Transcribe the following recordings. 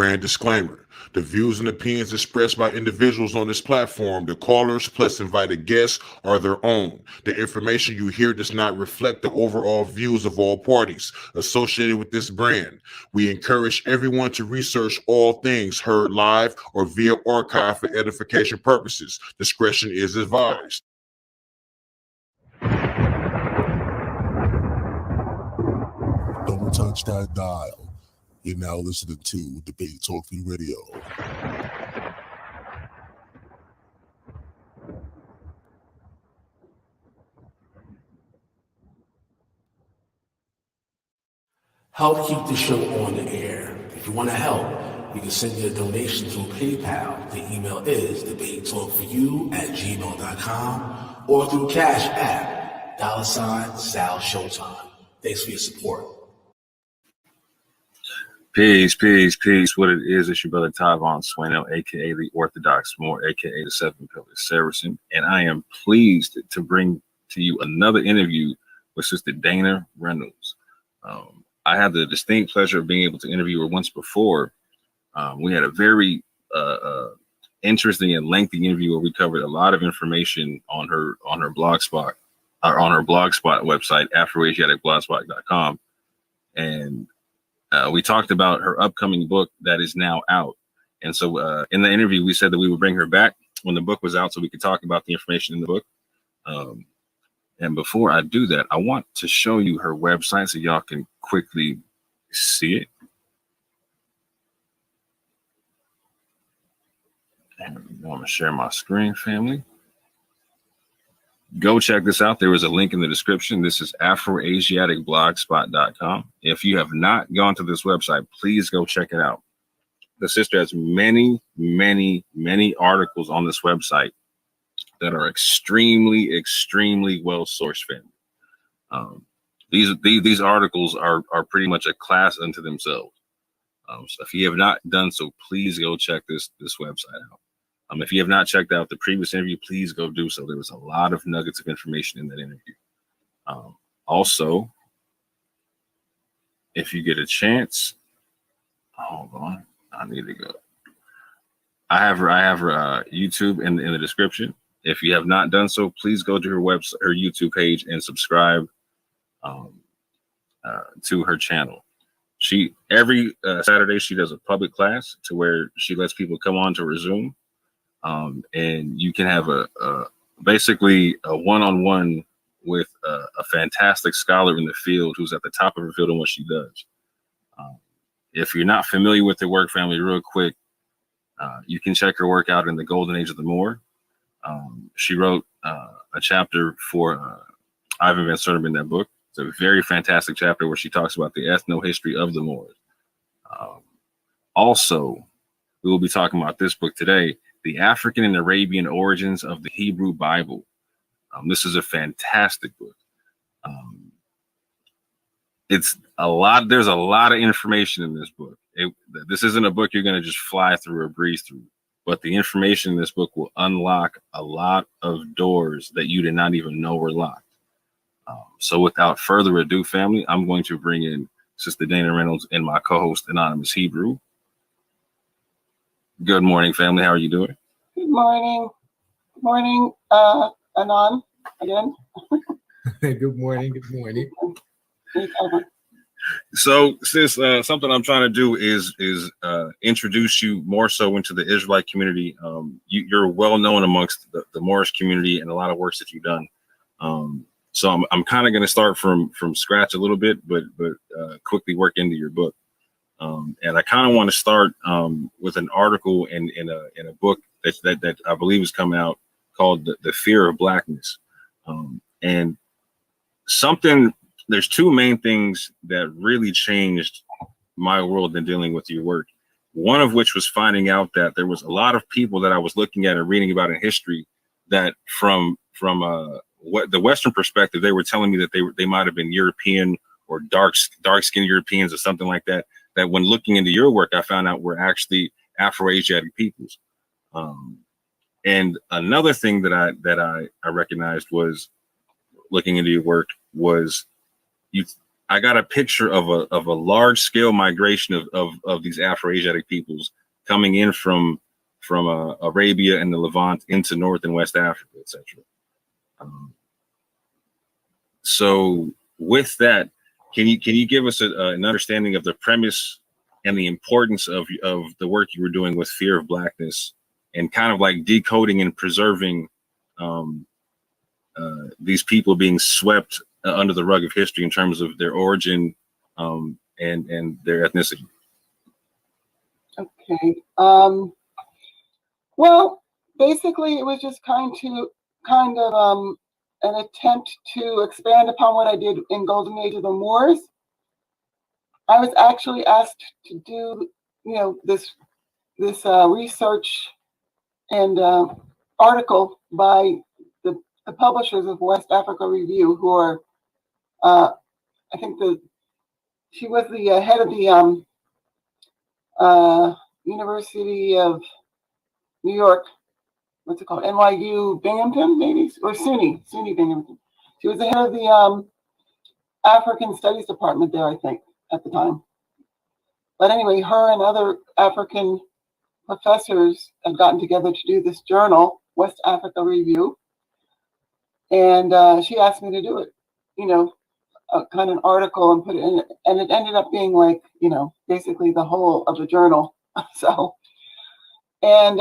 Brand disclaimer. The views and opinions expressed by individuals on this platform, the callers plus invited guests, are their own. The information you hear does not reflect the overall views of all parties associated with this brand. We encourage everyone to research all things heard live or via archive for edification purposes. Discretion is advised. Don't touch that dial. You're now listening to Debate Talk Free Radio. Help keep the show on the air. If you want to help, you can send your donation through PayPal. The email is debatetalkforyou@gmail.com or through Cash App, $Sal Showtime. Thanks for your support. Peace. What it is, it's your brother Tyvon Swano, aka the Orthodox Moor, aka the Seven Pillars Saracen, and I am pleased to bring to you another interview with Sister Dana Reynolds. I had the distinct pleasure of being able to interview her once before. We had a very interesting and lengthy interview where we covered a lot of information on her blogspot website, afroasiaticblogspot.com, and we talked about her upcoming book that is now out. And so in the interview, we said that we would bring her back when the book was out so we could talk about the information in the book. And before I do that, I want to show you her website so y'all can quickly see it. And I'm going to share my screen, family. Go check this out. There is a link in the description. This is afroasiaticblogspot.com. If you have not gone to this website, please go check it out. The sister has many articles on this website that are extremely well sourced, family. These articles are pretty much a class unto themselves. So if you have not done so, please go check this website out. If you have not checked out the previous interview, please go do so. There was a lot of nuggets of information in that interview. Also, if you get a chance, hold on, I need to go. I have her YouTube in the description. If you have not done so, please go to her website, her YouTube page, and subscribe to her channel. She every Saturday she does a public class to where she lets people come on to her Zoom, and you can have basically a one-on-one with a fantastic scholar in the field who's at the top of her field in what she does. If you're not familiar with her work, family, real quick, you can check her work out in the Golden Age of the Moor. She wrote a chapter for Ivan Van Sertima in that book. It's a very fantastic chapter where she talks about the ethno-history of the Moors. Also, we will be talking about this book today, The African and Arabian Origins of the Hebrew Bible. This is a fantastic book. There's a lot of information in this book. This isn't a book you're going to just fly through or breeze through, but the information in this book will unlock a lot of doors that you did not even know were locked. So without further ado, family, I'm going to bring in Sister Dana Reynolds and my co-host, Anonymous Hebrew. Good morning, family. How are you doing? Good morning. Good morning, Anon, again. Good morning. So, sis, something I'm trying to do is introduce you more so into the Israelite community. You're well known amongst the Moorish community and a lot of works that you've done. So I'm kind of going to start from scratch a little bit, but quickly work into your book. And I kind of want to start with an article in a book that I believe has come out called The Fear of Blackness. And there's two main things that really changed my world in dealing with your work. One of which was finding out that there was a lot of people that I was looking at and reading about in history that from what the Western perspective, they were telling me that they might have been European or dark-skinned Europeans or something like that. That when looking into your work, I found out were actually Afro-Asiatic peoples. And another thing that I recognized was looking into your work was I got a picture of a large scale migration of these Afro-Asiatic peoples coming in from Arabia and the Levant into North and West Africa, etc. So with that, can you give us an understanding of the premise and the importance of the work you were doing with Fear of Blackness, and kind of like decoding and preserving these people being swept under the rug of history in terms of their origin and their ethnicity? Okay. Well, basically, it was just kind of an attempt to expand upon what I did in Golden Age of the Moors. I was actually asked to do, this research and article by the publishers of West Africa Review, who are, I think she was the head of the University of New York. What's it called? NYU Binghamton, maybe, or SUNY Binghamton. She was the head of the African Studies Department there, I think, at the time. But anyway, her and other African professors had gotten together to do this journal, West Africa Review, and she asked me to do it, a kind of an article and put it in, and it ended up being like, basically the whole of the journal. So, and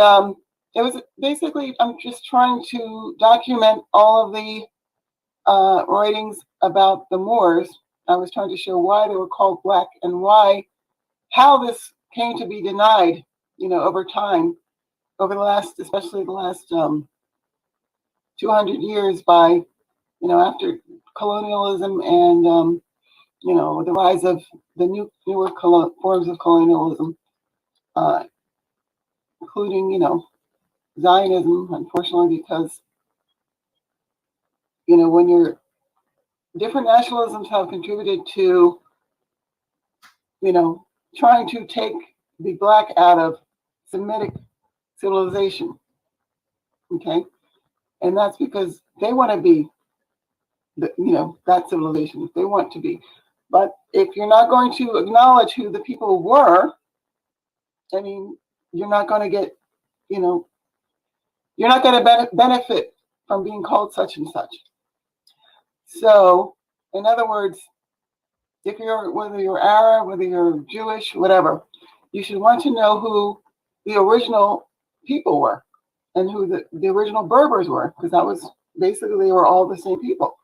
it was basically, I'm just trying to document all of the writings about the Moors. I was trying to show why they were called Black and how this came to be denied, over time, especially the last 200 years by, after colonialism and, the rise of the newer forms of colonialism, including, Zionism, unfortunately, because, when different nationalisms have contributed to, trying to take the Black out of Semitic civilization, okay? And that's because they want to be, that civilization. They want to be. But if you're not going to acknowledge who the people were, I mean, you're not going to get, you're not going to benefit from being called such and such. So, in other words, whether you're Arab, whether you're Jewish, whatever, you should want to know who the original people were and who the original Berbers were, because that was basically, they were all the same people.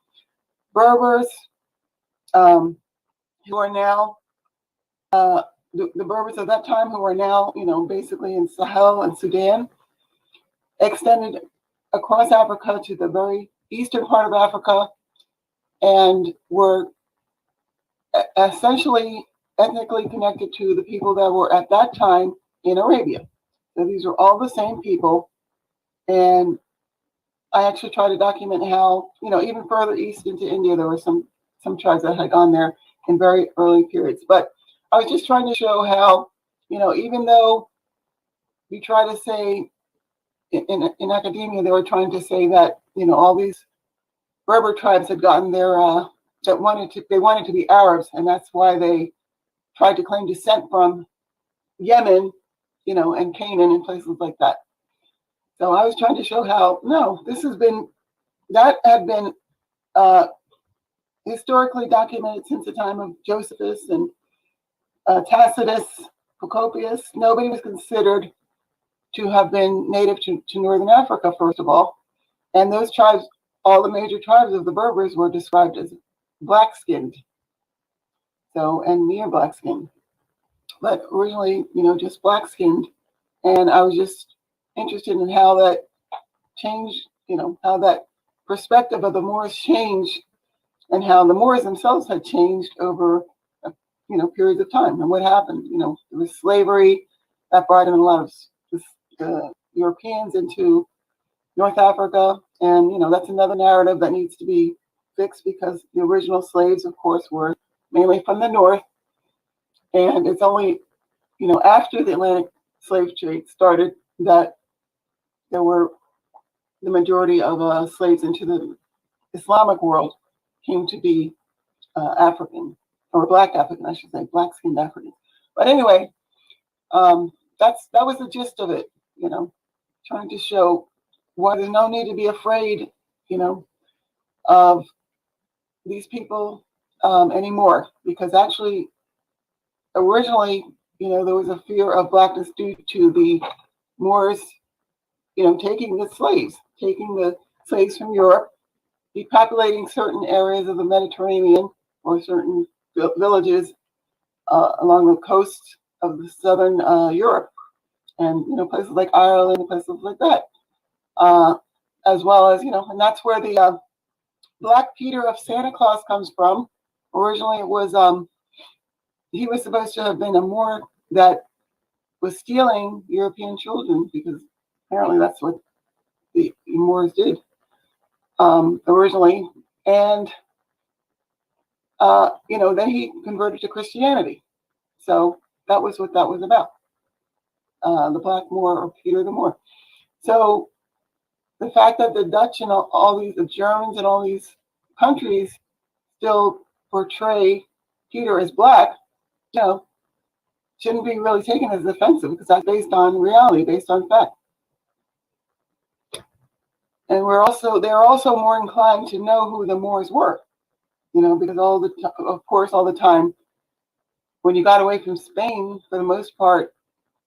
Berbers, who are now, the Berbers of that time, who are now, basically in Sahel and Sudan, extended across Africa to the very eastern part of Africa and were essentially ethnically connected to the people that were at that time in Arabia. So these are all the same people. And I actually try to document how, even further east into India, there were some tribes that had gone there in very early periods. But I was just trying to show how, even though we try to say in academia, they were trying to say that, all these Berber tribes had gotten their, they wanted to be Arabs, and that's why they tried to claim descent from Yemen, and Canaan and places like that. So I was trying to show how, no, that had been historically documented since the time of Josephus and Tacitus, Procopius. Nobody was considered to have been native to Northern Africa, first of all. And those tribes, all the major tribes of the Berbers, were described as black-skinned. So, and near black-skinned. But originally, just black-skinned. And I was just interested in how that changed, how that perspective of the Moors changed, and how the Moors themselves had changed over, periods of time. And what happened, there was slavery that brought in a lot of the Europeans into North Africa. And, that's another narrative that needs to be fixed, because the original slaves, of course, were mainly from the north. And it's only, after the Atlantic slave trade started that there were the majority of slaves into the Islamic world came to be African. or Black African, I should say, black-skinned Africans. But anyway, that was the gist of it, trying to show why there's no need to be afraid, of these people anymore, because actually, originally, there was a fear of blackness due to the Moors, taking the slaves from Europe, depopulating certain areas of the Mediterranean or certain villages along the coast of the southern Europe, and places like Ireland and places like that, as well as and that's where the Black Peter of Santa Claus comes from. Originally, it was he was supposed to have been a Moor that was stealing European children, because apparently that's what the Moors did originally, and then he converted to Christianity. So that was what that was about. The Black Moor, or Peter the Moor. So the fact that the Dutch and all these, the Germans and all these countries still portray Peter as black, shouldn't be really taken as offensive, because that's based on reality, based on fact. And they're also more inclined to know who the Moors were, because all the time, when you got away from Spain, for the most part,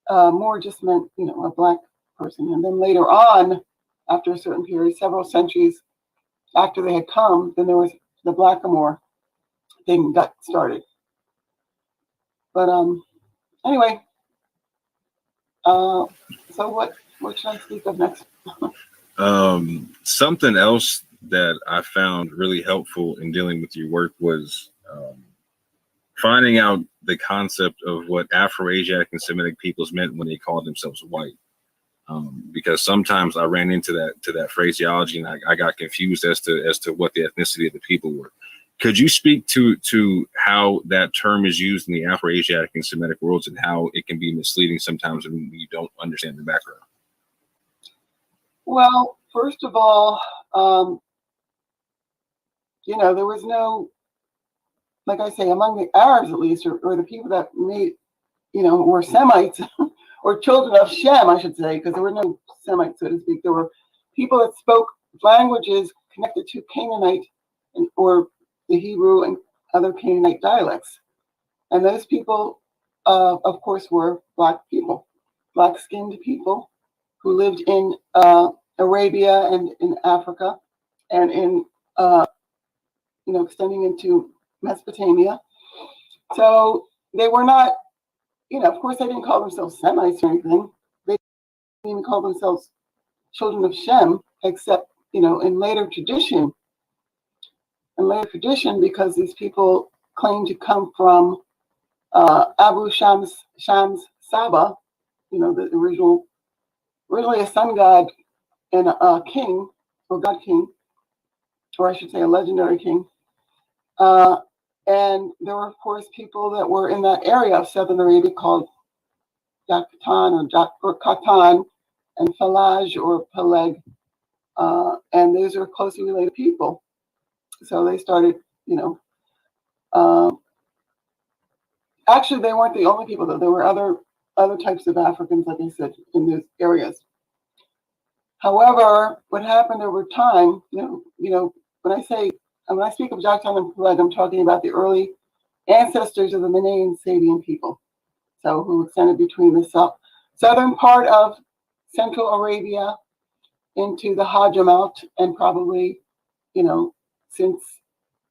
Moor just meant, a black person. And then later on, after a certain period, several centuries after they had come, then there was the Blackamoor thing got started. But anyway, so what should I speak of next? Something else that I found really helpful in dealing with your work was finding out the concept of what Afro-Asiatic and Semitic peoples meant when they called themselves white. Because sometimes I ran into that phraseology, and I got confused as to what the ethnicity of the people were. Could you speak to how that term is used in the Afro-Asiatic and Semitic worlds, and how it can be misleading sometimes when you don't understand the background? Well, first of all, there was no, like I say, among the Arabs at least, or the people that were Semites, or children of Shem, I should say, because there were no Semites, so to speak. There were people that spoke languages connected to Canaanite or the Hebrew and other Canaanite dialects. And those people, of course, were black people, black-skinned people who lived in Arabia and in Africa, and in, extending into Mesopotamia. So they were not, of course, they didn't call themselves Semites or anything. They didn't even call themselves children of Shem, except, in later tradition. Because these people claim to come from Abu Shams Saba, the originally a sun god and a king, or god king, or I should say a legendary king. And there were, of course, people that were in that area of southern Arabia called Yakatan or Katan, and Falaj or Peleg. And those are closely related people. So they started, actually they weren't the only people though. There were other types of Africans, like I said, in those areas. However, what happened over time, when I speak of Joktan and Peleg, I'm talking about the early ancestors of the Manayan Sabian people. So who extended between the southern part of Central Arabia into the Hadramaut, and probably, since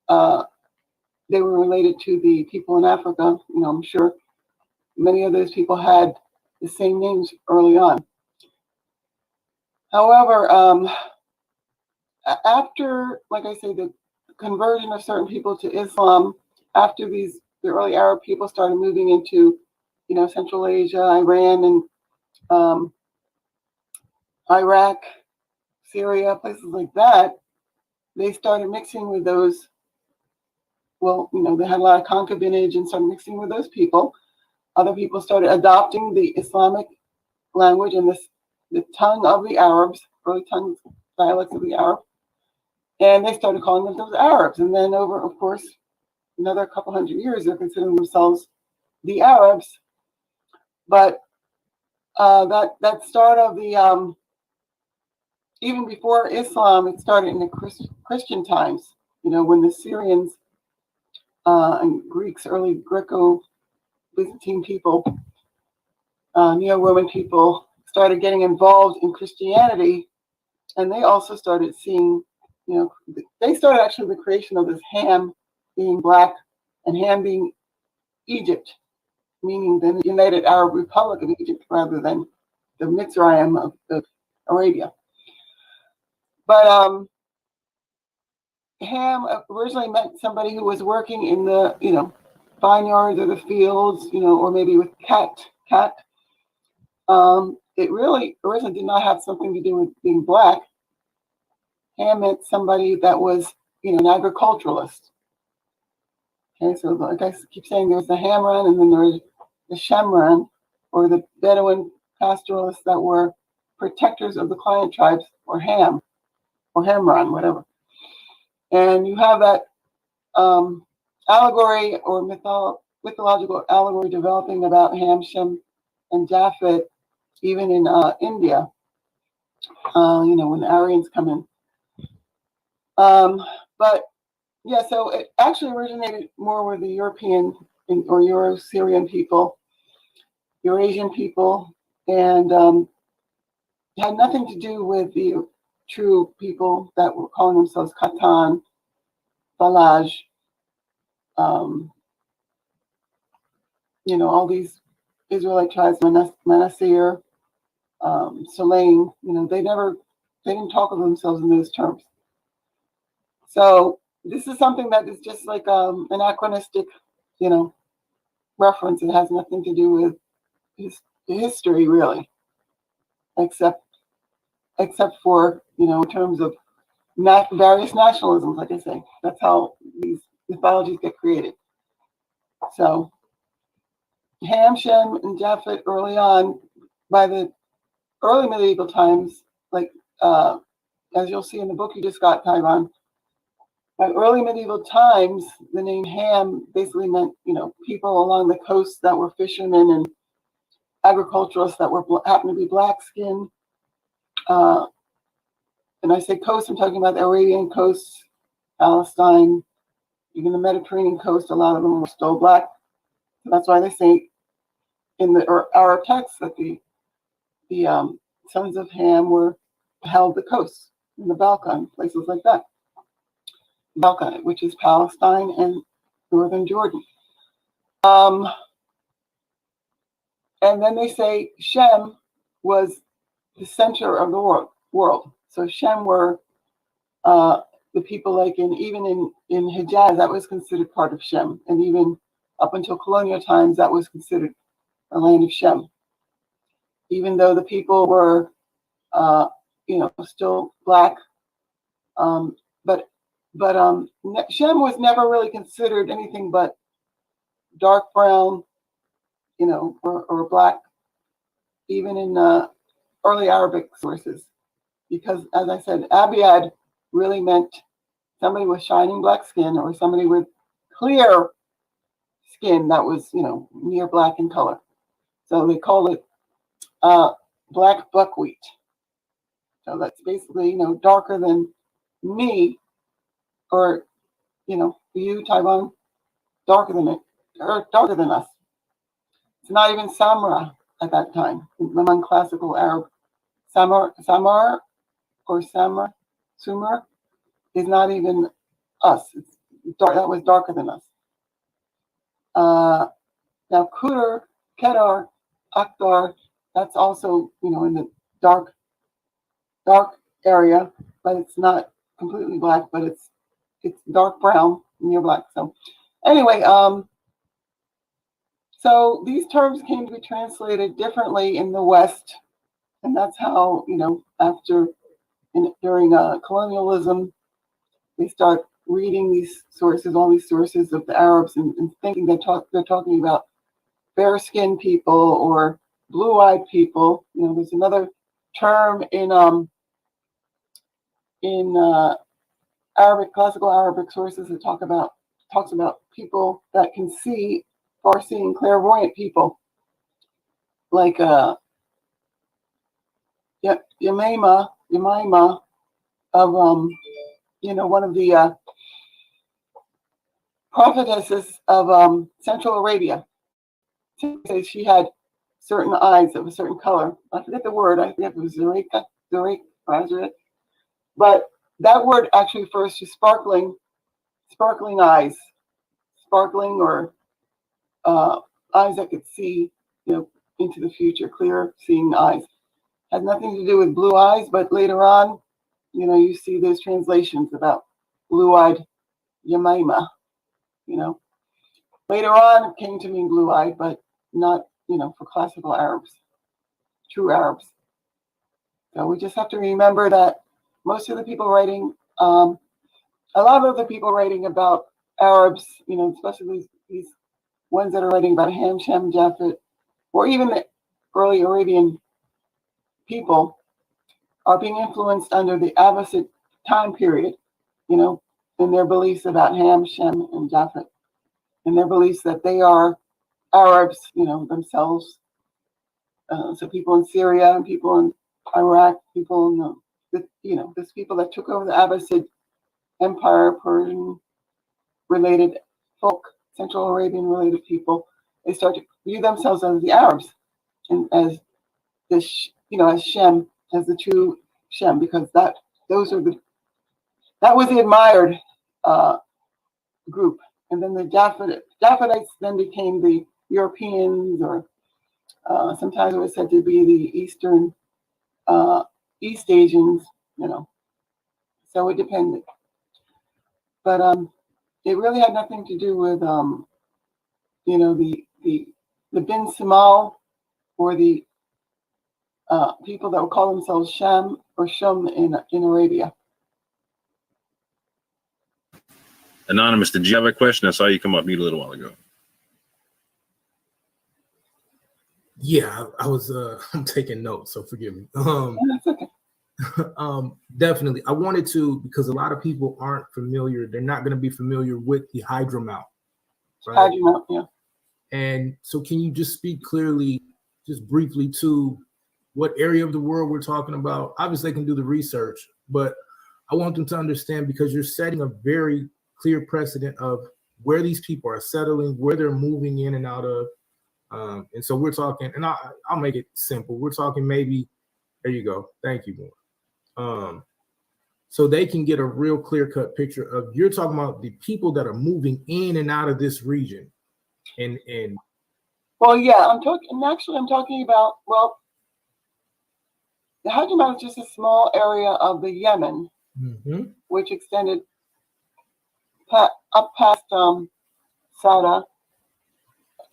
they were related to the people in Africa, I'm sure many of those people had the same names early on. However, after, like I say, the conversion of certain people to Islam, after the early Arab people started moving into, Central Asia, Iran, and Iraq, Syria, places like that, they started mixing with those. Well, they had a lot of concubinage and started mixing with those people. Other people started adopting the Islamic language and the tongue of the Arabs, early tongues, dialects of the Arab, and they started calling themselves Arabs. And then over, of course, another couple hundred years, they're considering themselves the Arabs. But that start of the even before Islam, it started in the Christian times. When the Syrians and Greeks, early Greco-Byzantine people, Neo-Roman people, started getting involved in Christianity, and they also started seeing, they started actually the creation of this Ham being black and Ham being Egypt, meaning the United Arab Republic of Egypt rather than the Mitzrayim of Arabia. But Ham originally meant somebody who was working in the, vineyards or the fields, or maybe with cat. It really originally did not have something to do with being black. Ham meant somebody that was, an agriculturalist. Okay, so like I keep saying, there's the Hamran and then there's the Shemran, or the Bedouin pastoralists that were protectors of the client tribes, or Ham, or Hamran, whatever. And you have that allegory or mythological allegory developing about Ham, Shem, and Japhet, even in India, when the Aryans come in. But yeah, so it actually originated more with the European or Euro-Syrian people, Eurasian people, and had nothing to do with the true people that were calling themselves Khatan, Falaj, all these Israelite tribes, Manasseh, Sulaim, they didn't talk of themselves in those terms. So this is something that is just like anachronistic, reference. It has nothing to do with history, really, except for, in terms of various nationalisms, like I say. That's how these mythologies get created. So Ham, Shem, and Japhet early on, by the early medieval times, like as you'll see in the book you just got, Taiwan, by early medieval times, the name Ham basically meant, people along the coast that were fishermen and agriculturalists that happened to be black-skinned. And I say coast, I'm talking about the Arabian coast, Palestine, even the Mediterranean coast. A lot of them were still black. That's why they say in the Arab texts that the sons of Ham held the coast in the Balkan, places like that. Balkan, which is Palestine and northern Jordan. And then they say Shem was the center of the world. So Shem were the people like even in Hijaz, that was considered part of Shem. And even up until colonial times, that was considered a land of Shem. Even though the people were, still black. But Shem was never really considered anything but dark brown, or black, even in early Arabic sources. Because, as I said, Abiad really meant somebody with shining black skin or somebody with clear skin that was, near black in color. So they call it black buckwheat. So that's basically, darker than me, or, you, Taiwan, darker than it, or darker than us. It's not even Samra at that time among classical Arab. Samar or Sumer is not even us. It's dark. That was darker than us. Now Kedar, Akhdar, that's also, in the dark area, but it's not completely black, but it's dark brown near black. So anyway, so these terms came to be translated differently in the West, and that's how, during colonialism, they start reading these sources, all these sources of the Arabs, and thinking they're talking about fair-skinned people or blue-eyed people. There's another term in Arabic, classical Arabic sources that talk about talks about people that can see, far-seeing, clairvoyant people, like Yemaima of one of the prophetesses of Central Arabia. She had certain eyes of a certain color. I forget the word. I forget if it was Zurek, but that word actually refers to sparkling eyes, sparkling or eyes that could see, into the future, clear seeing eyes. Has nothing to do with blue eyes, but later on, you see those translations about blue-eyed Yemaima. Later on, it came to mean blue-eyed, but not, for classical Arabs, true Arabs. So we just have to remember that most of the people writing, a lot of the people writing about Arabs, especially these ones that are writing about Ham, Shem, Japhet, or even the early Arabian people, are being influenced under the Abbasid time period, in their beliefs about Ham, Shem, and Japhet, and their beliefs that they are Arabs, themselves. So people in Syria and people in Iraq, people in there's people that took over the Abbasid Empire, Persian-related folk, Central Arabian-related people. They start to view themselves as the Arabs, and as this, as Shem, as the true Shem, because that was the admired group. And then the Japhetites then became the Europeans, or sometimes it was said to be the East Asians, So it depended. But it really had nothing to do with the Bin Samal, or the people that would call themselves Shem or Shum in Arabia. Anonymous, did you have a question? I saw you come up mute a little while ago. Yeah, I was I'm taking notes, so forgive me. That's okay. Definitely. I wanted to, because a lot of people aren't familiar, they're not going to be familiar with the hydromount. Right? Hydromount, yeah. And so can you just speak clearly, just briefly, to what area of the world we're talking about? Obviously, they can do the research, but I want them to understand, because you're setting a very clear precedent of where these people are settling, where they're moving in and out of. And so we're talking, and I'll make it simple. We're talking maybe, there you go. Thank you, more. So they can get a real clear-cut picture of, you're talking about the people that are moving in and out of this region. And Well, yeah, I'm talking about, well, the Hajjamount is just a small area of the Yemen, which extended up past Sada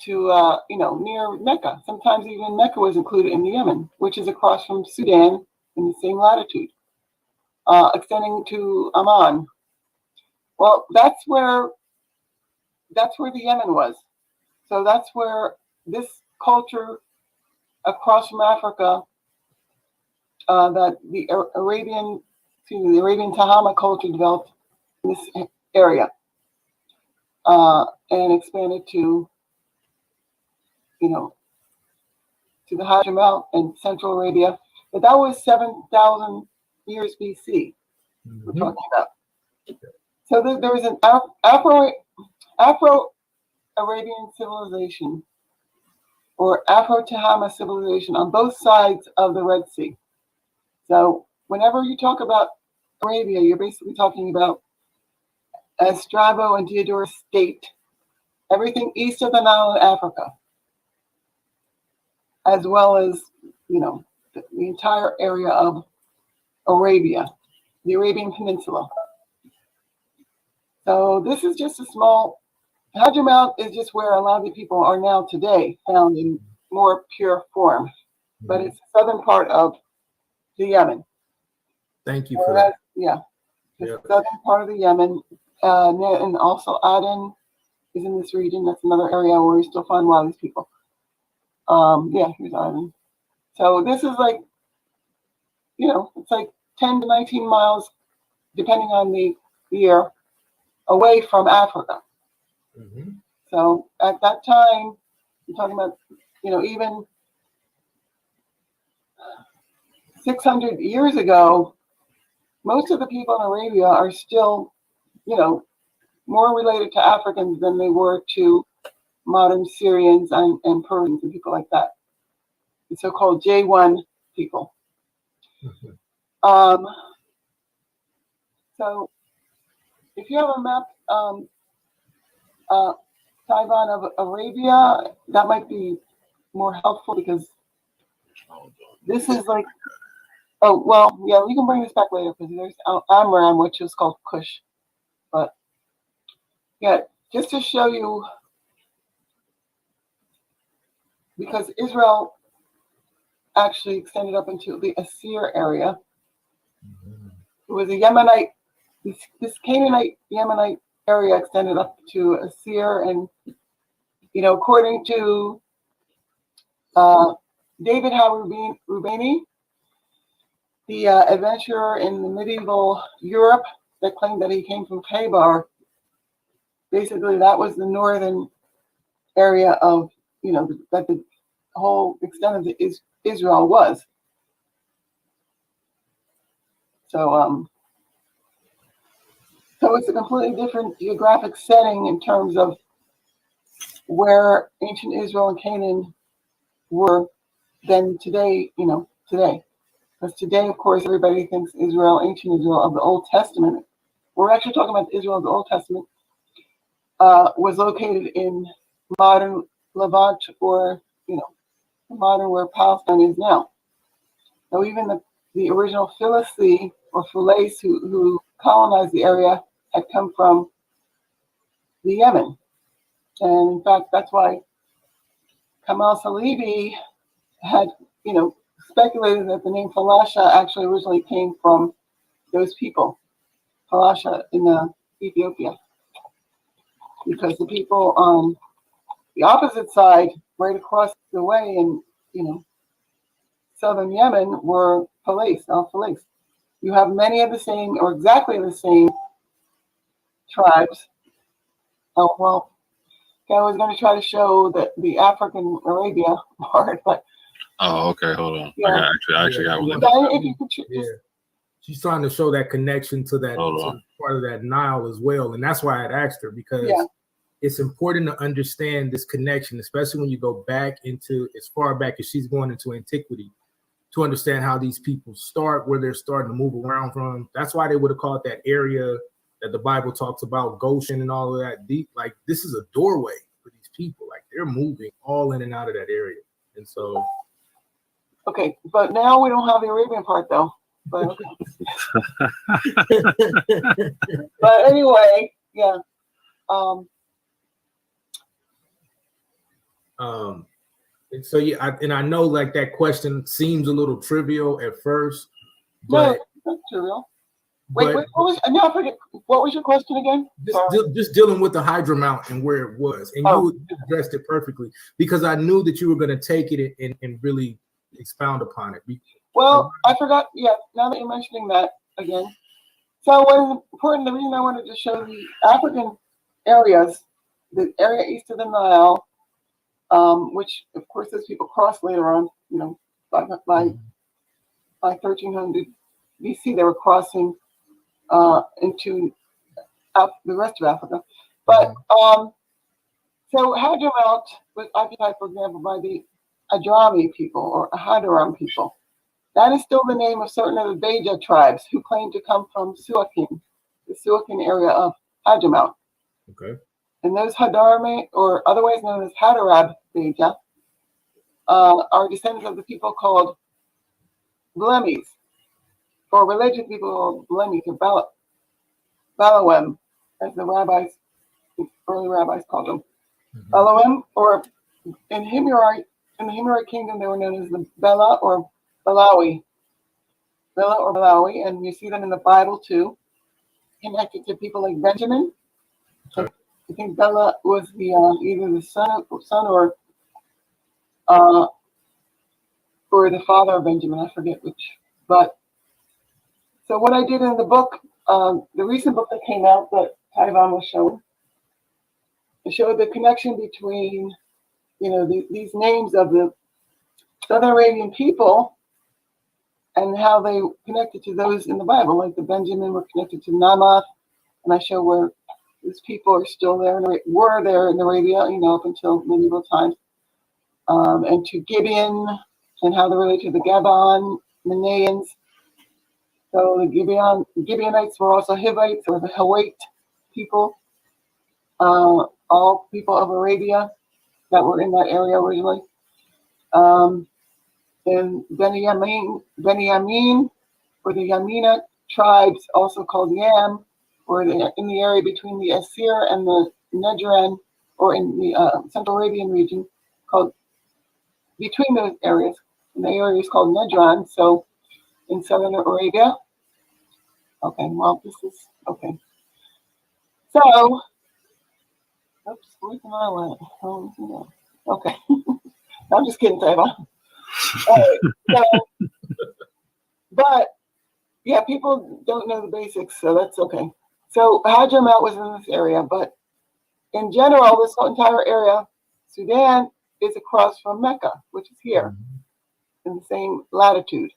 to, near Mecca. Sometimes even Mecca was included in the Yemen, which is across from Sudan in the same latitude, extending to Amman. Well, that's where the Yemen was. So that's where this culture across from Africa, that the Arabian Tahama culture developed in this area, and expanded to, to the Hajjamount and Central Arabia. But that was 7,000 years BC. We're talking about. So there was an Afro-Arabian civilization, or Afro-Tahama civilization, on both sides of the Red Sea. So whenever you talk about Arabia, you're basically talking about Strabo and Diodorus State, everything east of the Nile in Africa, as well as, the entire area of Arabia, the Arabian Peninsula. So this is just a small, Hajjamount is just where a lot of the people are now today, found in more pure form. But it's the southern part of the Yemen. Thank you for that. Yeah, the southern part of the Yemen, and also Aden is in this region. That's another area where we still find a lot of these people. Here's Aden. So this is like, it's like 10 to 19 miles, depending on the year, away from Africa. Mm-hmm. So at that time, you're talking about, even 600 years ago, most of the people in Arabia are still, more related to Africans than they were to modern Syrians and Persians and people like that. The so-called J1 people. Mm-hmm. So if you have a map, Taiwan of Arabia, that might be more helpful because this is like, oh, well, yeah, we can bring this back later because there's Amram, which is called Kush. But yeah, just to show you, because Israel actually extended up into the Assyr area. It was a Yemenite, this Canaanite Yemenite area extended up to Assyr, and according to David Rubini, the adventurer in the medieval Europe that claimed that he came from Khaybar, basically that was the northern area of, that the whole extent of the Israel was. So it's a completely different geographic setting in terms of where ancient Israel and Canaan were than today, today. Because today, of course, everybody thinks Israel, ancient Israel of the Old Testament. We're actually talking about Israel of the Old Testament, was located in modern Levant, or, modern where Palestine is now. So even the original Philistine or Philais who colonized the area had come from the Yemen. And in fact, that's why Kamal Salibi had, speculated that the name Falasha actually originally came from those people, Falasha in Ethiopia. Because the people on the opposite side, right across the way in, southern Yemen, were Falais. You have many of the same, or exactly the same, tribes. Oh, well, I was going to try to show the African Arabia part, but Oh, okay. Hold on. Yeah. I actually got one. if you could just, Yeah, she's trying to show that connection to that Hold to on. part of that Nile as well, and that's why I had asked her, because Yeah. it's important to understand this connection, especially when you go back into as far back as she's going into antiquity, to understand how these people start, where they're starting to move around from. That's why they would have called that area that the Bible talks about, Goshen and all of that. Deep, like this is a doorway for these people. Like they're moving all in and out of that area, and so. Okay, but now we don't have the Arabian part though. But okay. But anyway, yeah. And so yeah, I know like that question seems a little trivial at first, No, but it's not trivial. Wait, but what was? I forget. What was your question again? just dealing with the Hydra Mount and where it was, and you addressed it perfectly, because I knew that you were going to take it and really expound upon it. Well, I forgot. Yeah, now that you're mentioning that again. So what is important, the reason I wanted to show the African areas, the area east of the Nile, which of course those people crossed later on, by 1300 BC, they were crossing into the rest of Africa. But so Hadramaut was occupied, for example, by the Adrami people or Hadaram people. That is still the name of certain of the Beja tribes who claim to come from Suakin, the Suakin area of Hadramaut. Okay. And those Hadarame, or otherwise known as Hadarab Beja, are descendants of the people called Blemis, or religious people called Blemis, or Balawem, as the early rabbis called them. Balawem, or in the Himyarite kingdom, they were known as the Bela or Balawi, and you see them in the Bible too, connected to people like Benjamin. Okay. I think Bela was the either the son or the father of Benjamin. I forget which. But so what I did in the book, the recent book that came out that Taiwan was showing, It showed the connection between, these names of the Southern Arabian people and how they connected to those in the Bible, like the Benjamin were connected to Namath, and I show where these people are still there, were there in Arabia, up until medieval times, and to Gibeon and how they relate to the Gabon, Manaeans. So the Gibeonites were also Hivites or the Hawite people, all people of Arabia that were in that area originally. And Benjamin, or the Yamina tribes, also called Yam, were in the area between the Asir and the Najran, or in the Central Arabian region, called between those areas. And the area is called Najran, so in Southern Arabia. Okay, well, this is, okay. So, oops, where's my line? Oh, yeah. Okay. I'm just kidding, Tava. All right, so, but, yeah, people don't know the basics, so that's okay. So, Hadramaut was in this area, but in general, this whole entire area, Sudan is across from Mecca, which is here, in the same latitude.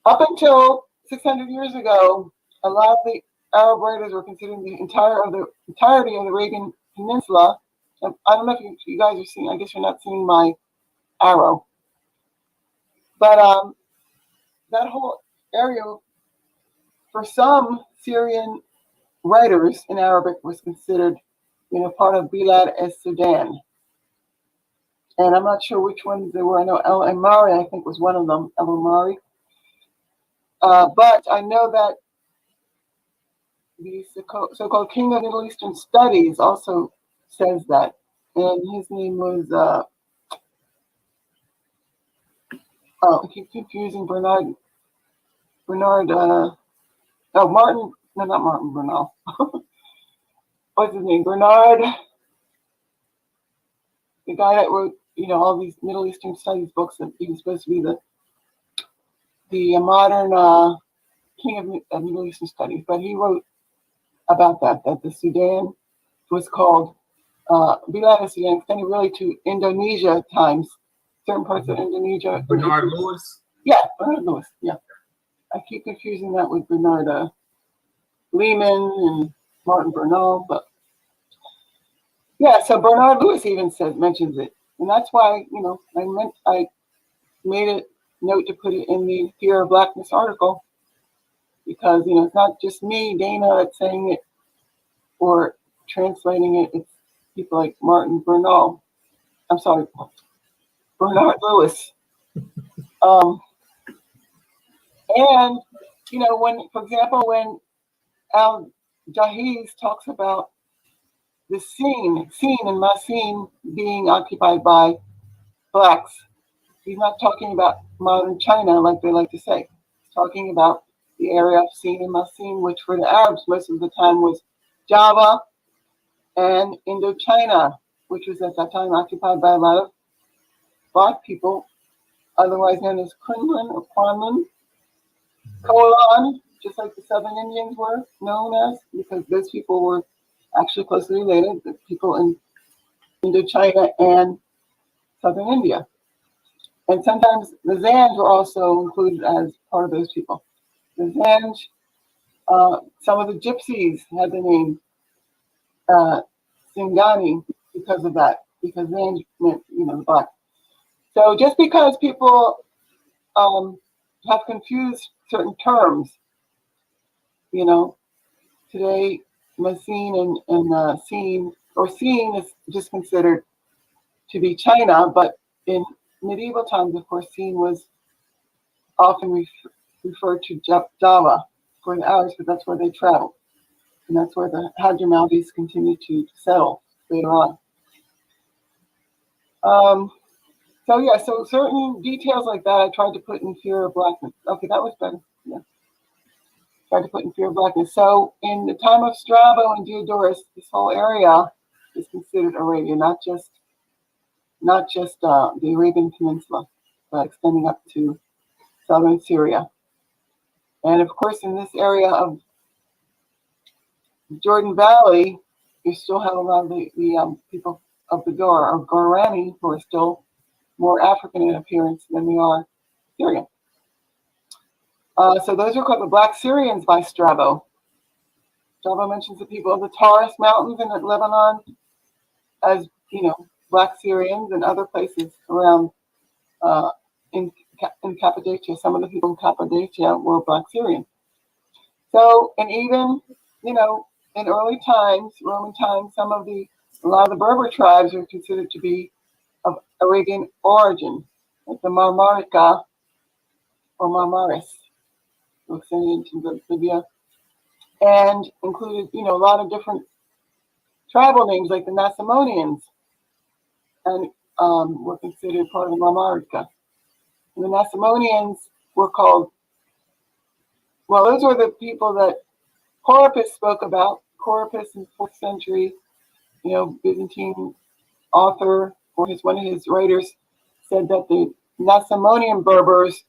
Up until 600 years ago, a lot of the Arab writers were considering the entirety of the Arabian Peninsula. And I don't know if you guys are seeing, I guess you're not seeing my arrow. But that whole area, for some Syrian writers in Arabic, was considered, part of Bilad es-Sudan. And I'm not sure which ones they were. I know El Amari, I think, was one of them, El Amari. But I know that the so-called King of Middle Eastern Studies also says that. And his name was, I keep confusing Martin, no, not Martin Bernal. What's his name? Bernard, the guy that wrote, all these Middle Eastern Studies books, that he was supposed to be the modern King of Middle Eastern Studies. But he wrote about that the Sudan was called Bilad es-Sudan, extending really to Indonesia times, certain parts of Indonesia. Bernard Lewis? Yeah, Bernard Lewis, yeah. I keep confusing that with Bernard Lehman and Martin Bernal, but yeah, so Bernard Lewis even mentions it. And that's why, I made a note to put it in the Fear of Blackness article, because, it's not just me, Dana, that's saying it or translating it. It's people like Martin Bernal. I'm sorry, Bernard Lewis. And, for example, when Al-Jahiz talks about the Sin and Masin being occupied by blacks, he's not talking about modern China like they like to say. He's talking about the area of Sin and Masin, which for the Arabs most of the time was Java and Indochina, which was at that time occupied by a lot of black people, otherwise known as Kunlun or Kwanlun, Kolan, just like the Southern Indians were known as, because those people were actually closely related, the people in Indochina and Southern India. And sometimes the Zanj were also included as part of those people. The Zanj, some of the gypsies had the name Singani because of that, because Zanj meant, black. So just because people have confused certain terms, today Masin and Sin, or Sin is just considered to be China, but in medieval times, of course, Sin was often referred to Java for the Arabs, but that's where they traveled. And that's where the Hadramawis continued to settle later on. So certain details like that I tried to put in Fear of Blackness. Okay, that was better. Yeah. Tried to put in Fear of Blackness. So in the time of Strabo and Diodorus, this whole area is considered Arabia, not just the Arabian Peninsula, but extending up to southern Syria. And of course, in this area of Jordan Valley you still have a lot of the people of the Gor or Gorani who are still more African in appearance than they are Syrian. So those are called the Black Syrians by Strabo. Strabo mentions the people of the Taurus Mountains in Lebanon as, Black Syrians, and other places around in Cappadocia. Some of the people in Cappadocia were Black Syrians. So, and even, in early times, Roman times, a lot of the Berber tribes are considered to be of Arabian origin, like the Marmarica or Marmaris, looks in ancient Libya, and included, a lot of different tribal names like the Nasamonians, and were considered part of the Marmarica. And the Nasamonians were called, those were the people that Coropas spoke about. Coropas in the 4th century, Byzantine author, or one of his writers, said that the Nasamonian Berbers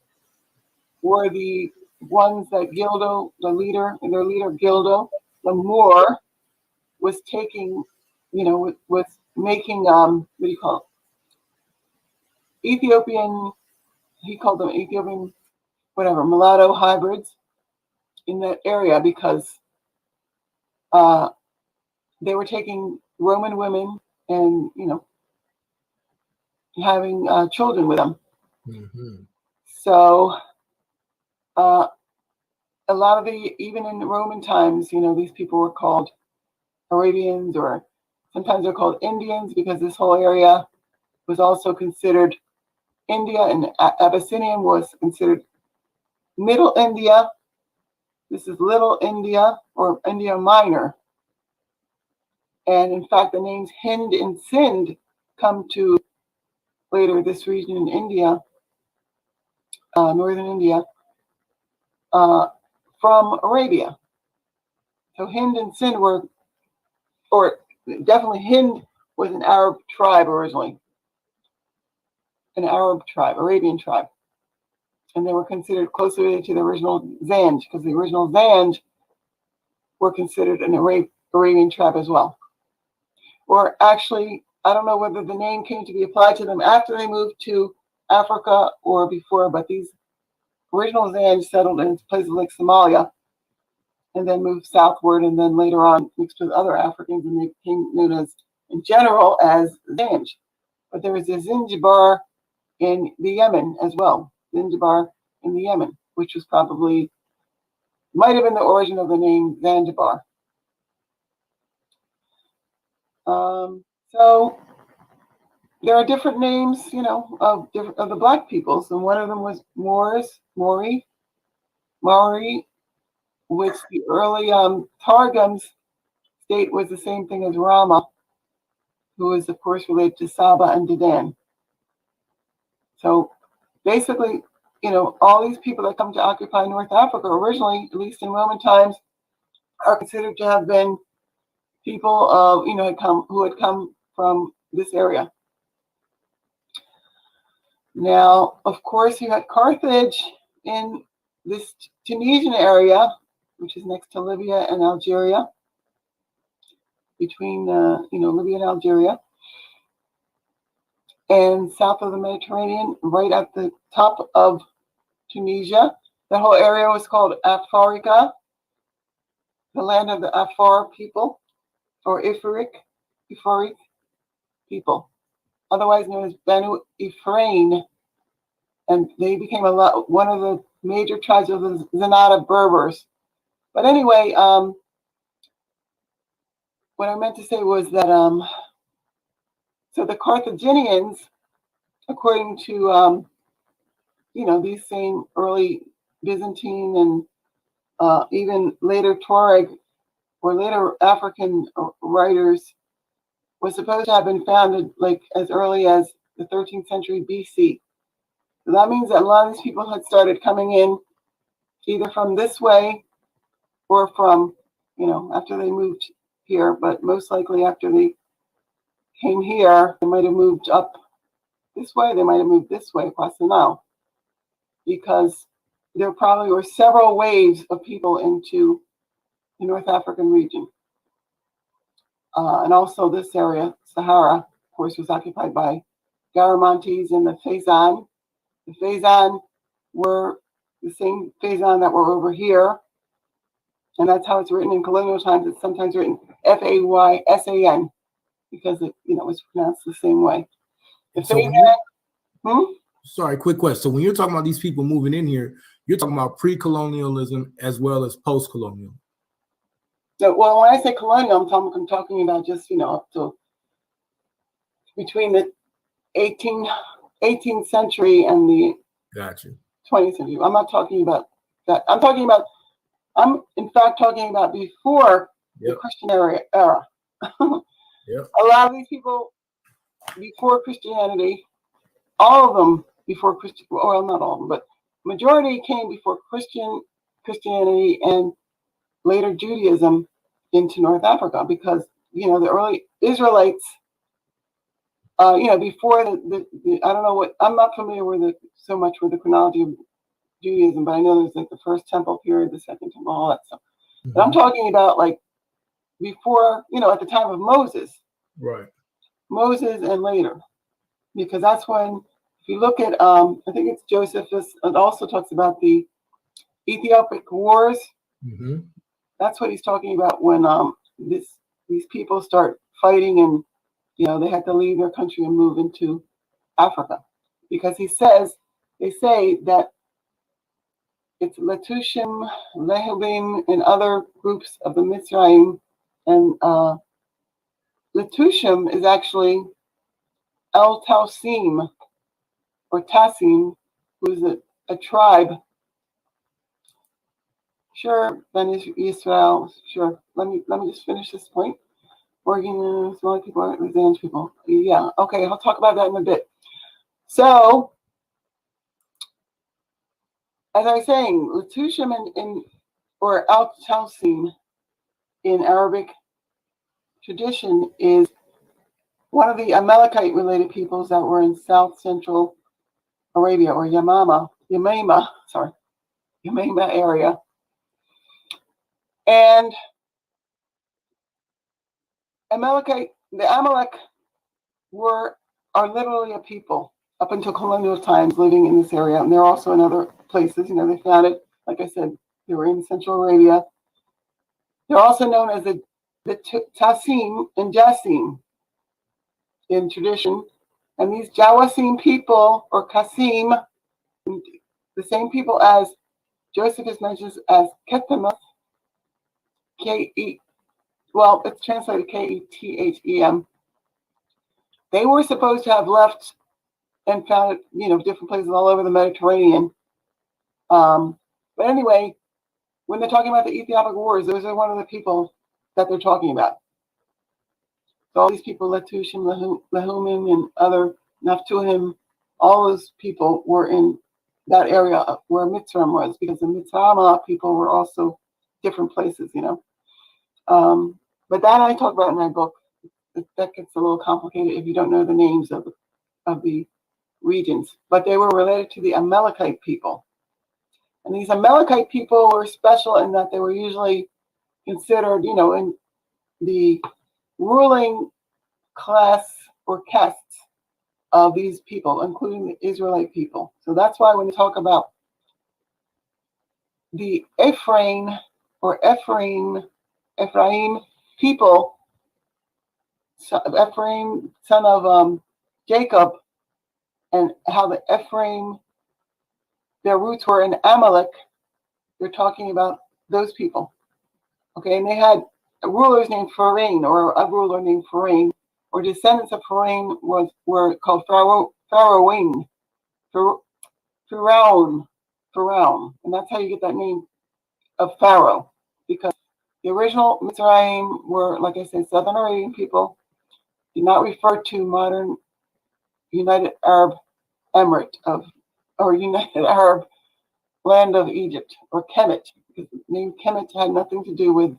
were the ones that Gildo, their leader Gildo, the Moor, was taking, was making, what do you call it? Ethiopian, he called them Ethiopian, mulatto hybrids in that area because they were taking Roman women and, having children with them. Mm-hmm. So a lot of even in Roman times, these people were called Arabians, or sometimes they're called Indians, because this whole area was also considered India, and Abyssinian was considered Middle India. This is Little India or India Minor. And in fact, the names Hind and Sind come to later this region in India, northern India, from Arabia. So Hind and Sind or definitely Hind was an Arab tribe originally, an Arab tribe, Arabian tribe. And they were considered closely related to the original Zanj, because the original Zanj were considered an Arabian tribe as well. Or actually, I don't know whether the name came to be applied to them after they moved to Africa or before, but these original Zanj settled in places like Somalia and then moved southward, and then later on mixed with other Africans, and they became known as, in general, as Zanj. But there was a Zanzibar in the Yemen as well, Zanzibar in the Yemen, which was might have been the origin of the name Zanzibar. So there are different names, of the Black peoples, and one of them was Maori, which the early Targums state was the same thing as Rama, who is of course related to Saba and Dedan. So basically, all these people that come to occupy North Africa originally, at least in Roman times, are considered to have been people of, who had come from this area. Now, of course, you had Carthage in this Tunisian area, which is next to Libya and Algeria, between, Libya and Algeria, and south of the Mediterranean, right at the top of Tunisia. The whole area was called Afarica, the land of the Afar people, or Ifrik people, otherwise known as Banu Ifrain, and they became one of the major tribes of the Zenata Berbers. But anyway, what I meant to say was that so the Carthaginians, according to these same early Byzantine and even later Tuareg or later African writers, was supposed to have been founded like as early as the 13th century BC. So that means that a lot of these people had started coming in either from this way or from, after they moved here, but most likely after they came here, they might have moved up this way, they might have moved this way across the Nile, because there probably were several waves of people into the North African region. And also this area, Sahara, of course, was occupied by Garamantes and the Faison. The Faison were the same Faison that were over here. And that's how it's written in colonial times. It's sometimes written Faysan because it, was pronounced the same way. The So Faison, sorry, quick question. So when you're talking about these people moving in here, you're talking about pre-colonialism as well as post-colonial. So, well, when I say colonial, I'm talking about just, up to between the 18th century and the Gotcha. 20th century. I'm not talking about that. I'm in fact talking about before the Christian era. Yep. A lot of these people before Christianity, all of them before Christian, well, not all of them, but majority came before Christianity and later Judaism into North Africa, because the early Israelites, before the I don't know what, I'm not familiar with so much with the chronology of Judaism, but I know there's like the first temple period, the second temple, all that stuff. Mm-hmm. But I'm talking about like before, at the time of Moses. Right. Moses and later, because that's when, if you look at, I think it's Josephus, it also talks about the Ethiopic Wars. Mm-hmm. That's what he's talking about when these people start fighting, and they had to leave their country and move into Africa, because they say that it's Letushim, Lehubim, and other groups of the Mitzrayim, and Letushim is actually El Tausim or Tassim, who's a tribe. Sure, Ben Israel. Sure. Let me just finish this point. Oregon, smaller people, Alexandrian people. Yeah. Okay. I'll talk about that in a bit. So, as I was saying, Letushim or Al Tausim in Arabic tradition is one of the Amalekite-related peoples that were in South Central Arabia, or Yamama area. And the Amalek are literally a people up until colonial times living in this area. And they're also in other places. They found it, like I said, they were in Central Arabia. They're also known as the Tassim and Jassim in tradition. And these Jawasim people, or Kasim, the same people as Josephus mentions as Ketema, it's translated Kethem. They were supposed to have left and found, different places all over the Mediterranean. But anyway, when they're talking about the Ethiopic Wars, those are one of the people that they're talking about. So all these people, Letushim, Lehumim, and other Naphtuhim, all those people were in that area where Mitzrayim was, because the Mitzrayim people were also different places, But that I talk about in my book. That gets a little complicated if you don't know the names of the regions. But they were related to the Amalekite people. And these Amalekite people were special in that they were usually considered, in the ruling class or castes of these people, including the Israelite people. So that's why when we talk about the Ephraim people, Ephraim, son of Jacob, and how the Ephraim, their roots were in Amalek, they're talking about those people. Okay, and they had rulers named Pharaoh, or a ruler named Pharaoh, or descendants of Pharaoh were called Pharaoh, and that's how you get that name of Pharaoh, because the original Mitzrayim were, like I said, Southern Arabian people, did not refer to modern United Arab Emirate or United Arab Land of Egypt, or Kemet, because the name Kemet had nothing to do with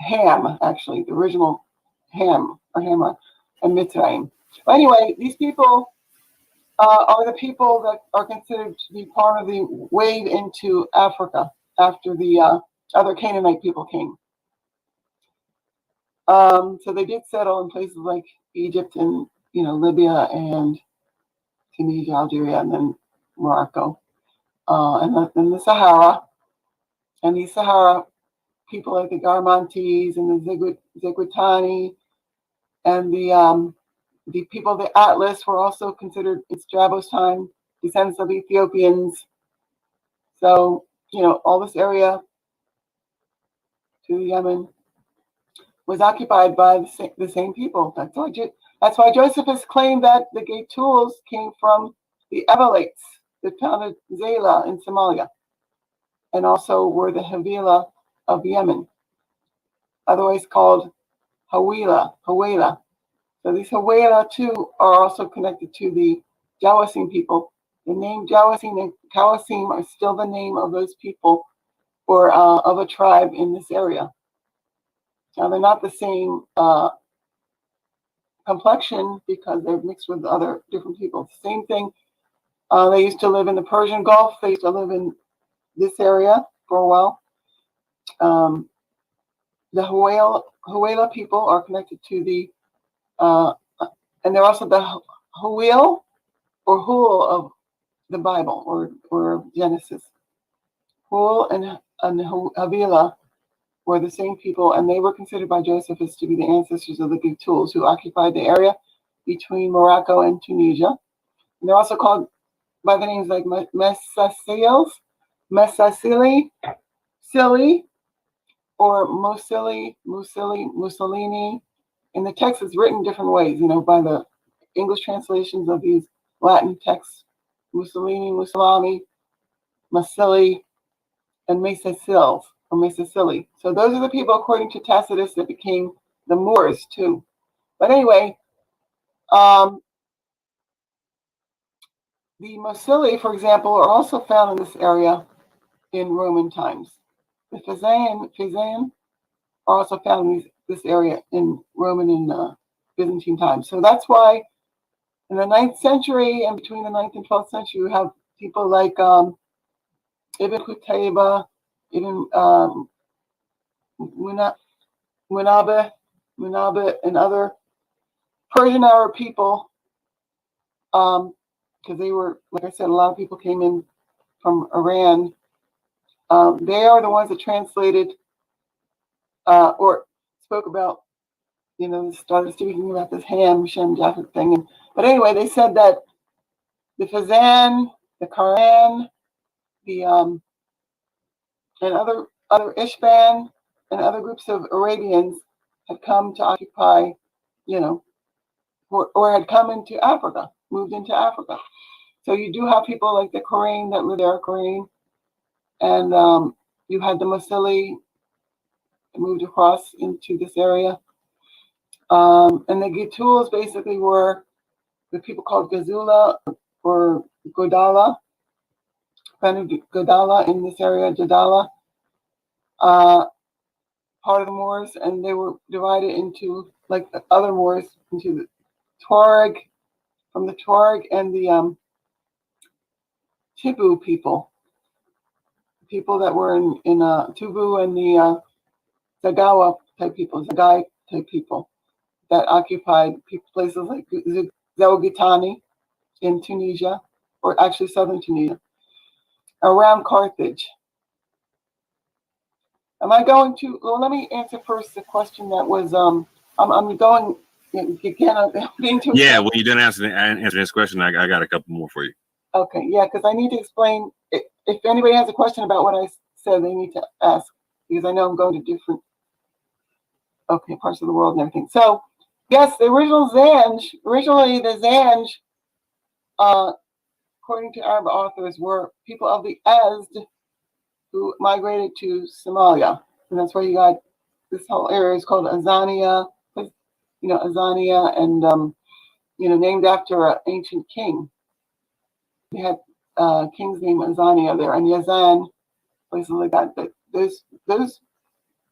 Ham, actually, the original Ham, or Hamra, and Mitzrayim. But anyway, these people are the people that are considered to be part of the wave into Africa after the other Canaanite people came. So they did settle in places like Egypt and, Libya and Tunisia, Algeria, and then Morocco, and then the Sahara. And these Sahara people like the Garmontes and the Ziguatani and the people of the Atlas were also considered in Strabo's time descendants of Ethiopians. So, all this area to Yemen was occupied by the same people. That's why Josephus claimed that the Getuls came from the Ebalites that founded Zayla in Somalia, and also were the Havila of Yemen, otherwise called Hawila. So these Hawila too are also connected to the Jawasim people. The name Jawasim and Kawasim are still the name of those people or of a tribe in this area. Now they're not the same complexion because they're mixed with other different people. Same thing. They used to live in the Persian Gulf. They used to live in this area for a while. The Huela people are connected to the, and they're also the Huil or Hul of the Bible or Genesis. Hul and Havila were the same people, and they were considered by Josephus to be the ancestors of the Getuls who occupied the area between Morocco and Tunisia. And they're also called by the names like Mesasili, Sili, or Mussolini. And the text is written different ways, by the English translations of these Latin texts, Mussolini, Massili, and Mesasils, or Mesasili. So those are the people, according to Tacitus, that became the Moors too. But anyway, the Massili, for example, are also found in this area in Roman times. The Faisan are also found in this area in Roman and Byzantine times. So that's why in the 9th century and between the 9th and 12th century, you have people like Ibn Qutayba, Ibn Munabbih, and other Persian Arab people, because they were, like I said, a lot of people came in from Iran. They are the ones that translated or spoke about, started speaking about this Ham, Shem, Japheth thing. But anyway, they said that the Fazan, the Quran, the and other Ishban and other groups of Arabians had come to occupy, or had come into Africa, moved into Africa. So you do have people like the Quraysh that live there, and you had the Massili moved across into this area. And the Getuls basically were the people called Gazula or Godala, Godala in this area, Jadala, part of the Moors, and they were divided into, like the other Moors, into the Tuareg, from the Tuareg and the Tibu people that were in Tubu and the Zagawa type people, Zagai type people that occupied places like Zawagitani in Tunisia, or actually southern Tunisia, around Carthage. Am I going to? Well, let me answer first the question that was. I'm going. Again, being too. Yeah, well, you didn't answer this question. I got a couple more for you. Okay, yeah, because I need to explain. If anybody has a question about what I said, they need to ask, because I know I'm going to different parts of the world and everything. So, yes, the originally the Zanj, according to Arab authors, were people of the Azd who migrated to Somalia, and that's where you got this whole area is called Azania, Azania, and named after an ancient king. They had kings named Azania there, and Yazan, places like that. But those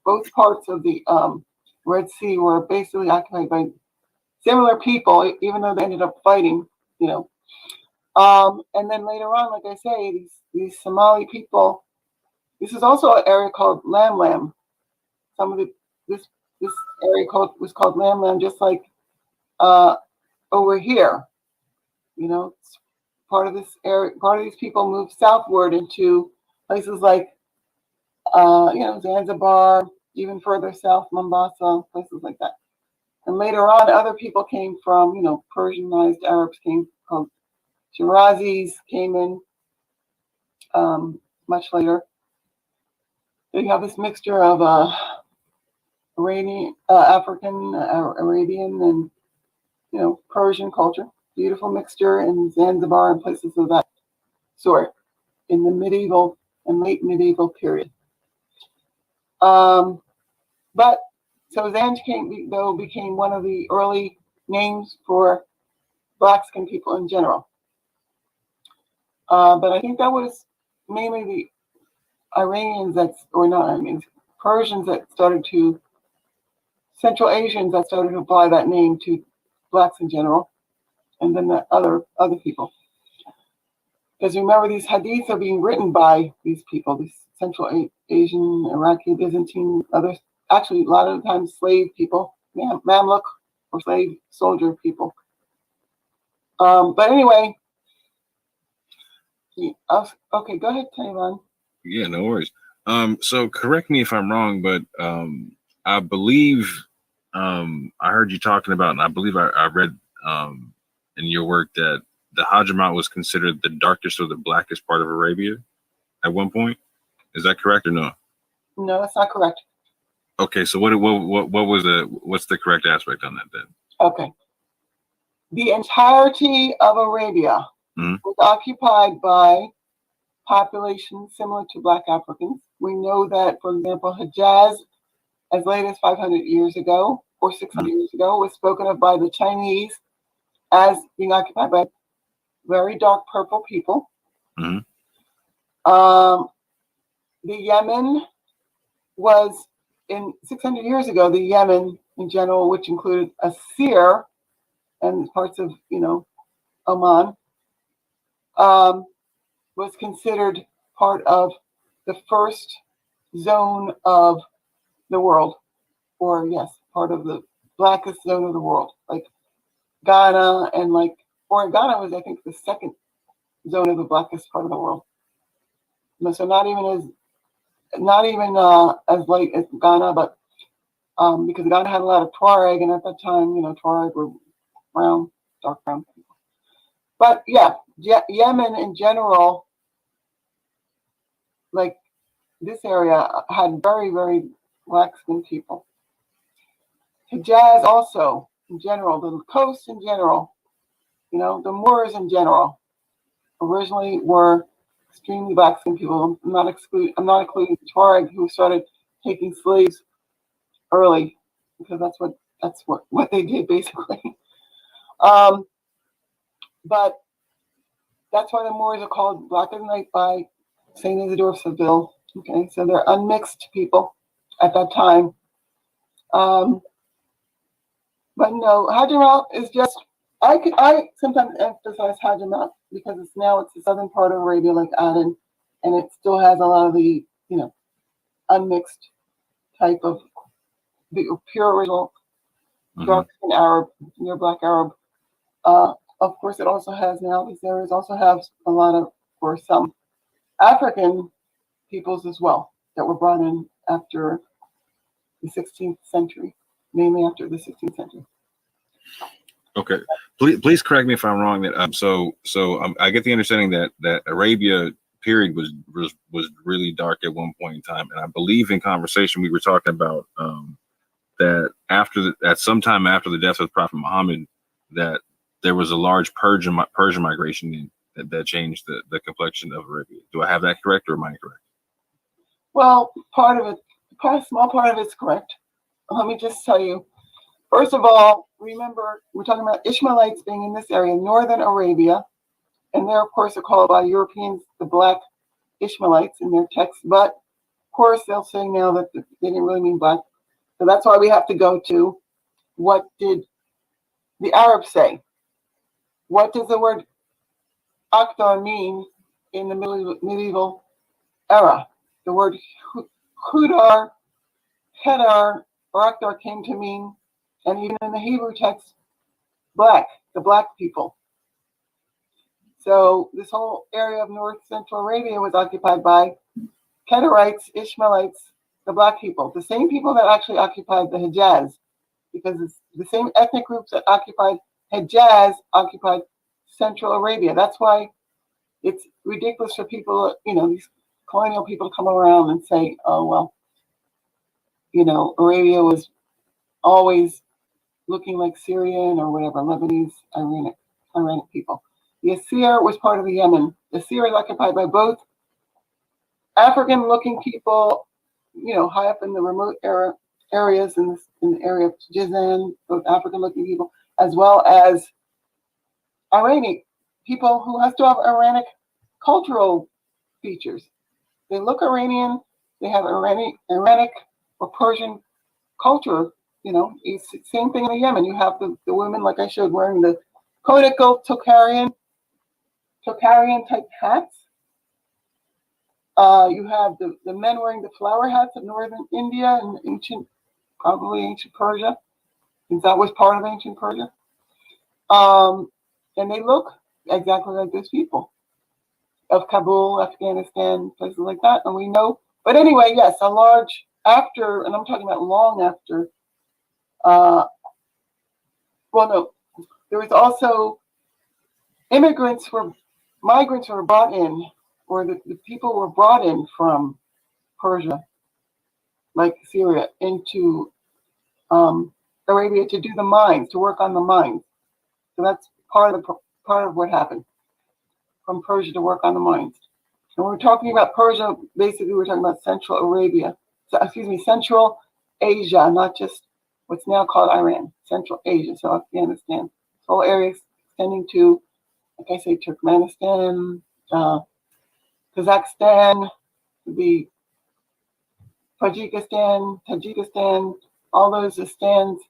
both parts of the Red Sea were basically occupied by similar people, even though they ended up fighting. And then later on, like I say, these Somali people. This is also an area called Lam. Some of this this area was called Lamland, just like over here. You know, it's part of this area. Part of these people moved southward into places like, Zanzibar, even further south, Mombasa, places like that. And later on, other people came from, Persianized Arabs called Shirazis came in much later. So you have this mixture of African, Arabian, and Persian culture. Beautiful mixture in Zanzibar and places of that sort in the medieval and late medieval period. But so Zanj became one of the early names for black skinned people in general. But I think that was mainly the Persians that started to, Central Asians that started to apply that name to blacks in general, and then the other people. Because remember, these hadiths are being written by these people, these Central Asian, Iraqi, Byzantine, others. Actually, a lot of the times slave people, Mamluk or slave soldier people. But anyway, okay, go ahead, Tayvon. Yeah, no worries. So correct me if I'm wrong, but I believe I heard you talking about, and I believe I read in your work that the Hadramawt was considered the darkest or the blackest part of Arabia at one point. Is that correct or no? No, that's not correct. Okay, so what's the correct aspect on that then? Okay. The entirety of Arabia was occupied by populations similar to Black Africans. We know that, for example, Hijaz, as late as 500 years ago or 600 years ago, was spoken of by the Chinese as being occupied by very dark purple people. Mm-hmm. The Yemen was, in 600 years ago, the Yemen in general, which included Asir and parts of, Oman, was considered part of the first zone of the world, or yes, part of the blackest zone of the world, like Ghana Ghana was, I think, the second zone of the blackest part of the world. So not even as light as Ghana, but because Ghana had a lot of Tuareg, and at that time, Tuareg were brown, dark brown people. But yeah, Yemen in general, like this area, had very, very black-skinned people. Hijaz also, in general, the coast in general, the Moors in general, originally were extremely black-skinned people. I'm not including the Tuareg, who started taking slaves early, because that's what they did basically. But that's why the Moors are called Black as Night by Saint Isidore of Seville. Okay, so they're unmixed people at that time. But no, Hadramawt is just, I sometimes emphasize Hadramawt because it's the southern part of Arabia, like Aden, and it still has a lot of the, unmixed type of the pure original dark skin Arab, near black Arab. Of course, it also has now, these areas also have a lot of, or some African peoples as well that were brought in after the 16th century, mainly after the 16th century. Okay, please correct me if I'm wrong. That I get the understanding that Arabia period was really dark at one point in time, and I believe in conversation we were talking about that at some time after the death of Prophet Muhammad, that there was a large Persian migration that changed the complexion of Arabia. Do I have that correct, or am I incorrect? Well, a small part of it's correct. Let me just tell you. First of all, remember, we're talking about Ishmaelites being in this area, northern Arabia, and they're, of course, are called by Europeans the Black Ishmaelites in their texts, but of course they'll say now that they didn't really mean black. So that's why we have to go to, what did the Arabs say? What does the word Akhtar mean in the medieval era? The word Hudar, Hedar, Baraktar came to mean, and even in the Hebrew text, black, the black people. So this whole area of North Central Arabia was occupied by Kedarites, Ishmaelites, the black people, the same people that actually occupied the Hejaz, because it's the same ethnic groups that occupied Hejaz occupied Central Arabia. That's why it's ridiculous for people, these colonial people to come around and say, oh, well, Arabia was always looking like Syrian or whatever, Lebanese, Iranian people. The Assyr was part of the Yemen. The Assyr is occupied by both African-looking people, high up in the remote areas in the area of Jizan, both African-looking people, as well as Iranian people who have to have Iranic cultural features. They look Iranian, they have Iranic or Persian culture. It's the same thing in the Yemen. You have the women, like I showed, wearing the conical Tokharian type hats. You have the men wearing the flower hats of northern India and probably ancient Persia, since that was part of ancient Persia. And they look exactly like those people of Kabul, Afghanistan, places like that. And we know, but anyway, yes, after, and I'm talking about long after, there was also migrants were brought in, or the people were brought in from Persia, like Syria, into Arabia to do the mines, to work on the mines. So that's part of what happened, from Persia to work on the mines. And when we're talking about Persia, basically we're talking about Central Arabia. Central Asia, not just what's now called Iran, Central Asia, so Afghanistan. This whole area extending to, like I say, Turkmenistan, Kazakhstan, the Tajikistan, all those stands,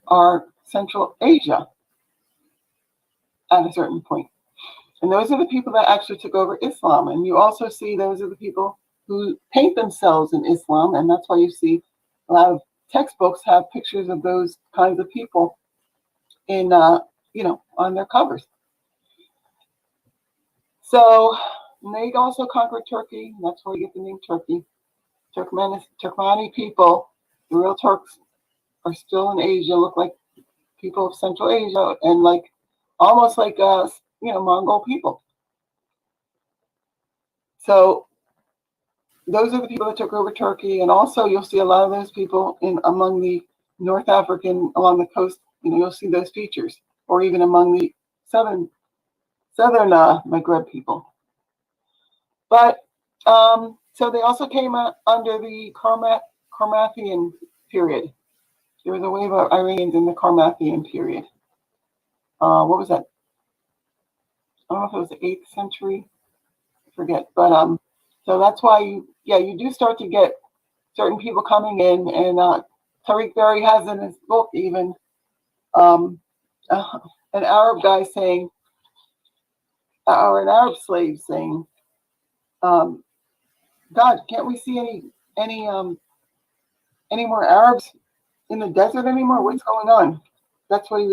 are Central Asia at a certain point. And those are the people that actually took over Islam. And you also see those are the people who paint themselves in Islam. And that's why you see a lot of textbooks have pictures of those kinds of people in, on their covers. So they also conquered Turkey. That's where you get the name Turkey. Turkmeni people, the real Turks, are still in Asia, look like people of Central Asia, and almost like Mongol people. So those are the people that took over Turkey, and also you'll see a lot of those people among the North African along the coast. You'll see those features, or even among the southern Maghreb people. But so they also came under the Carmathian period. There was a wave of Iranians in the Carmathian period. What was that? I don't know if it was the 8th century. I forget. But so that's why you do start to get certain people coming in, and Tariq Berry has in his book even an Arab guy saying, or an Arab slave saying, God, can't we see any more Arabs in the desert anymore? What's going on? That's what he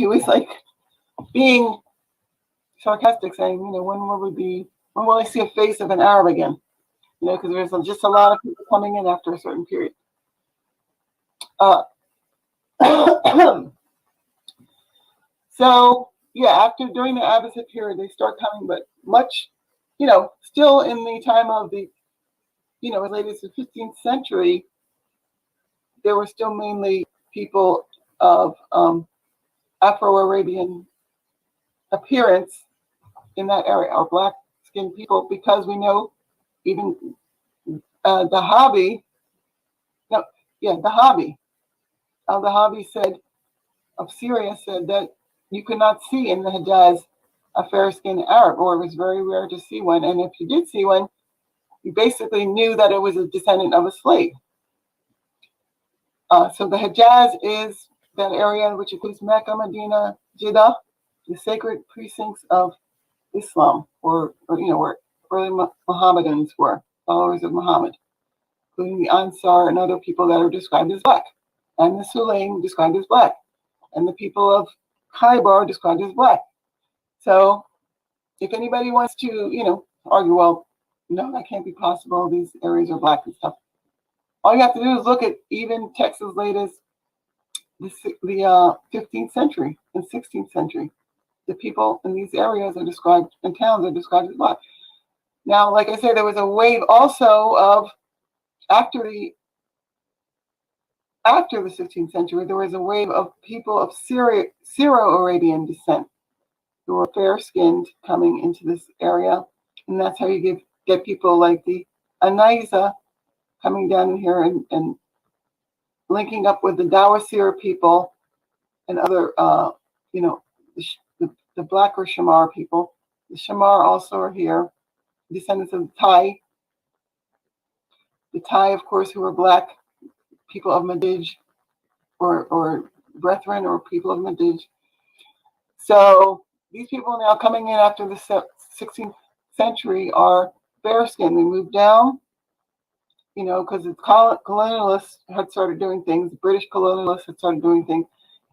was like being sarcastic, saying, when will I see a face of an Arab again? Because there's just a lot of people coming in after a certain period. So during the Abbasid period, they start coming, but much, still in the time of the, as late as the 15th century, there were still mainly people of Afro-Arabian appearance in that area, or black-skinned people, because we know even the Al-Dahabi of Syria said that you could not see in the Hejaz a fair-skinned Arab, or it was very rare to see one. And if you did see one, you basically knew that it was a descendant of a slave. So the Hejaz is that area which includes Mecca, Medina, Jeddah, the sacred precincts of Islam, or where early Mohammedans were, followers of Muhammad. including the Ansar and other people that are described as black, and the Sulaim described as black, and the people of Khaybar described as black. So if anybody wants to, argue, well, no, that can't be possible, these areas are black and stuff, all you have to do is look at even texts as late as the 15th century and 16th century. The people in these areas are described, and towns are described as black. Now, like I said, there was a wave also of, after the 16th century, there was a wave of people of Syro-Arabian descent who were fair-skinned coming into this area. And that's how you get people like the Anaiza coming down in here and linking up with the Dawasir people and other, the Black or Shamar people. The Shamar also are here, descendants of the Thai. The Thai, of course, who are black, people of Madij, or brethren, or people of Madij. So these people now coming in after the 16th century are fair-skinned. They moved down, because the colonialists had started doing things. The British colonialists had started doing things,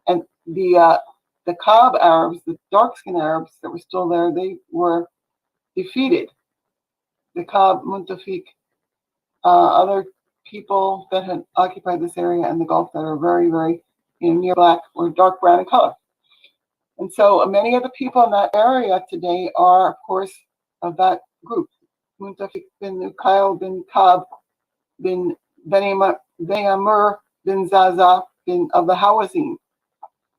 and the Kab Arabs, the dark-skinned Arabs that were still there, they were defeated. The Kab, Muntafik, other people that had occupied this area and the Gulf that are very, very, near black or dark brown in color. And so many of the people in that area today are, of course, of that group. Muntafik bin Ukail bin Kab bin Amr bin Zaza bin of the Hawazin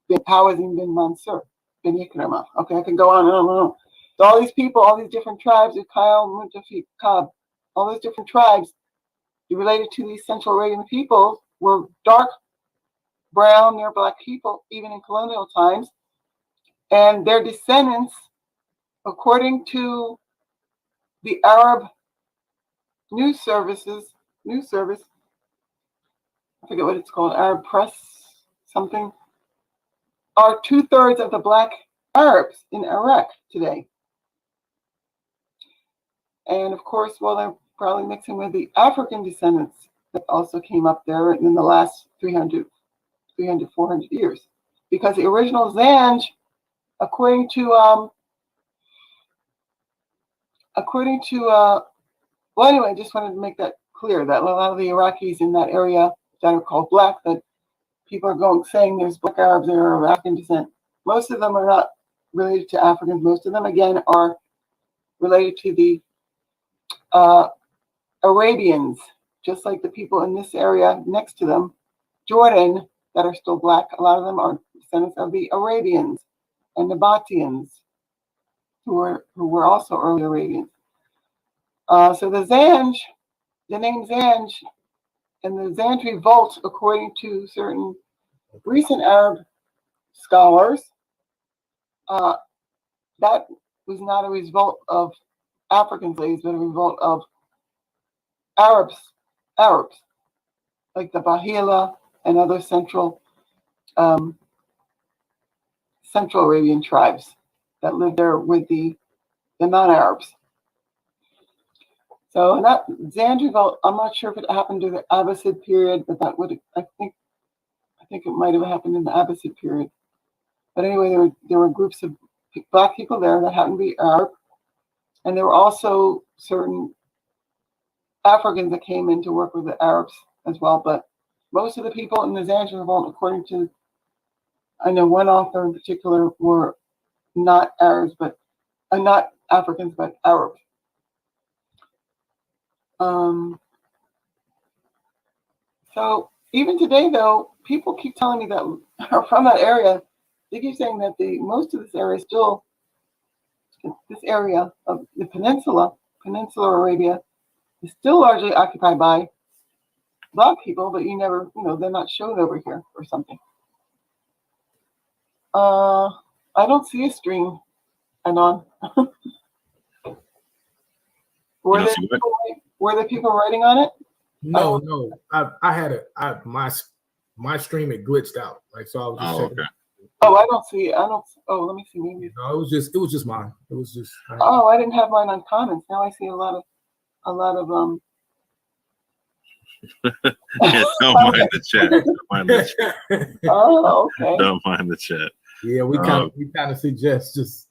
bin Mansur bin Ikrama. Okay, I can go on and on and on. So all these people, all these different tribes, Ukail, Muntafik, Kab, all those different tribes related to these Central Arabian people were dark brown, near black people, even in colonial times. And their descendants, according to the Arab news service, I forget what it's called, Arab press, something, are 2/3 of the black Arabs in Iraq today. And of course, they're probably mixing with the African descendants that also came up there in the last 300, 400 years. Because the original Zanj, according to anyway, I just wanted to make that clear that a lot of the Iraqis in that area that are called black, that people are saying there's black Arabs that are of African descent. Most of them are not related to Africans. Most of them, again, are related to the Arabians, just like the people in this area next to them, Jordan, that are still black. A lot of them are descendants of the Arabians and Nabateans, who were also early Arabians. So the Zanj, the name Zanj, and the Zanj revolt, according to certain recent Arab scholars, that was not a revolt of African slaves, but a revolt of Arabs, like the Bahila and other Central Arabian tribes that lived there with the non-Arabs. So that Zanj revolt, I'm not sure if it happened during the Abbasid period, but that would, I think it might have happened in the Abbasid period. But anyway, there were groups of black people there that happened to be Arab, and there were also certain Africans that came in to work with the Arabs as well. But most of the people in the Zanj revolt, according to, I know one author in particular, were not Arabs, but not Africans, but Arabs. So even today, though, people keep telling me that are from that area. They keep saying that most of this area is still, this area of the peninsular Arabia, is still largely occupied by black people, but you never, they're not shown over here or something. I don't see a stream, Anon. Were there people writing on it? No. My stream had glitched out. So I was just checking. Okay. Oh, I don't see. Let me see. Maybe. No, it was just mine. It was just. I didn't have mine on comments. Now I see a lot of Yeah, don't mind the chat. Don't mind the chat. Oh, okay. Don't mind the chat. Yeah, we kind of suggest just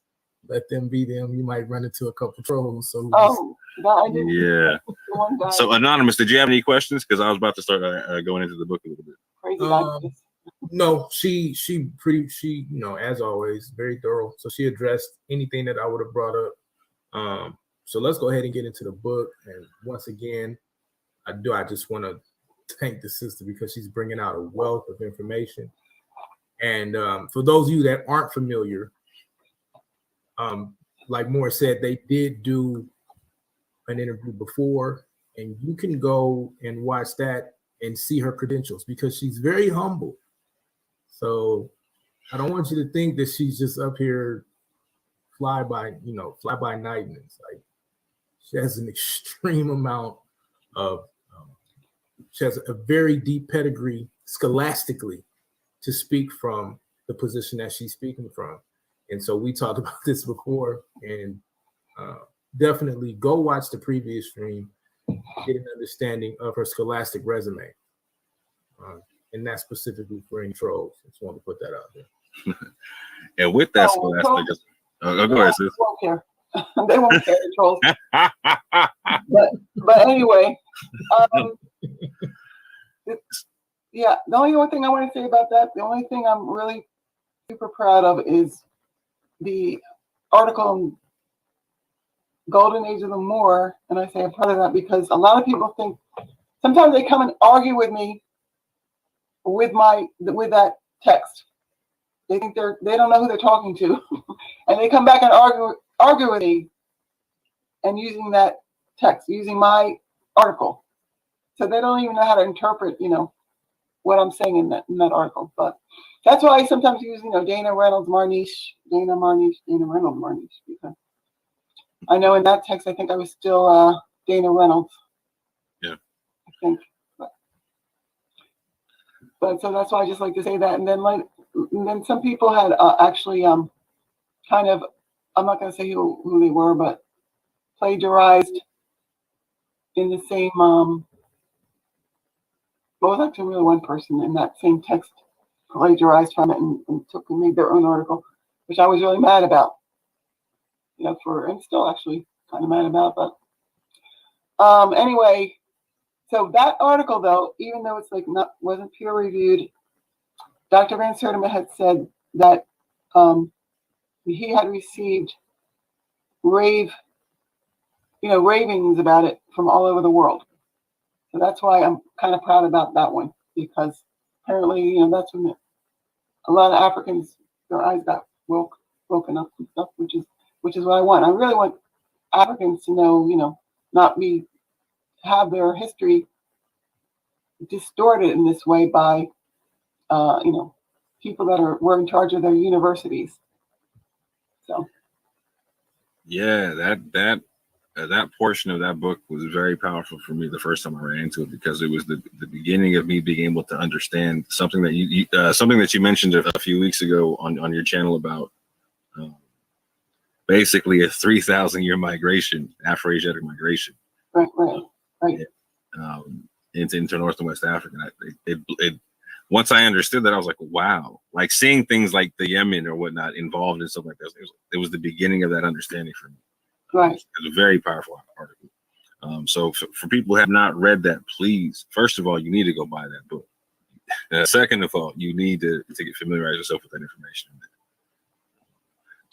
let them be them. You might run into a couple trolls. So I didn't. Yeah. One guy, So Anonymous, did you have any questions? Because I was about to start going into the book a little bit. crazy guy. No, she as always, very thorough. So she addressed anything that I would have brought up. So let's go ahead and get into the book. And once again, I just want to thank the sister because she's bringing out a wealth of information. And for those of you that aren't familiar, like Moore said, they did do an interview before, and you can go and watch that and see her credentials because she's very humble. So I don't want you to think that she's just up here fly by night. And it's like she has an extreme amount of she has a very deep pedigree scholastically to speak from the position that she's speaking from. And so we talked about this before, and definitely go watch the previous stream, get an understanding of her scholastic resume. And that's specifically for any trolls. Just want to put that out there. And with that scholastic, go ahead, sis. Won't care. They won't care, the trolls. but anyway, yeah, the only thing I want to say about that, the only thing I'm really super proud of is the article in Golden Age of the Moor. And I say I'm proud of that because a lot of people think, sometimes they come and argue with me with that text. They think they don't know who they're talking to. And they come back and argue with me and using that text, using my article. So they don't even know how to interpret, what I'm saying in that article. But that's why I sometimes use, Dana Reynolds, Marniche, Dana Reynolds, Marniche, because I know in that text, I think I was still Dana Reynolds. Yeah. I think. But so that's why I just like to say that. And then some people had actually kind of, I'm not going to say who they were, but plagiarized in the same, well, it was actually really one person in that same text plagiarized from it and made their own article, which I was really mad about. And still actually kind of mad about, but anyway, so that article though, even though it's wasn't peer reviewed, Dr. Van Sertima had said that he had received ravings about it from all over the world. So that's why I'm kind of proud about that one, because apparently, that's when a lot of Africans, their eyes got woken up and stuff, which is what I want. I really want Africans to know, not have their history distorted in this way by, people that were in charge of their universities. So. Yeah, that portion of that book was very powerful for me the first time I ran into it, because it was the beginning of me being able to understand something that you mentioned a few weeks ago on your channel about basically a 3,000-year migration, Afro-Asiatic migration, right. into North and West Africa. Once I understood that, I was like, wow, like seeing things like the Yemen or whatnot involved in stuff like that. It was the beginning of that understanding for me. Right. It was a very powerful article. So for people who have not read that, please, first of all, you need to go buy that book. Second of all, you need to familiarize yourself with that information.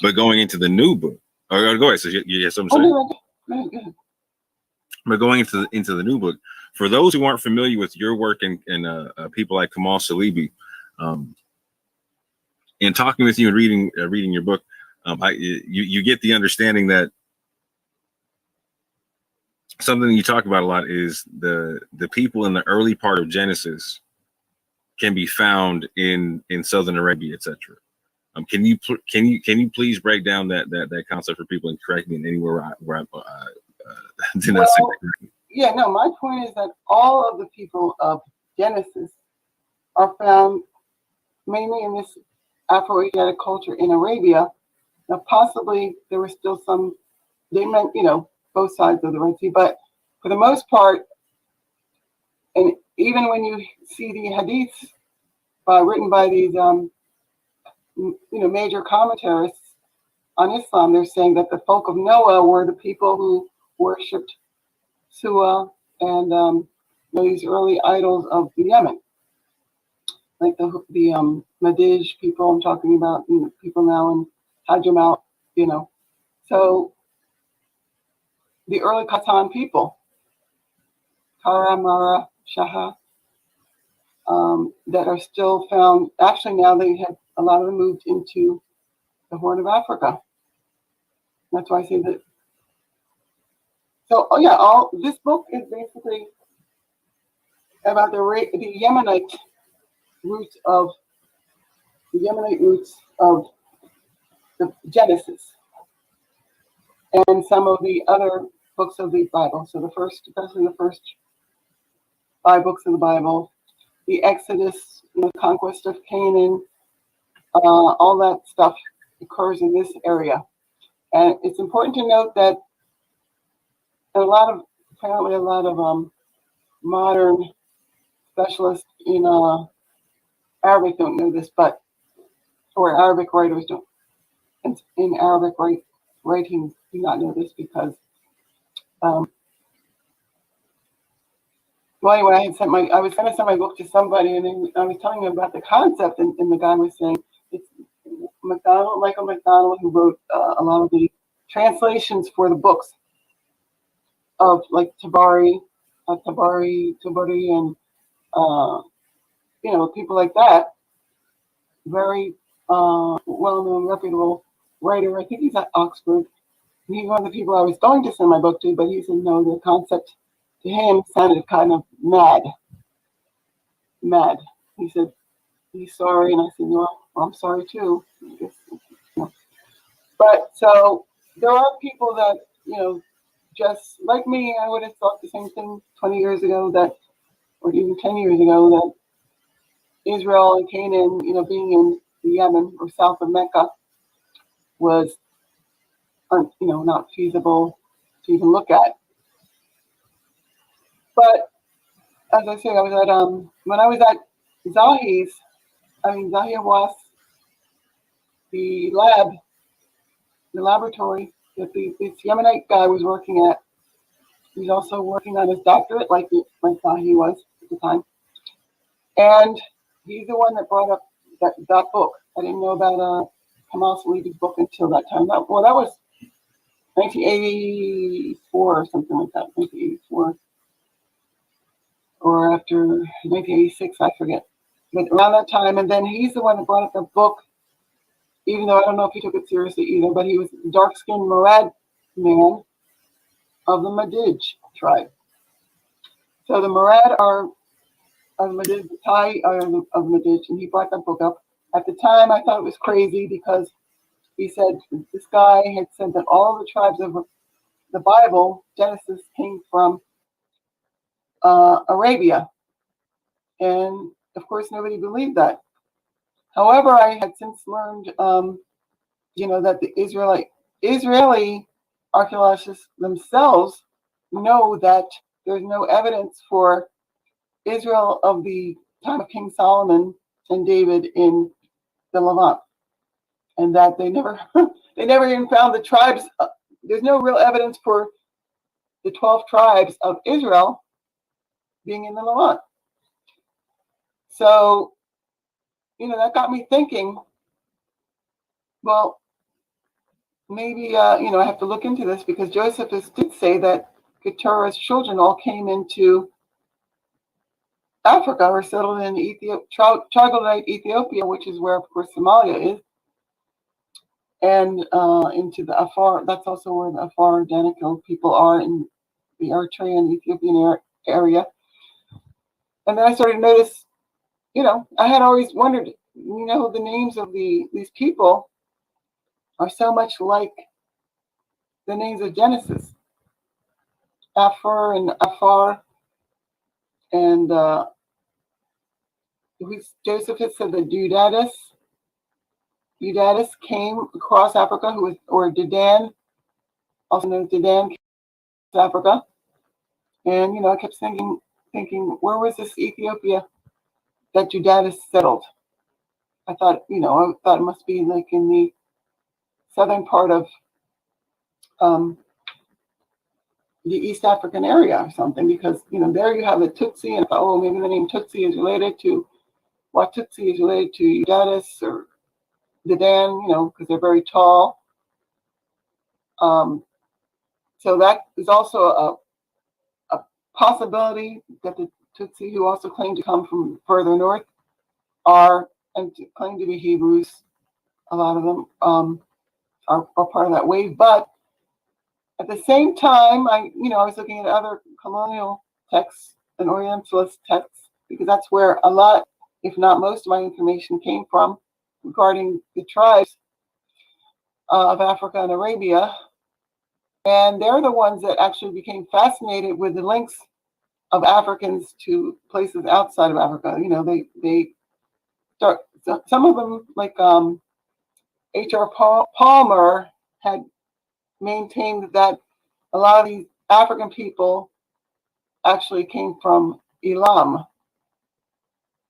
But going into the new book, or go ahead. So you have something to say? But going into the new book, for those who aren't familiar with your work and people like Kamal Salibi, in talking with you and reading your book, you get the understanding that something you talk about a lot is the people in the early part of Genesis can be found in Southern Arabia, etc. Can you please break down that concept for people and correct me in anywhere where I did not say that? Yeah, no, my point is that all of the people of Genesis are found mainly in this Afro-Asiatic culture in Arabia. Now, possibly there were still some, they meant, both sides of the Red Sea, but for the most part, And even when you see the hadiths written by these, major commentarists on Islam, they're saying that the folk of Noah were the people who worshipped Suwa and these early idols of the Yemen, like the Madij people I'm talking about, people now in Hadramaut, So the early Khatan people, Kara, Mara, Shaha, that are still found. Actually, now they have a lot of them moved into the Horn of Africa. That's why I say that. So, this book is basically about the Yemenite roots of the Genesis and some of the other books of the Bible. So especially the first 5 books of the Bible, the Exodus, the conquest of Canaan, all that stuff occurs in this area. And it's important to note that apparently a lot of modern specialists in Arabic don't know this, or Arabic writers don't. In Arabic writings do not know this because, well, anyway, I was going to send my book to somebody, and I was telling him about the concept, and the guy was saying it's Michael McDonald, who wrote a lot of the translations for the books of like Tabari, and people like that. Very well-known, reputable writer. I think he's at Oxford. He's one of the people I was going to send my book to, but he said no. The concept to him sounded kind of mad. He said he's sorry, and I said, well, I'm sorry too. But so there are people that just like me, I would have thought the same thing 20 years ago, or even 10 years ago, that Israel and Canaan, being in the Yemen or south of Mecca, was, not feasible to even look at. But as I say, when I was at Zahia was the laboratory that this Yemenite guy was working at. He's also working on his doctorate, like Zahi was at the time. And he's the one that brought up that book. I didn't know about Kamal Salibi's book until that time. That was 1984 or something like that, 1984. Or after 1986, I forget. But around that time, and then he's the one that brought up the book, even though I don't know if he took it seriously either, but he was a dark-skinned Murad man of the Madij tribe. So the Murad are of Madij, the Thai are of Madij, and he brought that book up. At the time, I thought it was crazy because he said this guy had said that all the tribes of the Bible, Genesis, came from Arabia. And of course, nobody believed that. However, I had since learned, that the Israeli archaeologists themselves know that there's no evidence for Israel of the time of King Solomon and David in the Levant, and that they never even found the tribes. There's no real evidence for the 12 tribes of Israel being in the Levant. So, that got me thinking, well, maybe, I have to look into this because Josephus did say that Keturah's children all came into Africa or settled in Troglodyte Ethiopia, which is where, of course, Somalia is, and into the Afar. That's also where the Afar Danakil people are in the Eritrean Ethiopian area. And then I started to notice, I had always wondered, the names of these people are so much like the names of Genesis. Afar and Afar. And Josephus said that Eudatus came across Africa, or Dedan, also known as Dedan, Africa. And, I kept thinking, thinking, where was this Ethiopia that Judatis settled? I thought, it must be like in the southern part of the East African area or something, because, there you have the Tutsi, and I thought, oh, maybe the name Tutsi is related to, Watutsi is related to Judatis or Dedan, because they're very tall. So that is also a possibility that the Tutsi, who also claim to come from further north, and claim to be Hebrews. A lot of them are part of that wave. But at the same time, I was looking at other colonial texts and Orientalist texts, because that's where a lot, if not most, of my information came from regarding the tribes of Africa and Arabia. And they're the ones that actually became fascinated with the links of Africans to places outside of Africa. They start, some of them, like H.R. Palmer, had maintained that a lot of these African people actually came from Elam.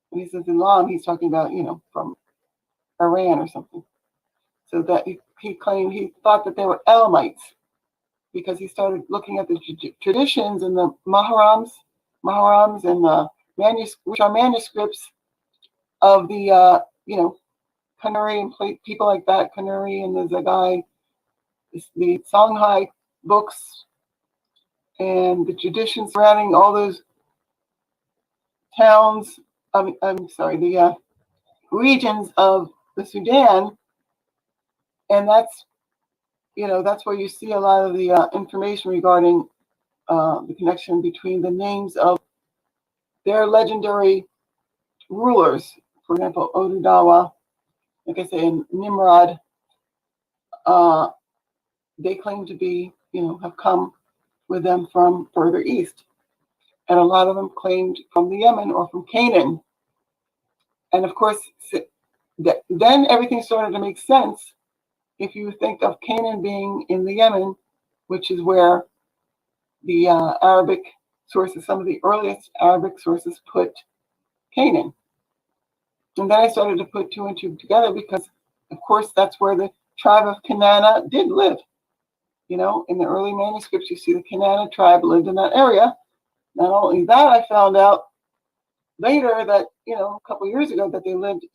When he says Elam, he's talking about, from Iran or something. So that he thought that they were Elamites, because he started looking at the traditions and the Maharams and the which are manuscripts of the, Kanuri and people like that, Kanuri and the Zagai, the Songhai books, and the traditions surrounding all those towns, the regions of the Sudan. And that's where you see a lot of the information regarding the connection between the names of their legendary rulers. For example, Odudawa, like I say, and Nimrod, they claim to be, have come with them from further east. And a lot of them claimed from the Yemen or from Canaan. And of course, then everything started to make sense if you think of Canaan being in the Yemen, which is where the Arabic sources, some of the earliest Arabic sources, put Canaan. And then I started to put two and two together, because, of course, that's where the tribe of Kanana did live. In the early manuscripts, you see the Kanana tribe lived in that area. Not only that, I found out later that, a couple of years ago, that they lived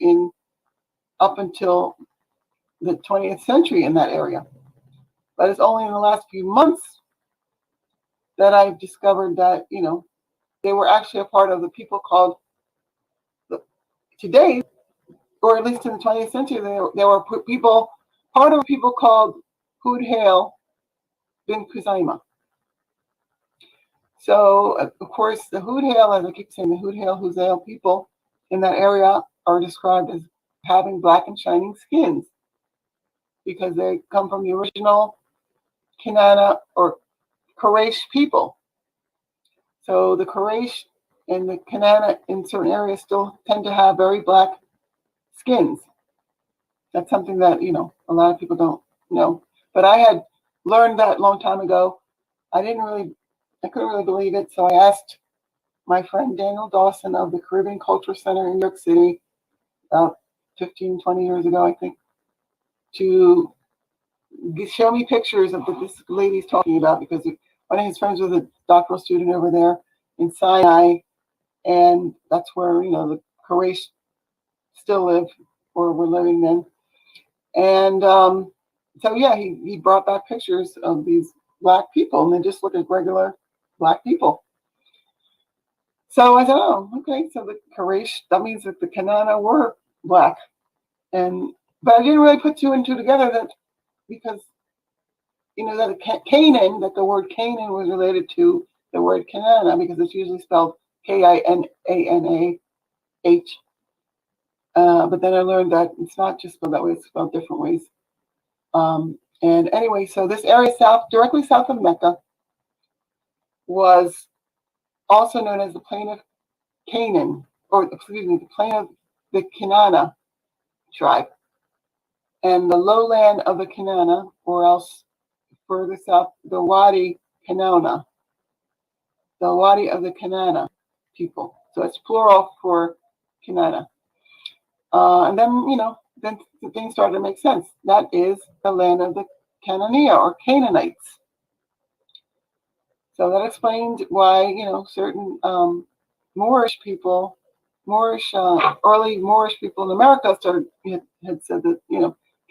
up until the 20th century in that area. But it's only in the last few months that I've discovered that, they were actually a part of the people called, today, or at least in the 20th century, there were people, part of people called Hud Hail bin Kuzaima. So, of course, the Hud Hail, as I keep saying, the Hud Hail, Huzail people in that area are described as having black and shining skins, because they come from the original Kanana or Quraysh people. So the Quraysh and the Kanana in certain areas still tend to have very black skins. That's something that, a lot of people don't know. But I had learned that a long time ago. I couldn't really believe it. So I asked my friend Daniel Dawson of the Caribbean Culture Center in New York City about 15, 20 years ago, I think, to show me pictures of what this lady's talking about, because one of his friends was a doctoral student over there in Sinai, and that's where, the Quraysh still live, or were living then. And so, yeah, he brought back pictures of these black people, and they just look like regular black people. So I said, oh, okay, so the Quraysh, that means that the Kanana were black. But I didn't really put two and two together, that because, that Canaan, that the word Canaan was related to the word Kanana, because it's usually spelled Kinanah. But then I learned that it's not just spelled that way, it's spelled different ways. And anyway, so this area directly south of Mecca, was also known as the Plain of Canaan, or excuse me, the Plain of the Kanana tribe. And the lowland of the Kanana, or else further south, the Wadi Kanana, the Wadi of the Kanana. people. So it's plural for Kenana. And then, then things started to make sense. That is the land of the Cananea or Canaanites. So that explained why, certain Moorish people, early Moorish people in America had said that,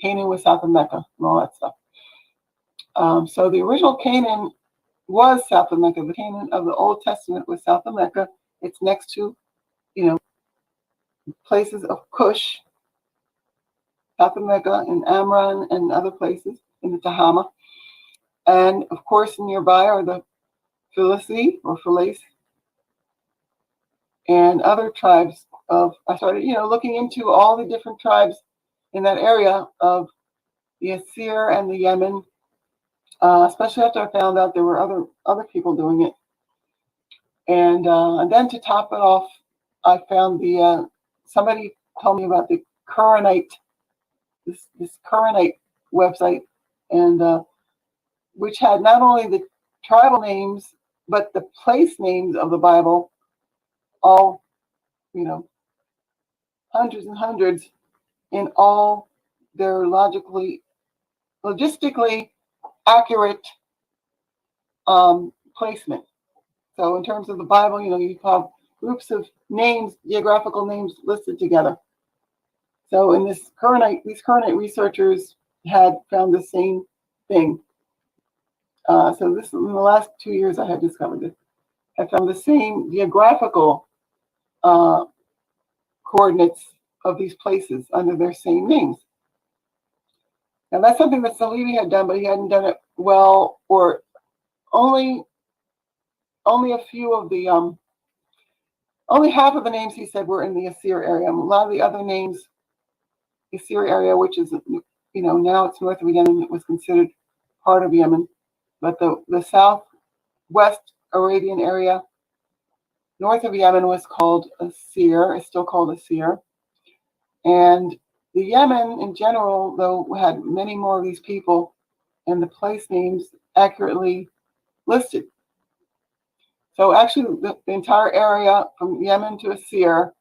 Canaan was south of Mecca and all that stuff. So the original Canaan was south of Mecca. The Canaan of the Old Testament was south of Mecca. It's next to, places of Cush, south of Mecca, and Amran and other places in the Tahama. And of course, nearby are the Philistine or Philace and other tribes I started, looking into all the different tribes in that area of the Assyr and the Yemen, especially after I found out there were other people doing it. And then to top it off, I found somebody told me about the Kuranite, this Kuranite website, and which had not only the tribal names, but the place names of the Bible, all, hundreds and hundreds in all their logistically accurate placement. So in terms of the Bible, you have groups of names, geographical names listed together. So in these Kuranite researchers had found the same thing. So this in the last 2 years I had discovered this. I found the same geographical coordinates of these places under their same names. Now that's something that Salibi had done, but he hadn't done it well, or only a few of the only half of the names he said were in the Assyr area. A lot of the other names, the Assyr area, which is now it's north of Yemen, it was considered part of Yemen, but the southwest Arabian area north of Yemen was called Assyr. It's still called Assyr, and the Yemen in general, though, had many more of these people, and the place names accurately listed. So actually, the entire area from Yemen to Assyr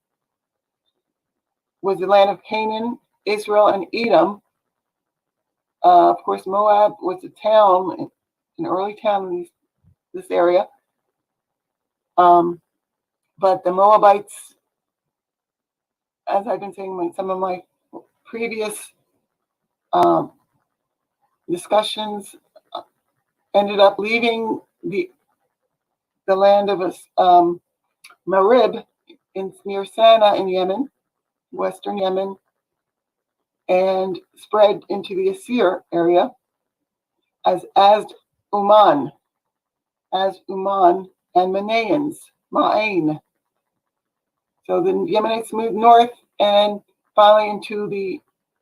was the land of Canaan, Israel, and Edom. Of course, Moab was a town, an early town in this area. But the Moabites, as I've been saying in some of my previous discussions, ended up leaving the land of Marib near Sana'a in Yemen, western Yemen, and spread into the Assyr area as Uman, and Ma'ain. So the Yemenites moved north and finally into the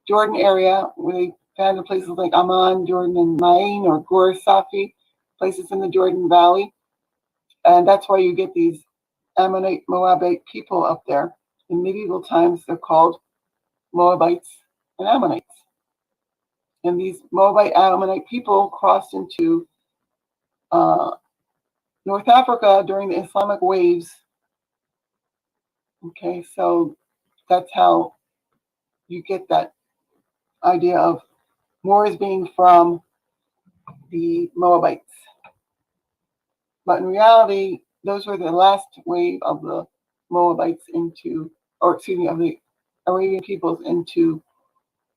Jordan area, where they found places like Amman, Jordan, and Ma'ain, or Gur Safi, places in the Jordan Valley. And that's why you get these Ammonite, Moabite people up there. In medieval times, they're called Moabites and Ammonites. And these Moabite, Ammonite people crossed into North Africa during the Islamic waves. Okay, so that's how you get that idea of Moors being from the Moabites. But in reality, those were the last wave of the Moabites of the Arabian peoples into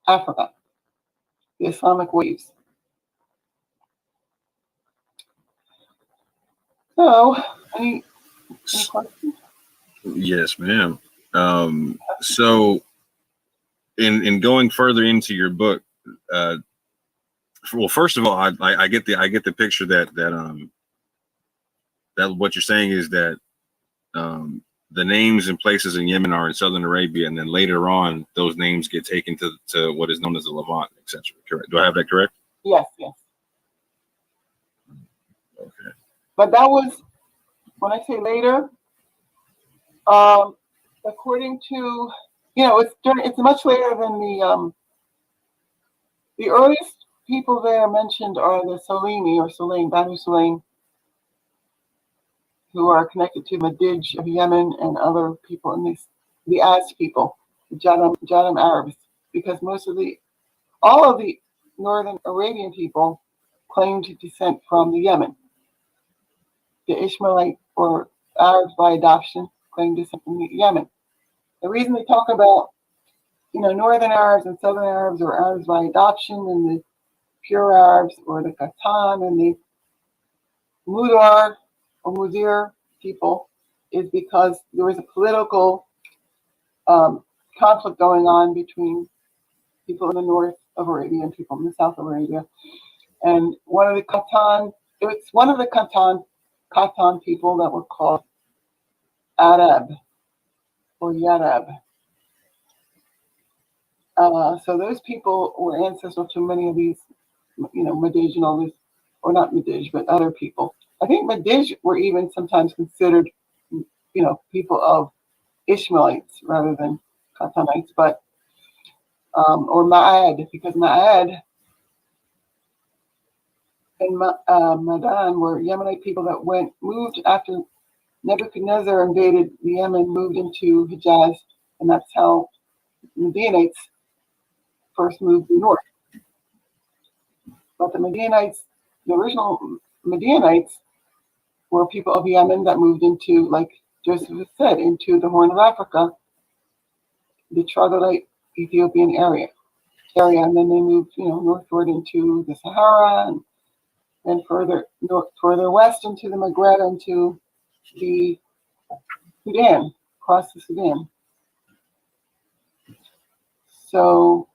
Africa, the Islamic waves. So, any questions? Yes, ma'am. So in going further into your book, well, first of all, I get the picture that what you're saying is that the names and places in Yemen are in southern Arabia, and then later on those names get taken to what is known as the Levant, etc. Correct? Do I have that correct? Yes. Okay. But that was, when I say later, according to, it's much later than the earliest people there mentioned are the Salimi or Sulaim, Banu Sulaim. who are connected to Madij of Yemen and other people in the Az people, the Jadam Arabs, because all of the northern Arabian people claimed descent from the Yemen. The Ishmaelite or Arabs by adoption claimed descent from the Yemen. The reason they talk about, northern Arabs and southern Arabs, or Arabs by adoption, and the pure Arabs, or the Qattan and the Mudar or Mudir people, is because there was a political conflict going on between people in the north of Arabia and people in the south of Arabia. And one of the Qattan people that were called Arab or Yarab. So those people were ancestral to many of these, Madij and all this, or not Madij, but other people. I think Madij were even sometimes considered, people of Ishmaelites rather than Qattanites, but or Ma'ad, because Ma'ad and Madan were Yemenite people that moved after Nebuchadnezzar invaded the Yemen, moved into Hijaz, and that's how Medinites first moved north. But the original Medinites were people of Yemen that moved into, like Joseph has said, into the Horn of Africa, the Troglodyte Ethiopian area, and then they moved, northward into the Sahara, and then further west into the Maghreb, into the Sudan, across the Sudan. So,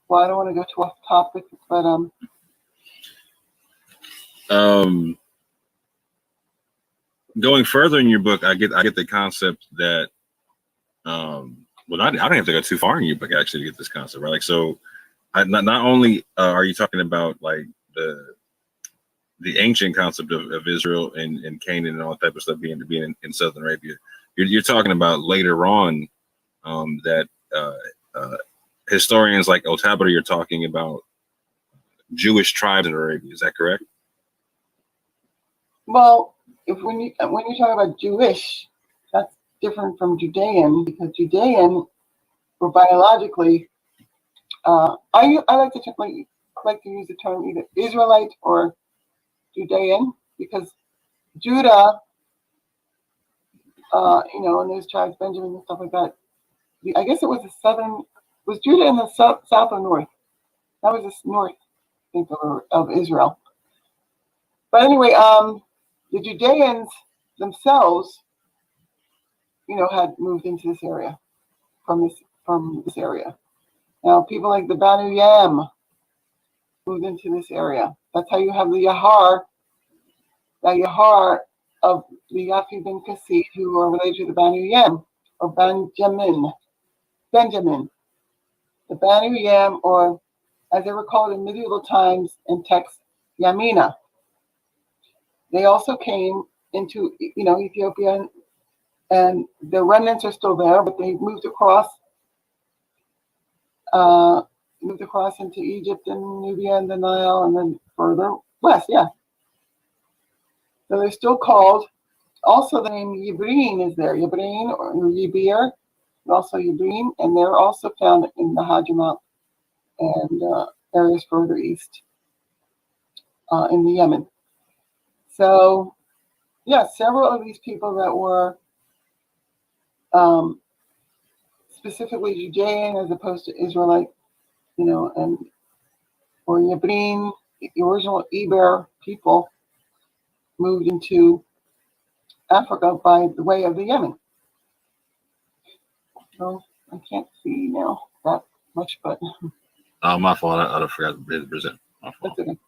well, I don't want to go too off topic, but going further in your book, I get the concept that I don't have to go too far in your book actually to get this concept, right? Like, so not only are you talking about like the ancient concept of Israel and Canaan and all that type of stuff being in Southern Arabia, you're talking about later on that historians like Otabata are talking about Jewish tribes in Arabia. Is that correct? well, when you talk about Jewish, that's different from Judean, because Judean were biologically. I like to use the term either Israelite or Judean, because Judah, and those tribes, Benjamin and stuff like that. I guess it was was Judah in the south or north? That was the north, I think, of Israel. But anyway, the Judeans themselves, had moved into this area from this area. Now, people like the Banu Yam moved into this area. That's how you have the Yahar of the Yafi bin Kassid, who are related to the Banu Yam, or Benjamin. The Banu Yam, or as they were called in medieval times in text, Yamina. They also came into, Ethiopia, and the remnants are still there, but they moved across into Egypt and Nubia and the Nile, and then further west, yeah. So they're still called. Also, the name Yibrin is there. Yibrin or Yibir, and also Yibrin, and they're also found in the Hadramaut and areas further east in the Yemen. So, yeah, several of these people that were specifically Judean as opposed to Israelite, or Yibrin, the original Eber people, moved into Africa by the way of the Yemen. So I can't see now that much, but My fault. I forgot to present. My fault. that's okay.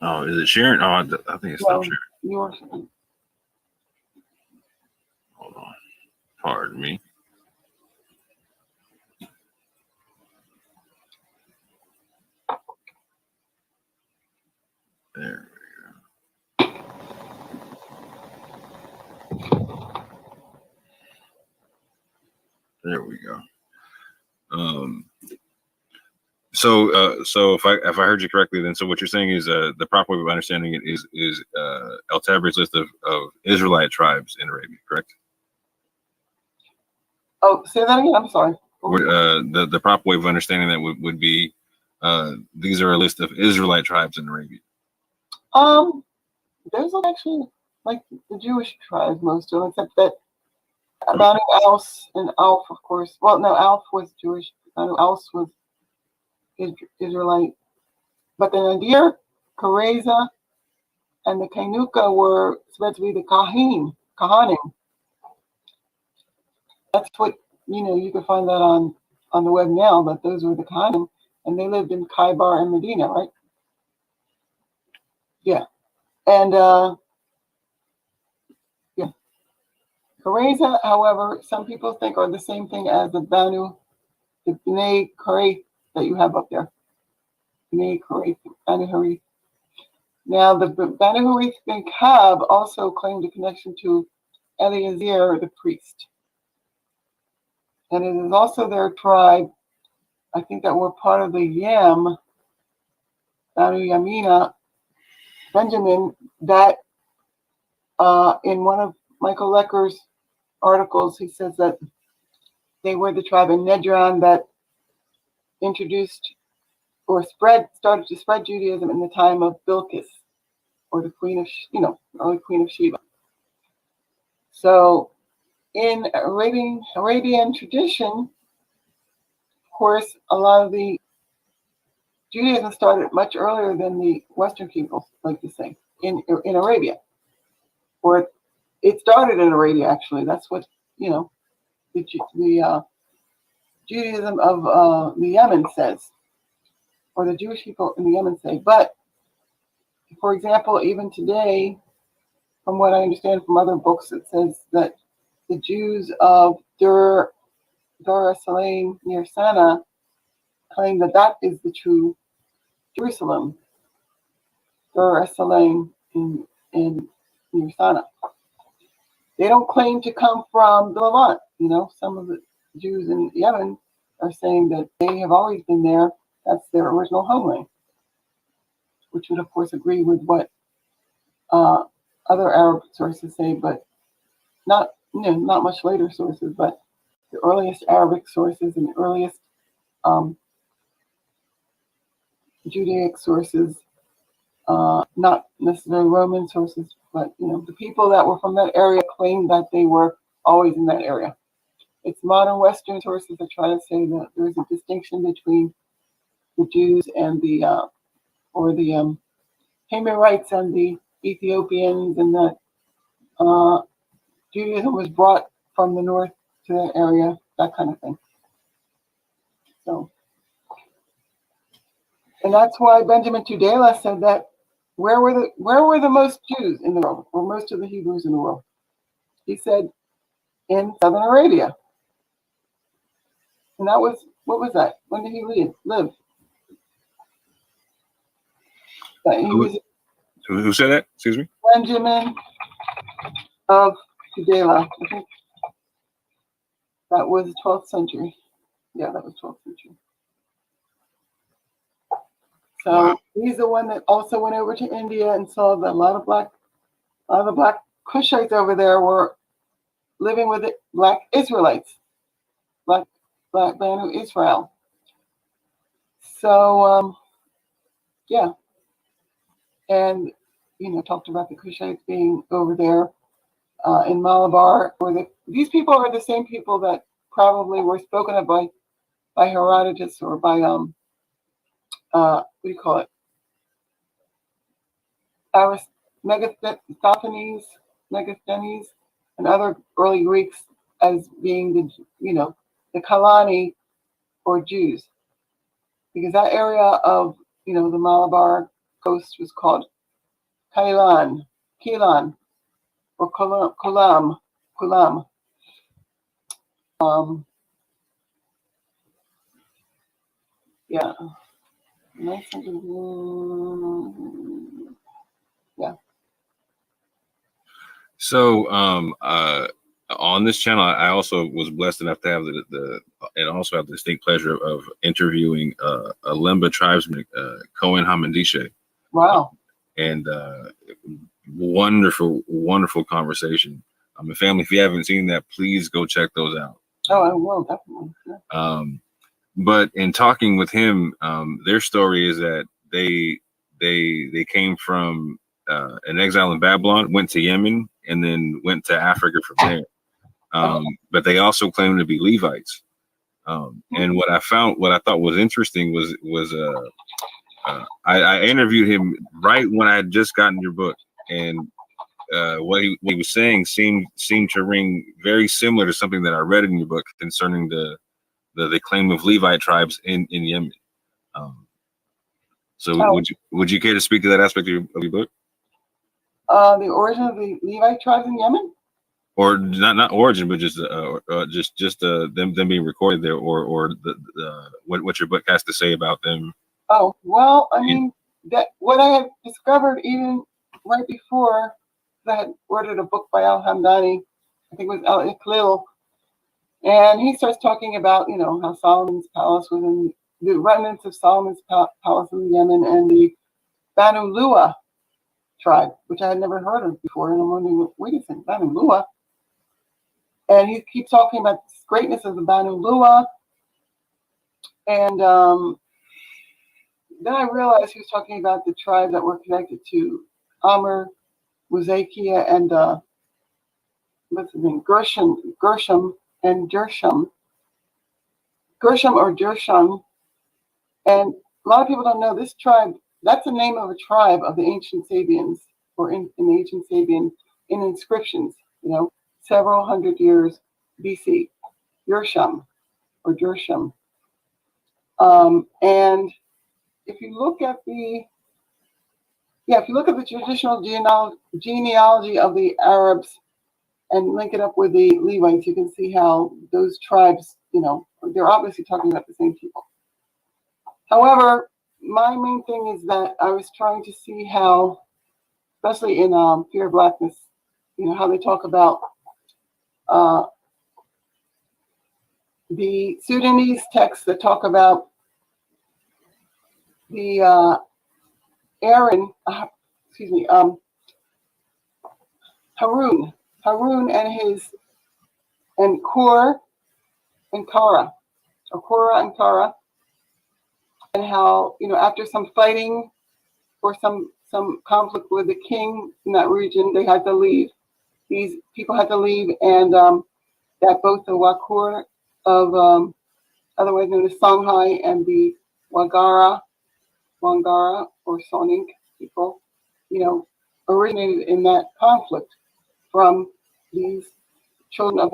Oh, is it sharing? Oh, I think it's Well, not sharing. Hold on. Pardon me. There we go. There we go. So if I heard you correctly, then so what you're saying is the proper way of understanding it is El Tabri's list of Israelite tribes in Arabia, correct? Oh, say that again. I'm sorry. The proper way of understanding that would be these are a list of Israelite tribes in Arabia. There's actually like the Jewish tribes, most of them, except that Banu Aus and Alf, of course. Well, no, Alf was Jewish. Banu Aus was Israelite. But the Nadir, Kareza, and the Kainuka were supposed to be the Kahanim. That's what, you can find that on the web now, that those were the Kahanim, and they lived in Khaybar and Medina, right? Yeah. And, yeah. Kareza, however, some people think are the same thing as the Bnei Kareth that you have up there. Bnei Kareth, Banu Harith. Now, the Banu Harith bin Kab also claimed a connection to Eliezer, the priest. And it is also their tribe, I think, that were part of the Yam, Banu Yamina, Benjamin, that in one of Michael Lecker's articles, he says that they were the tribe in Nedran that introduced or started to spread Judaism in the time of Bilqis, or the queen of, early queen of Sheba. So in Arabian tradition, of course, a lot of the Judaism started much earlier than the Western people like to say in Arabia, or it started in Arabia. Actually, that's what the Judaism of the Yemen says, or the Jewish people in the Yemen say. But for example, even today, from what I understand from other books, it says that the Jews of Dar es Salaam near Sana claim that is the true Jerusalem. Dar es Salaam in near Sana. They don't claim to come from the Levant. Some of the Jews in Yemen are saying that they have always been there. That's their original homeland, which would, of course, agree with what other Arab sources say, but not much later sources, but the earliest Arabic sources and the earliest Judaic sources, not necessarily Roman sources, but the people that were from that area claim that they were always in that area. It's modern Western sources that try to say that there is a distinction between the Jews and the Hamirites and the Ethiopians, and that Judaism was brought from the north to that area, that kind of thing. So, and that's why Benjamin Tudela said that where were the most Jews in the world, or most of the Hebrews in the world? He said in southern Arabia. And that was, what was that? When did he live? Who said that? Excuse me? Benjamin of Tudela. I think that was 12th century. Yeah, that was 12th century. So wow. He's the one that also went over to India and saw that a lot of the black Cushites over there were living with black Israelites, black Banu Israel. So yeah, and talked about the Cushites being over there in Malabar. These people are the same people that probably were spoken of by Herodotus or by what do you call it? Megasthenes, and other early Greeks as being the Kalani or Jews, because that area of the Malabar coast was called Kailan, or Kulam. Yeah. So On this channel, I also was blessed enough to have and also have the distinct pleasure of interviewing a Lemba tribesman, Cohen Hamandishe. Wow. And wonderful conversation. Family, if you haven't seen that, please go check those out. Oh, I will, definitely. Yeah. But in talking with him, their story is that they came from an exile in Babylon, went to Yemen, and then went to Africa from there. But they also claim to be Levites. And what I thought was interesting was I interviewed him right when I had just gotten your book, and what he was saying seemed to ring very similar to something that I read in your book concerning the claim of Levite tribes in Yemen. So would you care to speak to that aspect of your book? The origin of the Levite tribes in Yemen? Or not origin, but just them being recorded there, or what your book has to say about them. Oh, well, I mean, that what I had discovered even right before I had ordered a book by Al Hamdani, I think it was Al Iqlil, and he starts talking about, how Solomon's palace was in the remnants of Solomon's palace in Yemen, and the Banu Lua tribe, which I had never heard of before, and I'm wondering, wait a second, Banu Lua? And he keeps talking about the greatness of the Banu Lua, and then I realized he was talking about the tribes that were connected to Amr, Muzakia, and what's his name? Gershom, and Jersham. Gershom or Jersham. And a lot of people don't know this tribe. That's the name of a tribe of the ancient Sabians, or in ancient Sabian, in inscriptions, several hundred years BC. Jersham or Jersham. And if you look at the traditional genealogy of the Arabs and link it up with the Levites, you can see how those tribes, they're obviously talking about the same people. However, my main thing is that I was trying to see how, especially in Fear of Blackness, how they talk about the Sudanese texts that talk about the Harun and Korah and Kara, and how, after some fighting or some conflict with the king in that region, they had to leave. These people had to leave, and that both the Wakur of otherwise known as Songhai and the Wangara or Sonink people, originated in that conflict from these children of,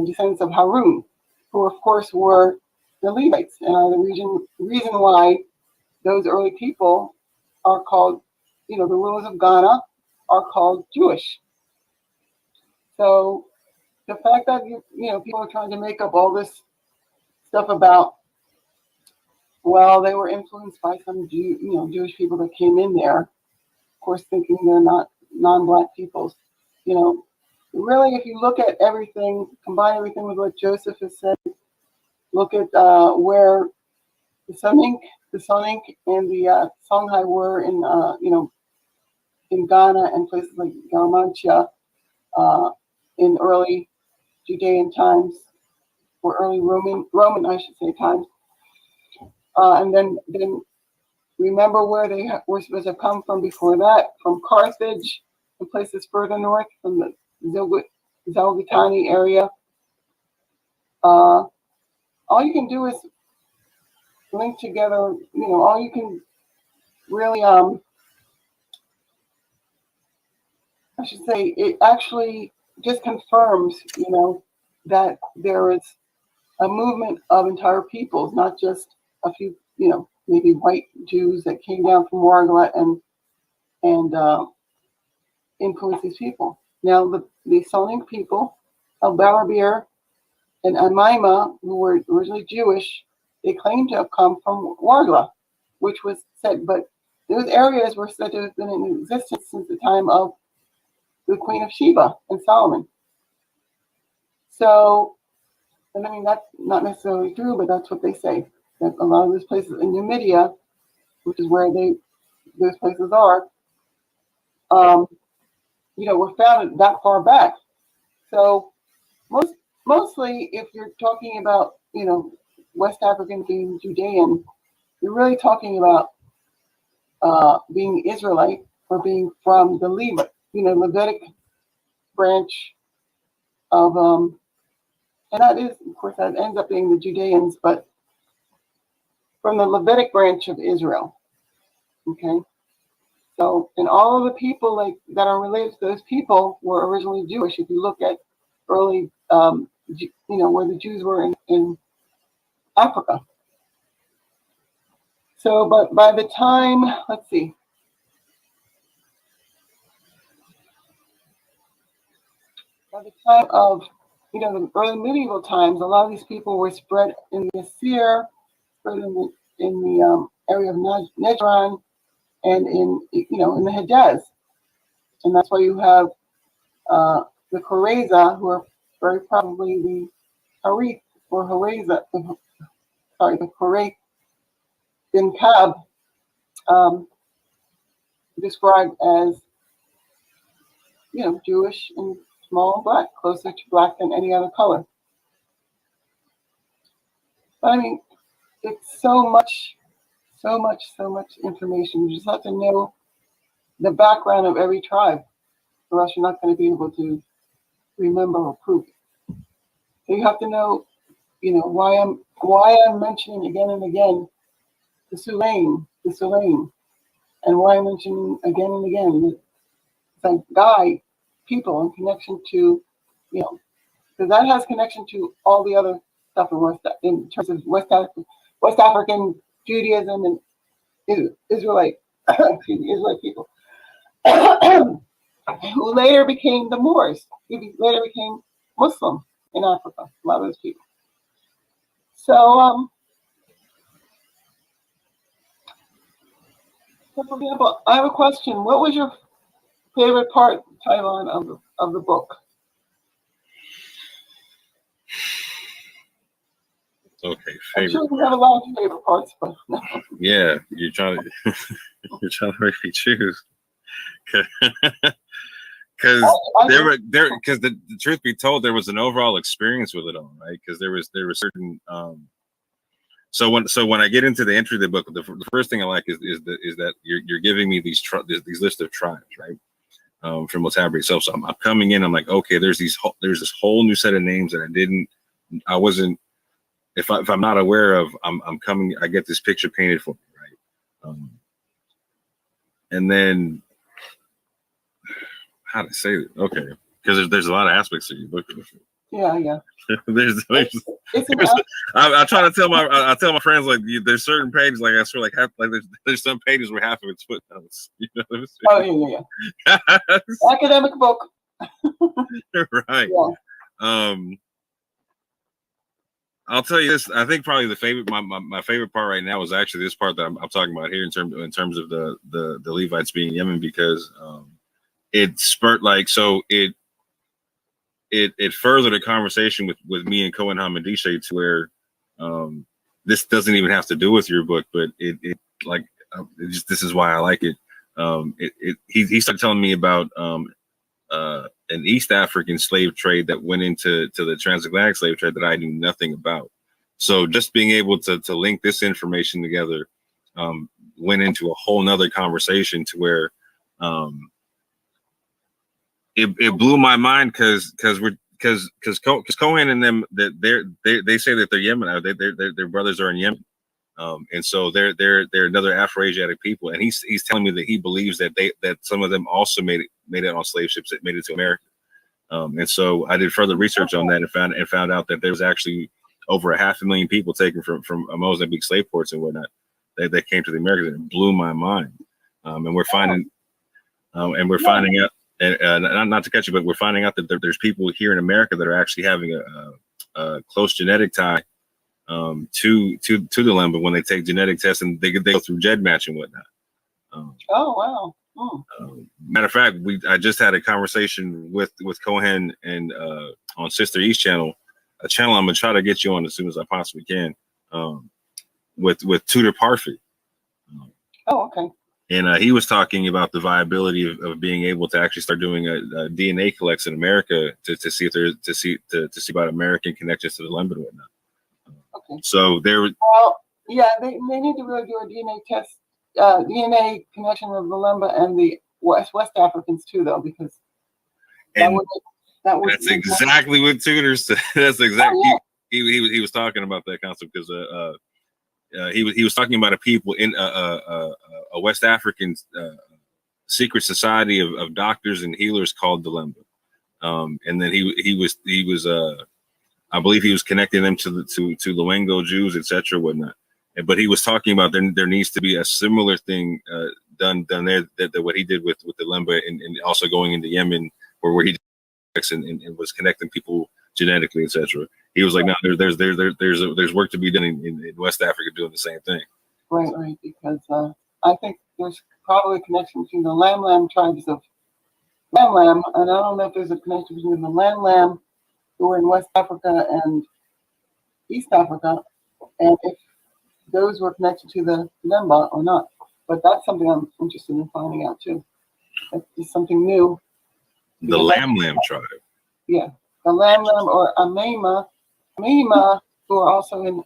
descendants of Harun, who of course were the Levites, and are the reason why those early people are called, the rulers of Ghana are called Jewish. So the fact that people are trying to make up all this stuff about, well, they were influenced by some Jewish people that came in there, of course, thinking they're not non-black peoples. Really, if you look at everything, combine everything with what Joseph has said, look at where the Sonink and the Songhai were in in Ghana and places like Garamantia in early Judean times, or early Roman, I should say, times. And then remember where they were supposed to come from before that, from Carthage and places further north, from the Zalgitani area. All you can do is link together, all you can really, I should say, it actually just confirms, that there is a movement of entire peoples, not just a few, maybe white Jews that came down from Wargla and influenced these people. Now, the Sonink people, Al-Barabir and Amaima, who were originally Jewish, they claim to have come from Wargla, which was said, but those areas were said to have been in existence since the time of the Queen of Sheba and Solomon. So, and I mean, that's not necessarily true, but that's what they say. That a lot of those places in Numidia, which is where those places are, were founded that far back. So mostly, if you're talking about, West African being Judean, you're really talking about being Israelite or being from the Levitic branch of, and that is, of course, that ends up being the Judeans, but from the Levitic branch of Israel. Okay. So, and all of the people that are related to those people were originally Jewish. If you look at early, where the Jews were in Africa. So, but by the time, let's see, by the time of, the early medieval times, a lot of these people were spread in the Asir, spread in the area of Nejran, and in the Hejaz. And that's why you have the Qurayza, who are very probably the Harith or Hareza, the Quraysh bin Kab, described as, Jewish and small and black, closer to black than any other color. But I mean, it's so much information. You just have to know the background of every tribe, or else you're not going to be able to remember or prove it. So you have to know, why I'm mentioning again and again the Sulaim, and why I'm mentioning again and again the guy, people, in connection to, because that has connection to all the other stuff in terms of West African Judaism and Israelite people, who later became the Moors, who later became Muslim in Africa. A lot of those people. So, for example, I have a question. What was your favorite part, Tyron, of the book? Okay, I'm favorite. sure you have a lot of favorite parts, but no. Yeah, you're trying to make me choose. Because the truth be told, there was an overall experience with it all, right? Because there were certain so when I get into the entry of the book, the first thing I like is that you're giving me these list of tribes, right? From Latabri itself. So I'm coming in, I'm like, okay, there's this whole new set of names that I wasn't, if I'm not aware of, I'm coming, I get this picture painted for me, right? And then how to say it? Okay, because there's a lot of aspects to your book. Yeah. I try to tell my friends, like, there's certain pages, like I swear, like there's some pages where half of it's footnotes. You know what I'm saying? Oh yeah. Academic book. Right. Yeah. I'll tell you this. I think probably my favorite part right now is actually this part that I'm talking about here in terms of the Levites being Yemen, because it spurred it furthered a conversation with me and Cohen Hamadisha to where this doesn't even have to do with your book, but this is why I like it. He started telling me about an East African slave trade that went into the transatlantic slave trade that I knew nothing about. So just being able to link this information together went into a whole nother conversation to where it blew my mind because Cohen and them, that they say that they're Yemen, their brothers are in Yemen, and so they're another Afro-Asiatic people, and he's telling me that he believes that some of them also made it on slave ships that made it to America, and so I did further research on that and found out that there's actually over 500,000 people taken from Mozambique slave ports and whatnot that came to the Americas, and it blew my mind, and we're finding out. And not to cut you, but we're finding out that there's people here in America that are actually having a close genetic tie to the Lemba when they take genetic tests, and they go through GED match and whatnot. Oh wow! Matter of fact, I just had a conversation with Cohen and on Sister East channel, a channel I'm gonna try to get you on as soon as I possibly can. With Tudor Parfit. Oh, okay. And he was talking about the viability of being able to actually start doing a DNA collects in America to see if there's to see about American connections to the Lemba and whatnot. Okay. So there. Well, yeah, they need to really do a DNA test, DNA connection of the Lemba and the West Africans too, though, because that's exactly what Tudor said. That's exactly. Oh, yeah. He was talking about that concept because he was talking about a people in a West African secret society of doctors and healers called the Lemba, and then he was I believe he was connecting them to Luengo Jews, etc., whatnot. But he was talking about there needs to be a similar thing done there that what he did with the Lemba and also going into Yemen where he and was connecting people genetically, etc. He was like, no, there's work to be done in West Africa doing the same thing. Right, because I think there's probably a connection between the Lam tribes of Lam, and I don't know if there's a connection between the Lam who are in West Africa and East Africa, and if those were connected to the Lemba or not. But that's something I'm interested in finding out too. It's something new. The Lam tribe. Yeah, the Lam or Amema, who are also in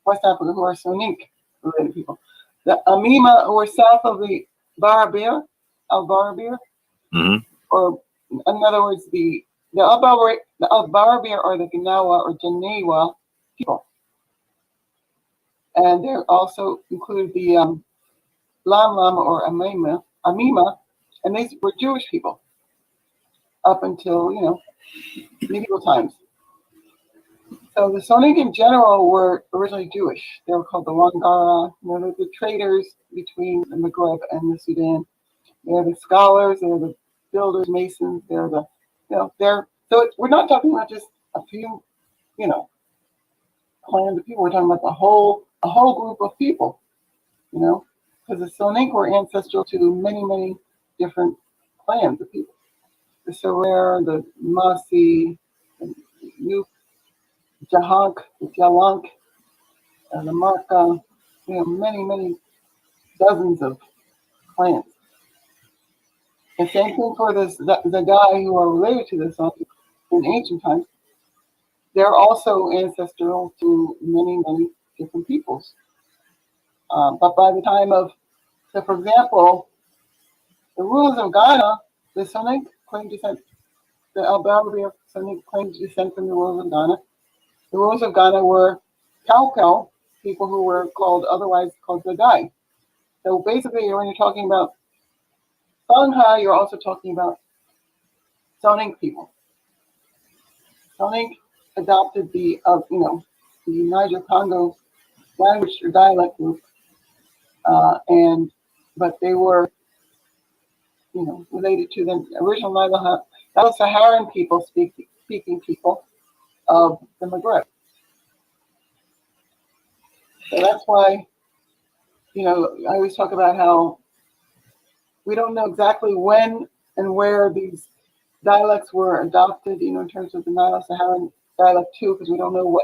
West Africa, who are Sonic related people. The Amema, who are south of the Barabir, Mm-hmm. or in other words, the Barabir are the Gnawa or Janewa people. And they also include the Lam or Amema, and these were Jewish people up until, medieval times. So the Sonic in general were originally Jewish. They were called the Wangara. They're the traders between the Maghreb and the Sudan. They're the scholars. They're the builders, masons. They're the, we're not talking about just a few, clans of people. We're talking about a whole group of people, because the Sonic were ancestral to many, many different clans of people. The Serer, the Masi, the Jahank, the Jalank, the Marka, many, many dozens of clans. The same thing for the guy who are related to this in ancient times. They're also ancestral to many, many different peoples. But by the time of, so for example, the rulers of Ghana, the Sonic claimed descent, the Albarabia Sonic claimed descent from the rulers of Ghana. The rulers of Ghana were Kauko, people who were otherwise called Zadai. So basically, when you're talking about Songhai, you're also talking about Sonic people. Sonic adopted the Niger Congo language or dialect group, but they were, related to the original Nilo-Saharan people speaking people of the Maghreb. So that's why, I always talk about how we don't know exactly when and where these dialects were adopted, in terms of the Nilo-Saharan dialect too, because we don't know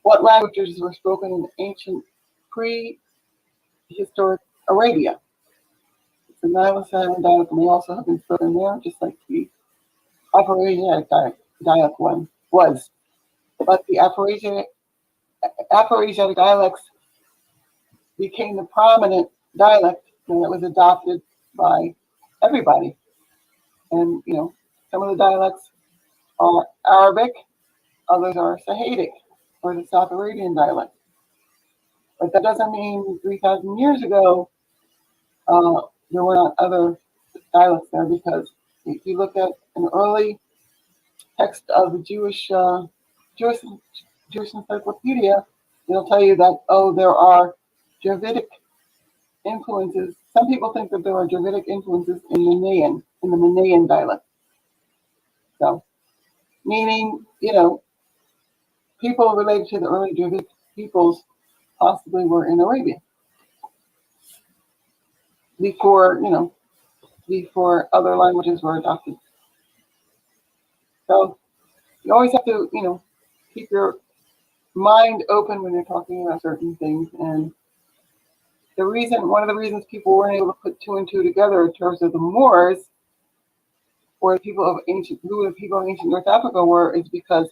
what languages were spoken in ancient prehistoric Arabia. The Nilo-Saharan dialect may also have been spoken there, just like the Afro-Asiatic dialect one was. But the Afro-Asiatic dialects became the prominent dialect when it was adopted by everybody. And, some of the dialects are Arabic, others are Sahadic, or the South Arabian dialect. But that doesn't mean 3,000 years ago there were not other dialects there, because if you look at an early text of the Jewish encyclopedia, it'll tell you that, there are Dravidic influences. Some people think that there are Dravidic influences in the Manayan dialect. So, meaning, people related to the early Dravidic peoples possibly were in Arabia before, before other languages were adopted. So you always have to, keep your mind open when you're talking about certain things. And one of the reasons people weren't able to put two and two together in terms of the Moors, or who the people of ancient North Africa were, is because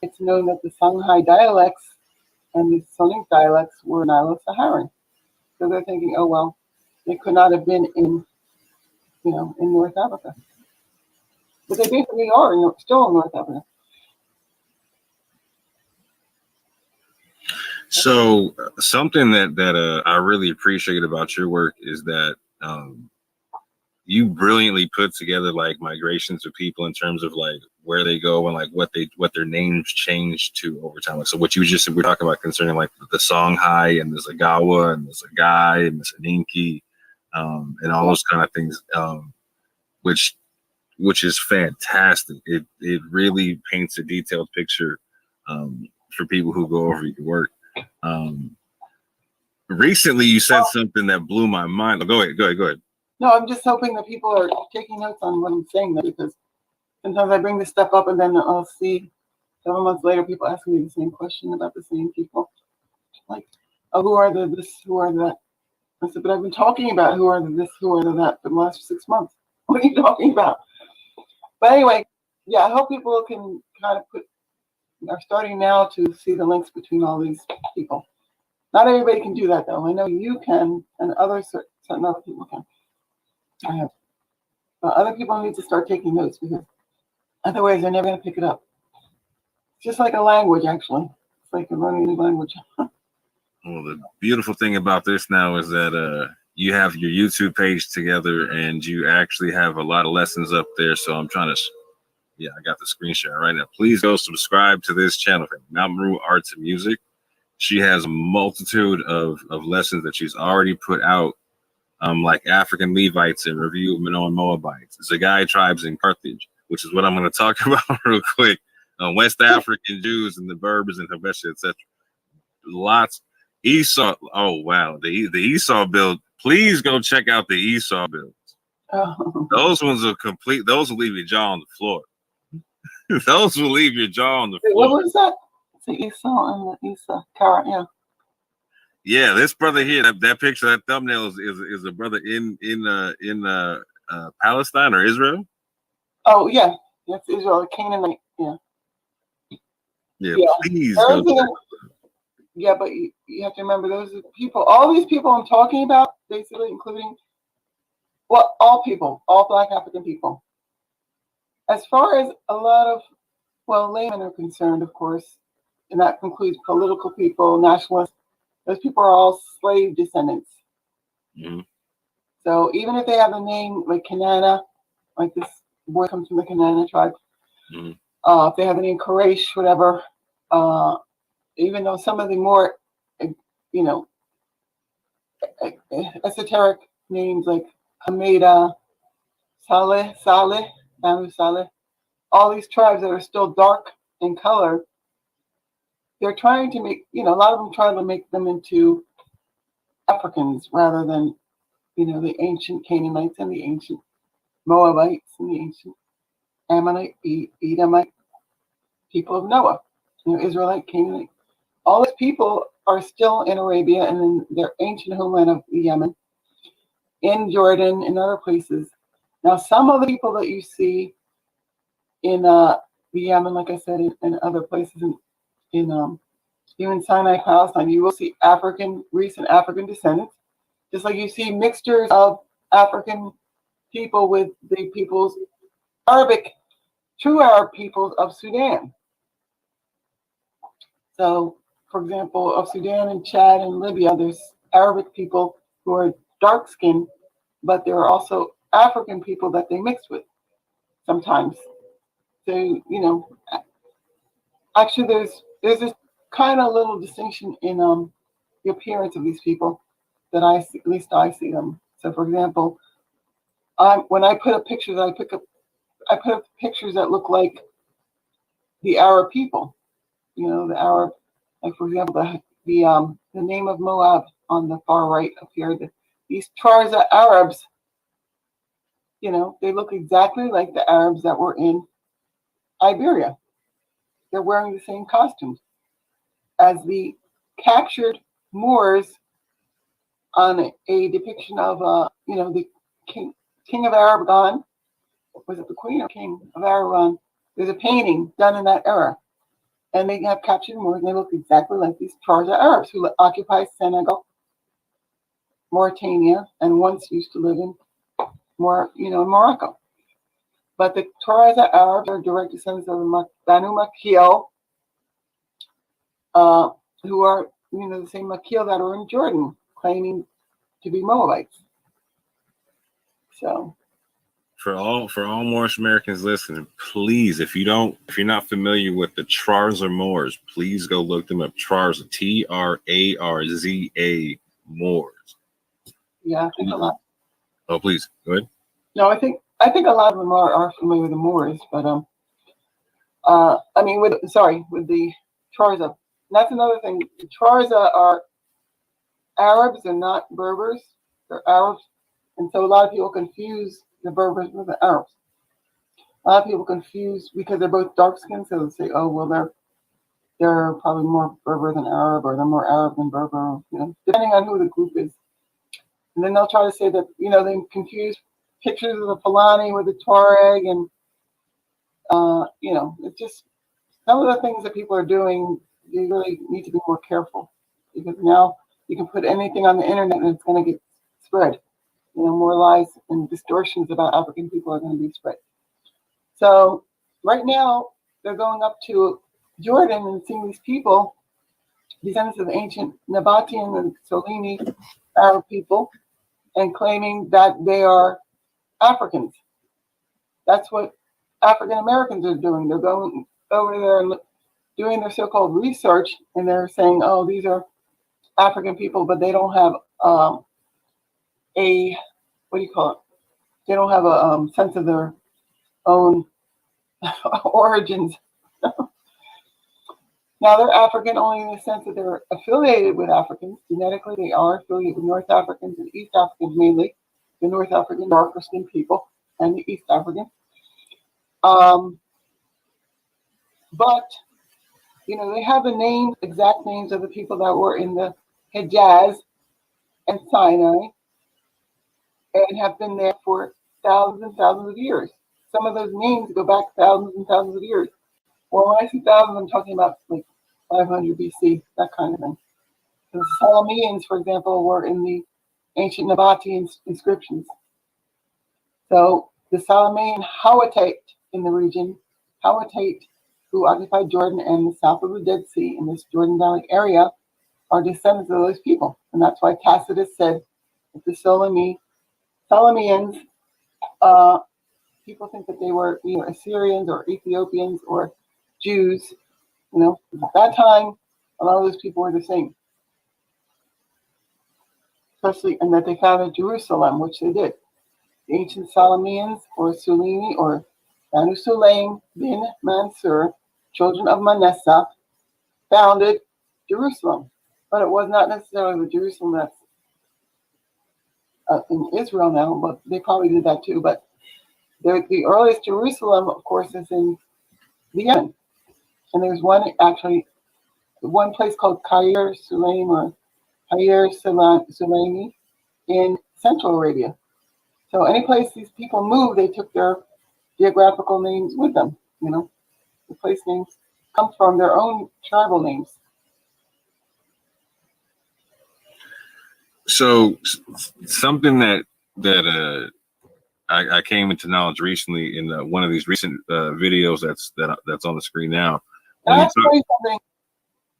it's known that the Songhai dialects and the Sonic dialects were Nilo-Saharan. So they're thinking, oh well, they could not have been in North Africa. But they basically are still in North Africa. So something that I really appreciate about your work is that you brilliantly put together like migrations of people in terms of like where they go and like what their names change to over time. So what you just we're talking about concerning like the Songhai and the Zagawa and the Zagai and the Saninki, and all those kind of things, which is fantastic. It really paints a detailed picture for people who go over your work. Recently you said something that blew my mind. Oh, go ahead. No, I'm just hoping that people are taking notes on what I'm saying, because sometimes I bring this stuff up and then I'll see several months later people asking me the same question about the same people. Like, oh, who are the this, who are that? I said, but I've been talking about who are the this, who are the that for the last 6 months. What are you talking about? But anyway, yeah, I hope people can kind of are starting now to see the links between all these people. Not everybody can do that, though. I know you can, and certain other people can. I have. But other people need to start taking notes, because otherwise they're never going to pick it up. It's just like a language, actually. It's like learning a new language. Well, the beautiful thing about this now is that you have your YouTube page together and you actually have a lot of lessons up there. So I'm trying to, I got the screen share right now. Please go subscribe to this channel, Mount Meru Arts and Music. She has a multitude of lessons that she's already put out, like African Levites and Review of Minoan Moabites, Zagai tribes in Carthage, which is what I'm going to talk about real quick. West African Jews and the Berbers and Habesha, etc. Lots. Esau. Oh wow, the Esau build. Please go check out the Esau builds. Oh. Those ones are complete. Those will leave your jaw on the floor. Those will leave your jaw on the floor. What was that? It's the Esau and the Esau. Yeah. Yeah, this brother here, that picture, that thumbnail is a brother in Palestine or Israel. Oh yeah, that's Israel, Canaanite. Yeah. Yeah. Please go. Yeah, but you have to remember, those are people. All these people I'm talking about, basically, including, well, all people, all Black African people. As far as a lot of, laymen are concerned, of course, and that includes political people, nationalists. Those people are all slave descendants. Mm-hmm. So even if they have a name like Kanana, like this boy comes from the Kanana tribe, mm-hmm. If they have a name Quraysh, whatever, even though some of the more, esoteric names like Hameda, Saleh, Banu Saleh, all these tribes that are still dark in color, they're trying to make, a lot of them try to make them into Africans rather than, the ancient Canaanites and the ancient Moabites and the ancient Ammonite, Edomite, people of Noah, Israelite, Canaanite. All these people are still in Arabia and in their ancient homeland of Yemen, in Jordan, and other places. Now, some of the people that you see in the Yemen, like I said, in other places, in even Sinai, Palestine, you will see recent African descendants, just like you see mixtures of African people with the peoples, true Arab peoples of Sudan. So, for example, of Sudan and Chad and Libya, there's Arabic people who are dark skinned, but there are also African people that they mix with sometimes. So, actually there's this kind of little distinction in the appearance of these people that at least I see them. So, for example, when I put up pictures, I put up pictures that look like the Arab people. The Arab, like for example, the name of Moab on the far right up here. These tribes of Arabs You know, they look exactly like the Arabs that were in Iberia. They're wearing the same costumes as the captured Moors on a depiction of, the king of Aragon. Was it the queen or king of Aragon? There's a painting done in that era. And they have captured Moors, and they look exactly like these Tarza Arabs who occupy Senegal, Mauritania, and once used to live in Morocco. But the Tarza Arabs are direct descendants of the Banu Makil, who are, the same Makil that are in Jordan, claiming to be Moabites. So, for all Moorish Americans listening, please, if you're not familiar with the Trarza Moors, please go look them up. Trarza, Trarza Moors. yeah, I think a lot. Oh, please go ahead. No, I think a lot of them are familiar with the Moors, but with the Trarza. That's another thing. The Trarza are Arabs, they're not Berbers. They're Arabs, and so a lot of people confuse the Berbers with the Arabs. A lot of people confuse because they're both dark skinned, so they say, oh well, they're probably more Berber than Arab, or they're more Arab than Berber, depending on who the group is. And then they'll try to say that, they confuse pictures of the Fulani with the Tuareg, and it's just some of the things that people are doing. You really need to be more careful, because now you can put anything on the internet and it's going to get spread. More lies and distortions about African people are going to be spread. So right now they're going up to Jordan and seeing these people, descendants of ancient Nabatean and Solini Arab people, and claiming that they are Africans. That's what African Americans are doing. They're going over there and doing their so-called research, and they're saying, oh, these are African people, but they don't have they don't have a sense of their own origins. Now they're African only in the sense that they're affiliated with Africans. Genetically, they are affiliated with North Africans and East Africans mainly. The North African darker skinned people and the East African. But they have the exact names of the people that were in the Hejaz and Sinai and have been there for thousands and thousands of years. Some of those names go back thousands and thousands of years. Well, when I say thousands, I'm talking about like 500 BC, that kind of thing. The Salameans, for example, were in the ancient Nabatean inscriptions. So the Salamean Hawatite in the region, Hawatite, who occupied Jordan and the south of the Dead Sea in this Jordan Valley area, are descendants of those people. And that's why Tacitus said that the Salameans, people think that they were either Assyrians or Ethiopians or Jews. At that time, a lot of those people were the same. Especially, and that they founded Jerusalem, which they did. The ancient Salameans, or Sulini, or Banu Sulaim bin Mansur, children of Manasseh, founded Jerusalem. But it was not necessarily the Jerusalem that's in Israel now, but they probably did that too. But the earliest Jerusalem, of course, is in the Yemen. And there's one place called Khair Sulaim or Khair Sulaimi in Central Arabia. So any place these people moved, they took their geographical names with them. The place names come from their own tribal names. So something that I came into knowledge recently in one of these recent videos that's on the screen now. Can I tell you something?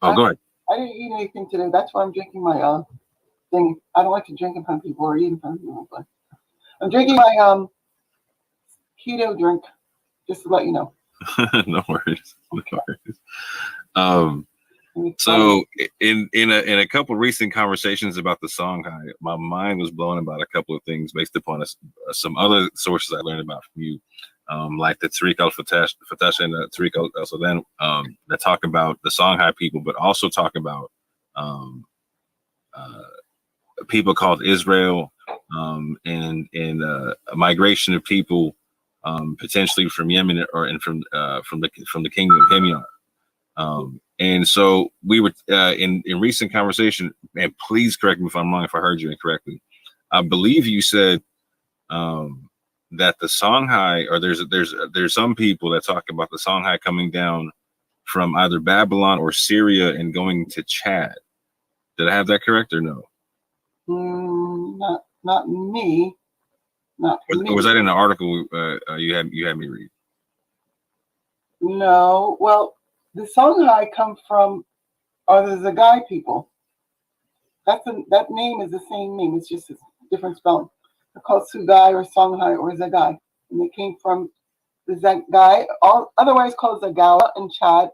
Oh, go ahead. I didn't eat anything today. That's why I'm drinking my thing. I don't like to drink in front of people or eat in front of people, but I'm drinking my keto drink, just to let you know. No worries. So in a couple of recent conversations about the Songhai, my mind was blown about a couple of things based upon some other sources I learned about from you, like the Tariq al-Fatash and the Tariq al-Sudan, that talk about the Songhai people, but also talk about people called Israel, and a migration of people, potentially from Yemen and from the kingdom of Himyar. And so we were in recent conversation, and please correct me if I'm wrong, if I heard you incorrectly. I believe you said that the Songhai, or there's some people that talk about the Songhai coming down from either Babylon or Syria and going to Chad. Did I have that correct or no? Not me. Not me. Was that in the article you had me read? No. Well, the Songhai come from are the Zagai people. That name is the same name. It's just a different spelling. They're called Sugai or Songhai or Zagai, and they came from the Zagai, otherwise called Zagawa in Chad,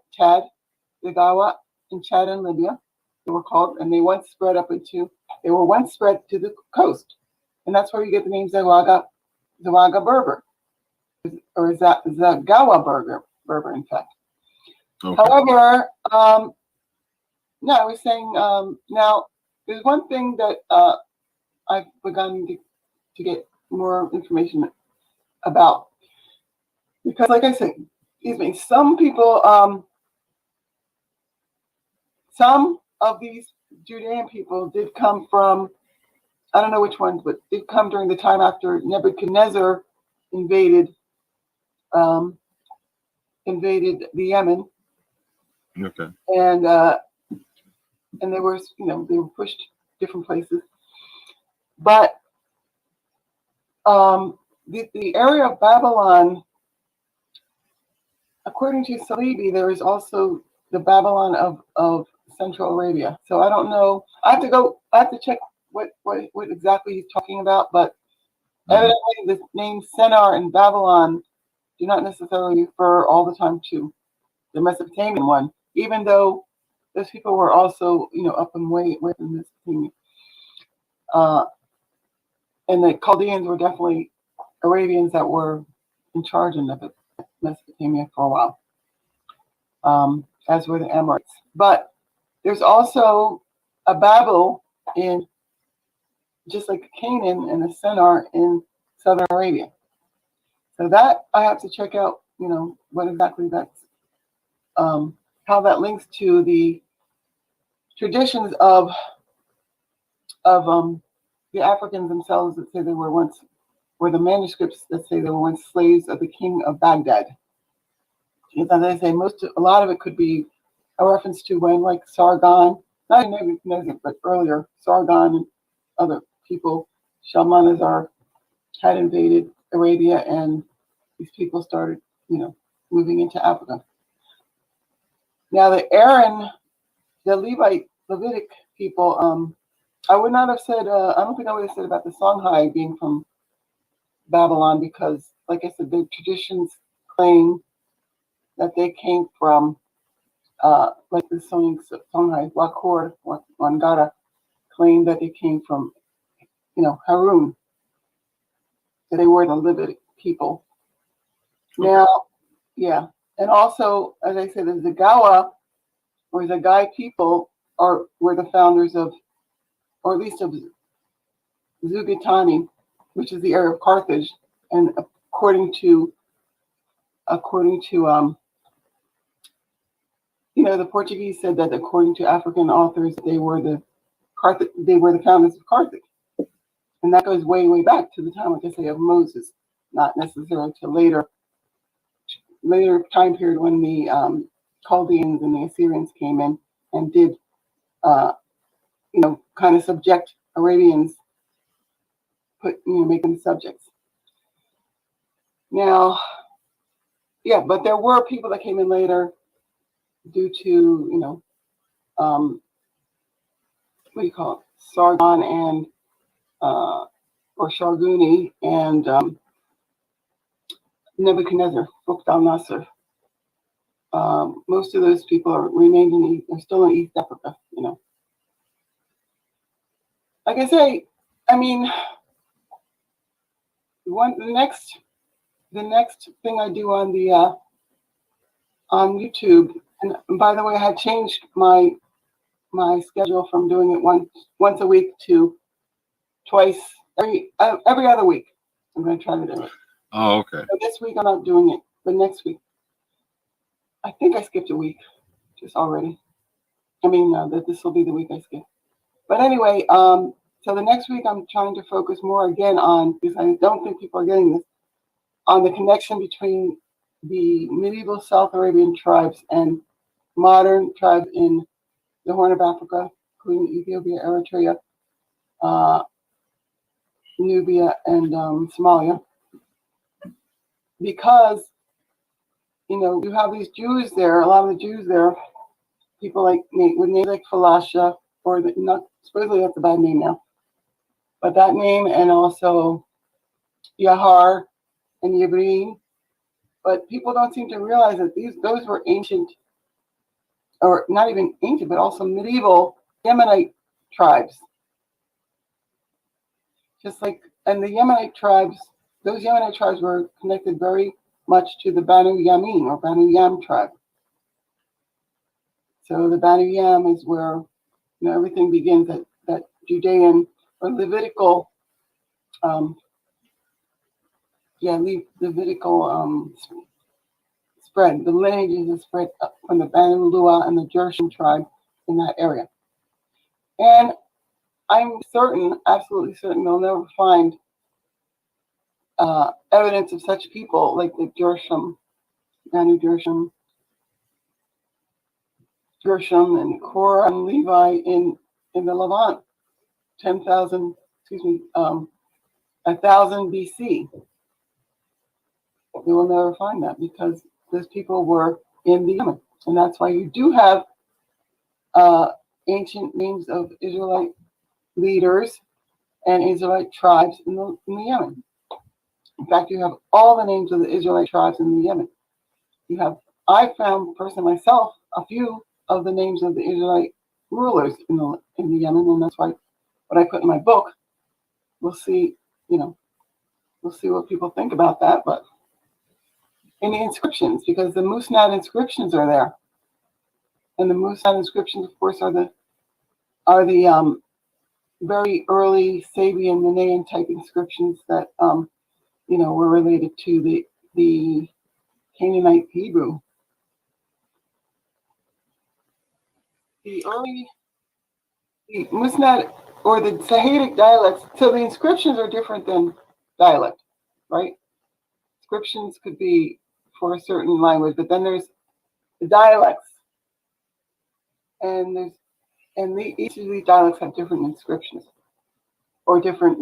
Zagawa in Chad and Libya. They were called, and they were once spread to the coast, and that's where you get the name Zawaga Berber, or Zagawa Berber, in fact. Okay. However, no, I was saying now there's one thing that I've begun to get more information about, because, like I said, some people, some of these Judean people did come from, I don't know which ones, but did come during the time after Nebuchadnezzar invaded the Yemen. Okay. And they were, they were pushed different places. But the area of Babylon, according to Salibi, there is also the Babylon of Central Arabia. So I don't know. I have to check what exactly he's talking about. But evidently, the names Sennar and Babylon do not necessarily refer all the time to the Mesopotamian one, even though those people were also, up and way in Mesopotamia. And the Chaldeans were definitely Arabians that were in charge in Mesopotamia for a while, as were the Amorites. But there's also a Babel in, just like Canaan and a Sennar in southern Arabia. So that I have to check out, what exactly that's, how that links to the traditions of the Africans themselves that say they were once, or the manuscripts that say they were once slaves of the king of Baghdad. As I say, a lot of it could be a reference to when, like Sargon, not Nebuchadnezzar, but earlier, Sargon and other people, Shalmaneser, had invaded Arabia, and these people started, moving into Africa. Now the Levitic people, I would not have said, I don't think I would have said about the Songhai being from Babylon, because, like I said, the traditions claim that they came from, like the Songhai, Wakor, Wangara, claim that they came from, Harun, that they were the Levitic people. Now, yeah, and also, as I said, the Zagawa, or Zagai people, were the founders of, or at least of Zugatani, which is the area of Carthage, and according to the Portuguese said that according to African authors, they were the founders of Carthage, and that goes way, way back to the time, like I say, of Moses, not necessarily to later time period when the Chaldeans and the Assyrians came in and did, kind of subject Arabians, make them subjects. Now, yeah, but there were people that came in later due to, what do you call it, Sargon and, or Sharguni and Nebuchadnezzar, Nasser. Most of those people are still in East Africa, Like I say, the next thing I do on the on YouTube, and by the way, I had changed my schedule from doing it once a week to twice every other week. I'm going to try to do it. Oh, okay. So this week I'm not doing it, but next week, I think I skipped a week just already. I mean, that this will be the week I skip. But anyway, so the next week I'm trying to focus more again on, because I don't think people are getting this, on the connection between the medieval South Arabian tribes and modern tribes in the Horn of Africa, including Ethiopia, Eritrea, Nubia, and Somalia. Because, you have these Jews there, a lot of the Jews there, people with names like Falasha, or not, supposedly that's a bad name now, but that name, and also Yahar and Yibrin. But people don't seem to realize that those were ancient, or not even ancient, but also medieval Yemenite tribes. Just like, and the Yemenite tribes, those Yemenite tribes were connected very much to the Banu Yamin or Banu Yam tribe. So the Banu Yam is where everything begins, that Judean or Levitical, Levitical spread. The lineages is spread up from the Banu Lua and the Jershon tribe in that area. And I'm certain, absolutely certain, they'll never find evidence of such people like the Jershon, Banu Jershon, and Korah and Levi in the Levant, 10,000 BC. You will never find that because those people were in the Yemen, and that's why you do have ancient names of Israelite leaders and Israelite tribes in the Yemen. In fact, you have all the names of the Israelite tribes in the Yemen. I found personally myself a few of the names of the Israelite rulers in the Yemen, and that's why what I put in my book. We'll see, we'll see what people think about that, but in the inscriptions, because the Musnad inscriptions are there, and the Musnad inscriptions, of course, are the very early Sabian Manaean type inscriptions that were related to the Canaanite Hebrew. The Musnad or the Sahidic dialects, so the inscriptions are different than dialect, right? Inscriptions could be for a certain language, but then there's the dialects, and each of these dialects have different inscriptions, or different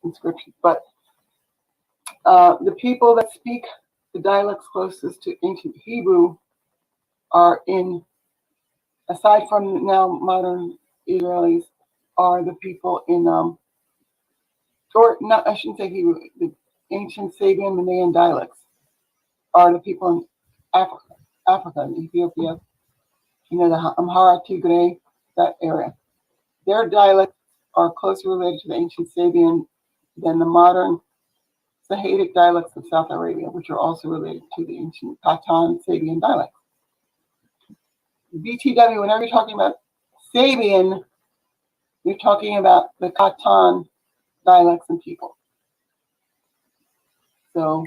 inscriptions. But the people that speak the dialects closest to ancient Hebrew are aside from now modern Israelis, are the people in or not, I shouldn't say Hebrew, the ancient Sabian Manaean dialects are the people in Africa, in Ethiopia, the Amhara, Tigray, that area. Their dialects are closer related to the ancient Sabian than the modern Sahidic dialects of South Arabia, which are also related to the ancient Khatan Sabian dialects. BTW, whenever you're talking about Sabian, you're talking about the Khatan dialects and people. So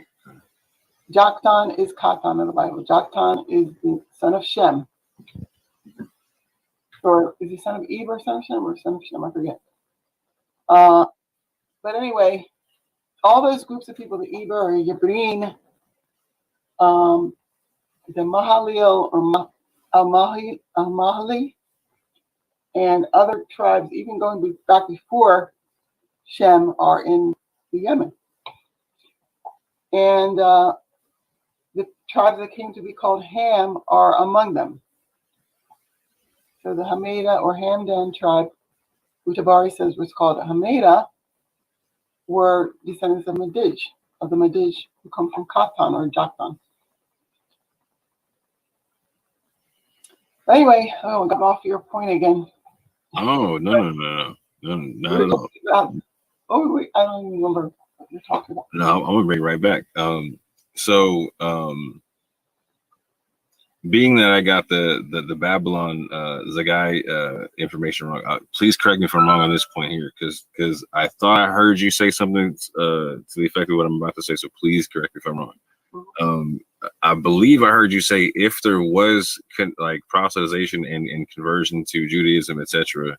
Joktan is Khatan in the Bible. Joktan is the son of Shem. Or is he son of Eber, son of Shem, or son of Shem? I forget. But anyway, all those groups of people, the Eber or Yibrin, the Mahalil or Al-Mahali, and other tribes, even going back before Shem, are in the Yemen. And the tribes that came to be called Ham are among them. So the Hameda or Hamdan tribe, which Tabari says was called Hameda, were descendants of the Madij, who come from Khatan or Joktan. Anyway, I got off your point again. Oh, no, not at all. I don't even remember what you're talking about. No, I'm gonna bring it right back. So being that I got the Babylon Zagai information wrong, please correct me if I'm wrong on this point here, because I thought I heard you say something to the effect of what I'm about to say. So please correct me if I'm wrong. I believe I heard you say if there was like proselytization and conversion to Judaism, etc.,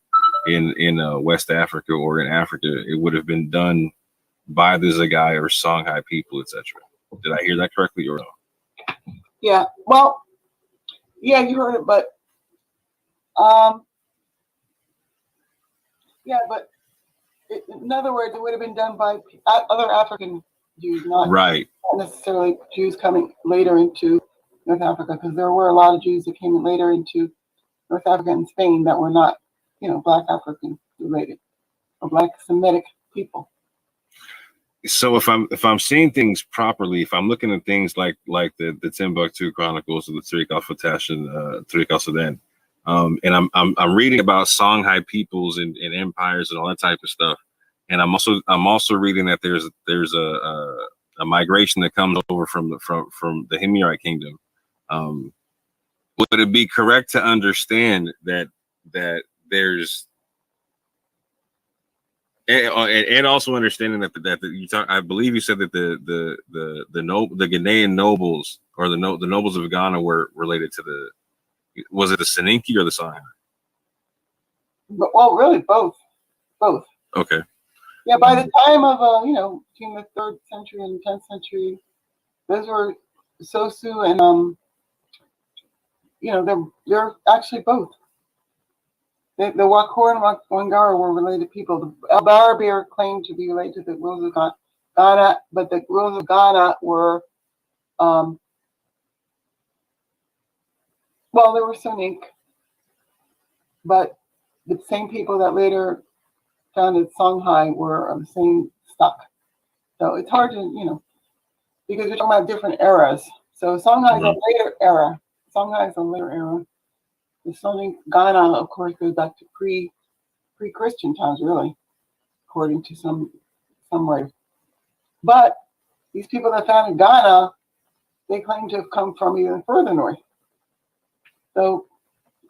in West Africa or in Africa, it would have been done by the Zagai or Songhai people, etc. Did I hear that correctly or no? Yeah. Well, yeah, you heard it, but yeah, but in other words, it would have been done by other African Jews, not Right. necessarily Jews coming later into North Africa, because there were a lot of Jews that came later into North Africa and Spain that were not, Black African related or Black Semitic people. So if I'm seeing things properly, if I'm looking at things like the Timbuktu Chronicles or the Tariq al-Fatash and Tariq al-Sudan, and I'm reading about Songhai peoples and empires and all that type of stuff, and I'm also reading that there's a migration that comes over from the Himyarite kingdom. Would it be correct to understand that there's and also understanding that you talk, I believe you said that the Ghanaian nobles or the nobles of Ghana were related to was it the Soninke or the Songhai? Well, really both. Okay. Yeah, by the time of between the 3rd century and 10th century, those were Sosu and they're actually both. The Wakor and Wangara were related people. The Barabir claimed to be related to the rulers of Ghana, but the rulers of Ghana were, they were Soninke, but the same people that later founded Songhai were of the same stock. So it's hard to, because we're talking about different eras. So Songhai is a later era. Songhai is a later era. The Soninke Ghana, of course, goes back to pre-Christian times, really, according to some writers. But these people that founded Ghana, they claim to have come from even further north. So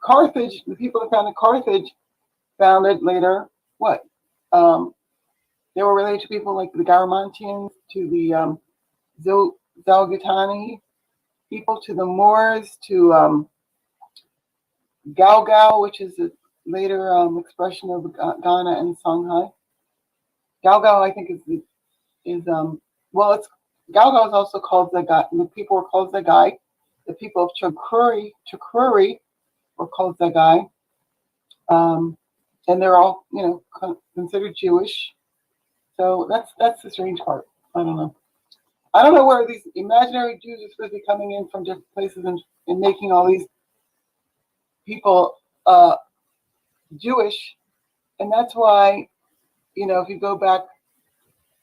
Carthage, the people that founded Carthage, founded later what? They were related to people like the Garamantians, to the Zalgitani people, to the Moors, to Galgal, which is a later expression of Ghana and Songhai. Galgal, I think, it's Galgal is also called Zagai. The people were called Zagai. The people of Chukwuri were called Zagai. And they're all, considered Jewish. So that's the strange part. I don't know. I don't know where these imaginary Jews are supposed to be coming in from different places and making all these people Jewish. And that's why, if you go back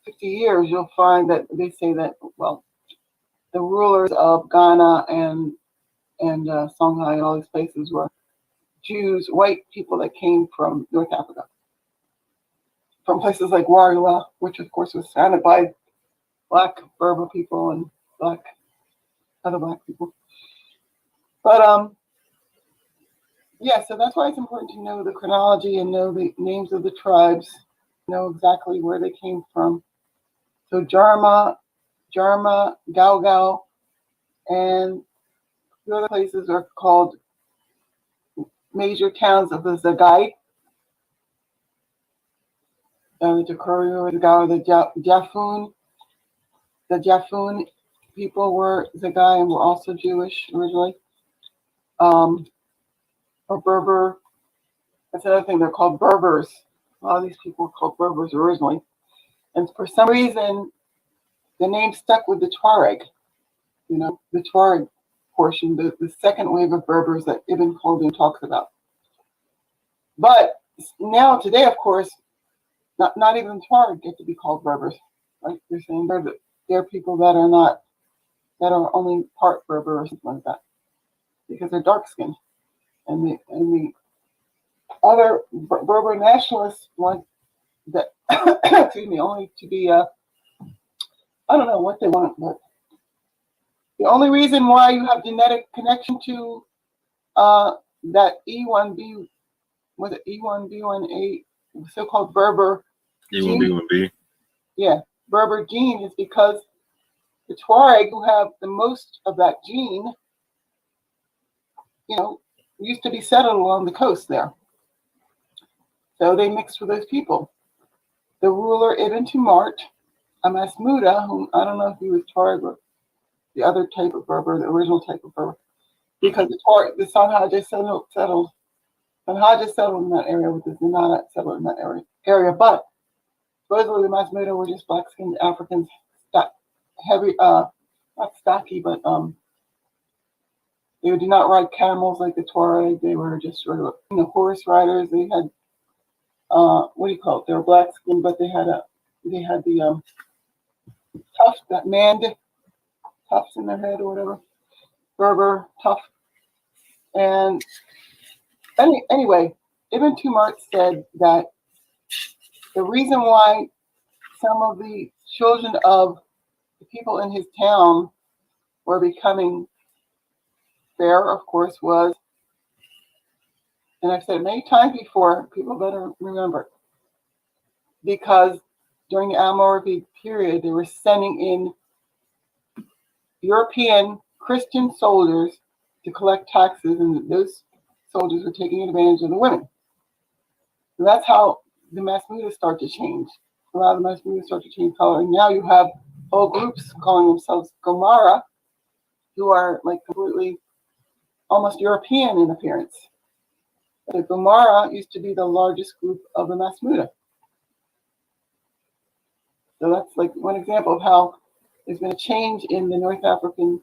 50 years, you'll find that they say that, the rulers of Ghana and Songhai and all these places were Jews, white people that came from North Africa, from places like Warua, which of course was surrounded by Black Berber people and other Black people. But so that's why it's important to know the chronology and know the names of the tribes, know exactly where they came from. So Jarma, Galgal, and the other places are called major towns of the Zagai. The Jakuru, the Jafun. The Jafun people were Zagai and were also Jewish originally. Or Berber. That's another thing, they're called Berbers. A lot of these people were called Berbers originally. And for some reason, the name stuck with the Tuareg. The Tuareg portion, the second wave of Berbers that Ibn Khaldun talks about. But now, today, of course, not even Tuareg get to be called Berbers. Right? They're saying they're people that are only part Berber or something like that, because they're dark skinned. And the other Berber nationalists want that, excuse me, only to be I don't know what they want, but The only reason why you have genetic connection to that E1B, was it E1B1A, so-called Berber gene? E1B1B. Yeah, Berber gene is because the Tuareg, who have the most of that gene, used to be settled along the coast there. So they mixed with those people. The ruler Ibn Tumart, a Masmuda, whom I don't know if he was Tuareg or the other type of Berber, the original type of Berber, because the Sanhaja settled in that area, with the Zenana settled in that area. But supposedly the Masmuda were just black-skinned Africans, heavy, not stocky, but they did not ride camels like the Tuareg. They were just sort of horse riders. They had what do you call it? They were black-skinned, but they had the tuft, that manned tufts in their head or whatever, Berber tuft. And anyway, Ibn Tumart said that the reason why some of the children of the people in his town were becoming fair, of course, was, and I've said it many times before, people better remember, because during the Almoravid period, they were sending in European Christian soldiers to collect taxes, and those soldiers were taking advantage of the women. So that's how the Masmudas start to change. A lot of the Masmudas start to change color, and now you have whole groups calling themselves Gomara, who are like completely almost European in appearance. The Gomara used to be the largest group of the Masmuda. So that's like one example of how there's been a change in the North African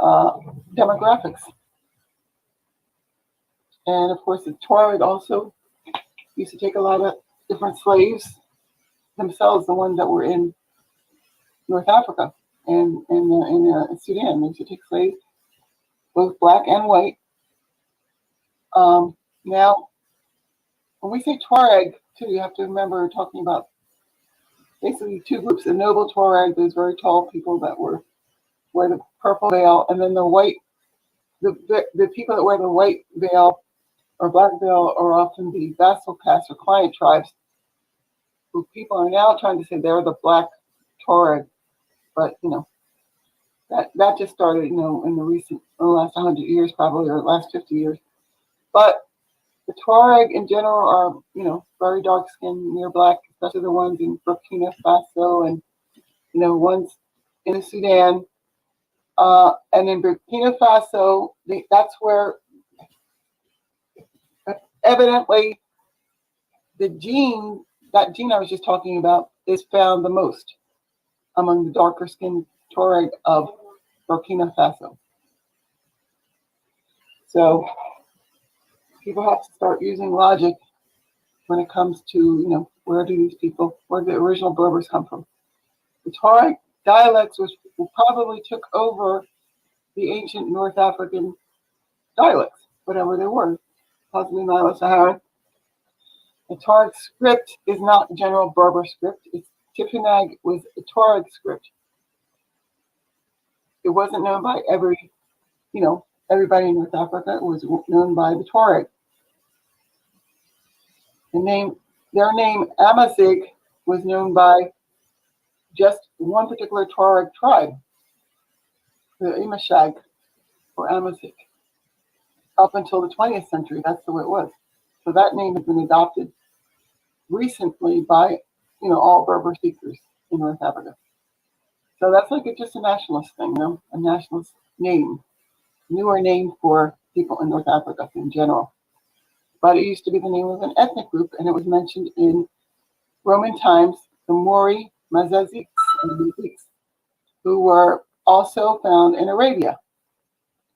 demographics. And of course, the Tuareg also used to take a lot of different slaves themselves, the ones that were in North Africa and in Sudan. They used to take slaves, both black and white. Now, when we say Tuareg, too, you have to remember we're talking about basically two groups: the noble Tuareg, those very tall people that wear the purple veil, and then the white, the people that wear the white veil or black veil are often the vassal caste or client tribes, who people are now trying to say they're the black Tuareg, but that just started in the last 100 years probably, or last 50 years. But the Tuareg in general are very dark skinned, near black, especially the ones in Burkina Faso and ones in the Sudan. And in Burkina Faso, that's where evidently that gene I was just talking about is found the most among the darker skinned Tuareg of Burkina Faso. So people have to start using logic when it comes to, where do the original Berbers come from? The Tuareg dialects probably took over the ancient North African dialects, whatever they were, possibly Nilo-Saharan. The Tuareg script is not general Berber script. Tifinagh was a Tuareg script. It wasn't known by everybody in North Africa. It was known by the Tuareg. Their name Amazigh was known by just one particular Tuareg tribe, the Imashag or Amazigh. Up until the 20th century, that's the way it was. So that name has been adopted recently by all Berber speakers in North Africa. So that's like just a nationalist thing, a nationalist name, newer name for people in North Africa in general. But it used to be the name of an ethnic group, and it was mentioned in Roman times, the Mori, Mazaziks, and Maziks, who were also found in Arabia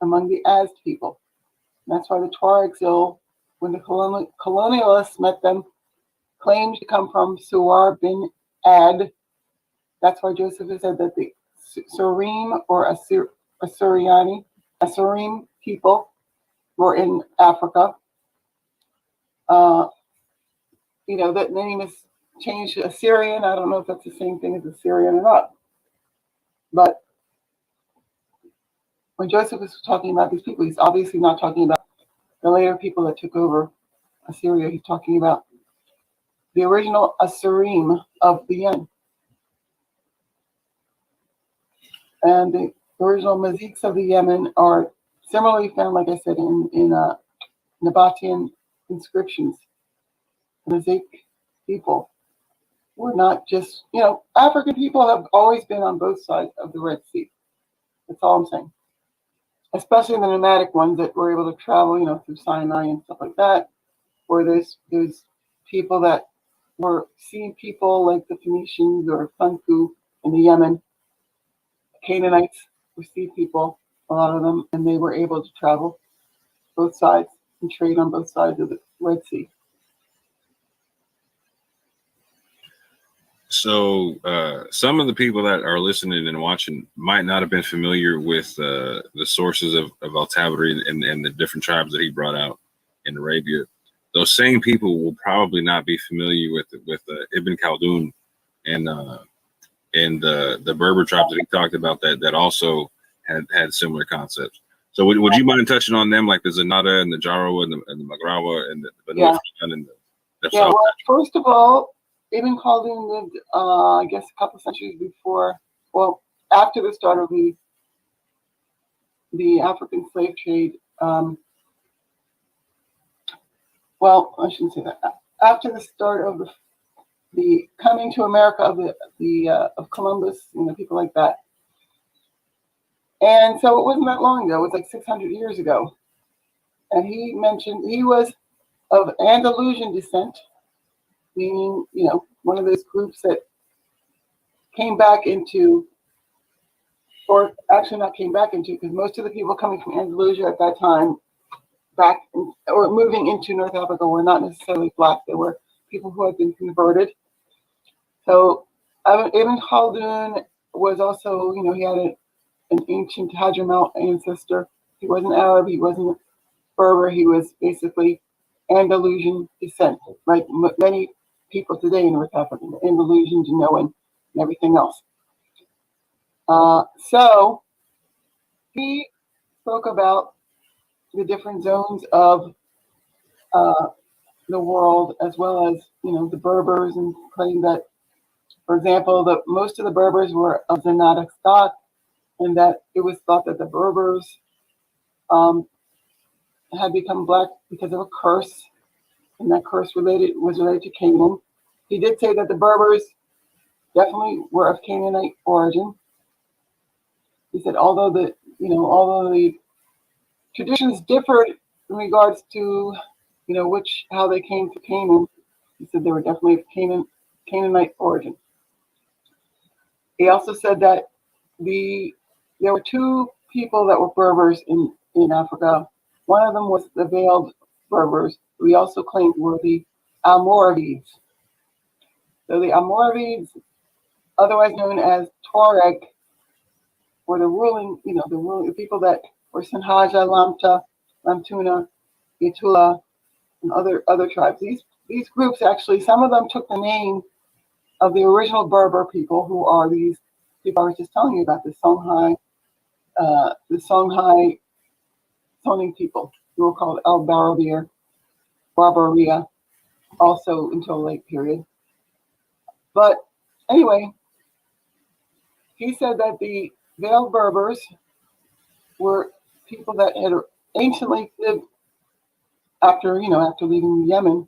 among the Azd people. And that's why the Tuaregs, when the colonialists met them, claimed to come from Suwar bin Ad. That's why Joseph has said that the Surim or Asurim people were in Africa. That name is changed to Assyrian. I don't know if that's the same thing as Assyrian or not. But when Joseph was talking about these people, he's obviously not talking about the later people that took over Assyria. He's talking about the original Asurim of the Yemen. And the original Maziks of the Yemen are similarly found, like I said, in Nabatean inscriptions. Mazik people were not just, African people have always been on both sides of the Red Sea. That's all I'm saying. Especially the nomadic ones that were able to travel, through Sinai and stuff like that, where there's people that were sea people like the Phoenicians or Funku in the Yemen. Canaanites were sea people, a lot of them, and they were able to travel both sides and trade on both sides of the Red Sea. So some of the people that are listening and watching might not have been familiar with the sources of Al-Tabari and the different tribes that he brought out in Arabia. Those same people will probably not be familiar with Ibn Khaldun and the Berber tribes that he talked about that also had similar concepts. So would you mind touching on them, like the Zanata and the Jarawa and the Magrawa and the Banu Afghan and the well, first of all, Ibn Khaldun lived, I guess, a couple centuries before, after the start of the African slave trade. I shouldn't say that. After the start of the coming to America of Columbus, people like that. And so it wasn't that long ago. It was like 600 years ago. And he mentioned he was of Andalusian descent, meaning, one of those groups that came back into, or actually not came back into, because most of the people coming from Andalusia at that time, or moving into North Africa, were not necessarily black. They were people who had been converted. So Ibn Khaldun was also, he had an ancient Hadramaut ancestor. He wasn't Arab, he wasn't Berber, he was basically Andalusian descent, like many people today in North Africa, Andalusian, Genoan, and everything else. So he spoke about the different zones of the world, as well as, the Berbers, and claimed that, for example, that most of the Berbers were of Zanatic stock, and that it was thought that the Berbers had become black because of a curse, and that curse was related to Canaan. He did say that the Berbers definitely were of Canaanite origin. He said, although the traditions differed in regards to, how they came to Canaan, he said they were definitely of Canaanite origin. He also said that there were two people that were Berbers in Africa. One of them was the veiled Berbers, who he also claimed were the Almoravids. So the Almoravids, otherwise known as Tuareg, were the people that were Sinhaja, Lamta, Lamtuna, Yatula, and other tribes. These groups, actually, some of them took the name of the original Berber people, who are these people I was just telling you about, the Songhai Soni people, who were called Barbaria, also until a late period. But anyway, he said that the veiled Berbers were people that had anciently lived after leaving Yemen,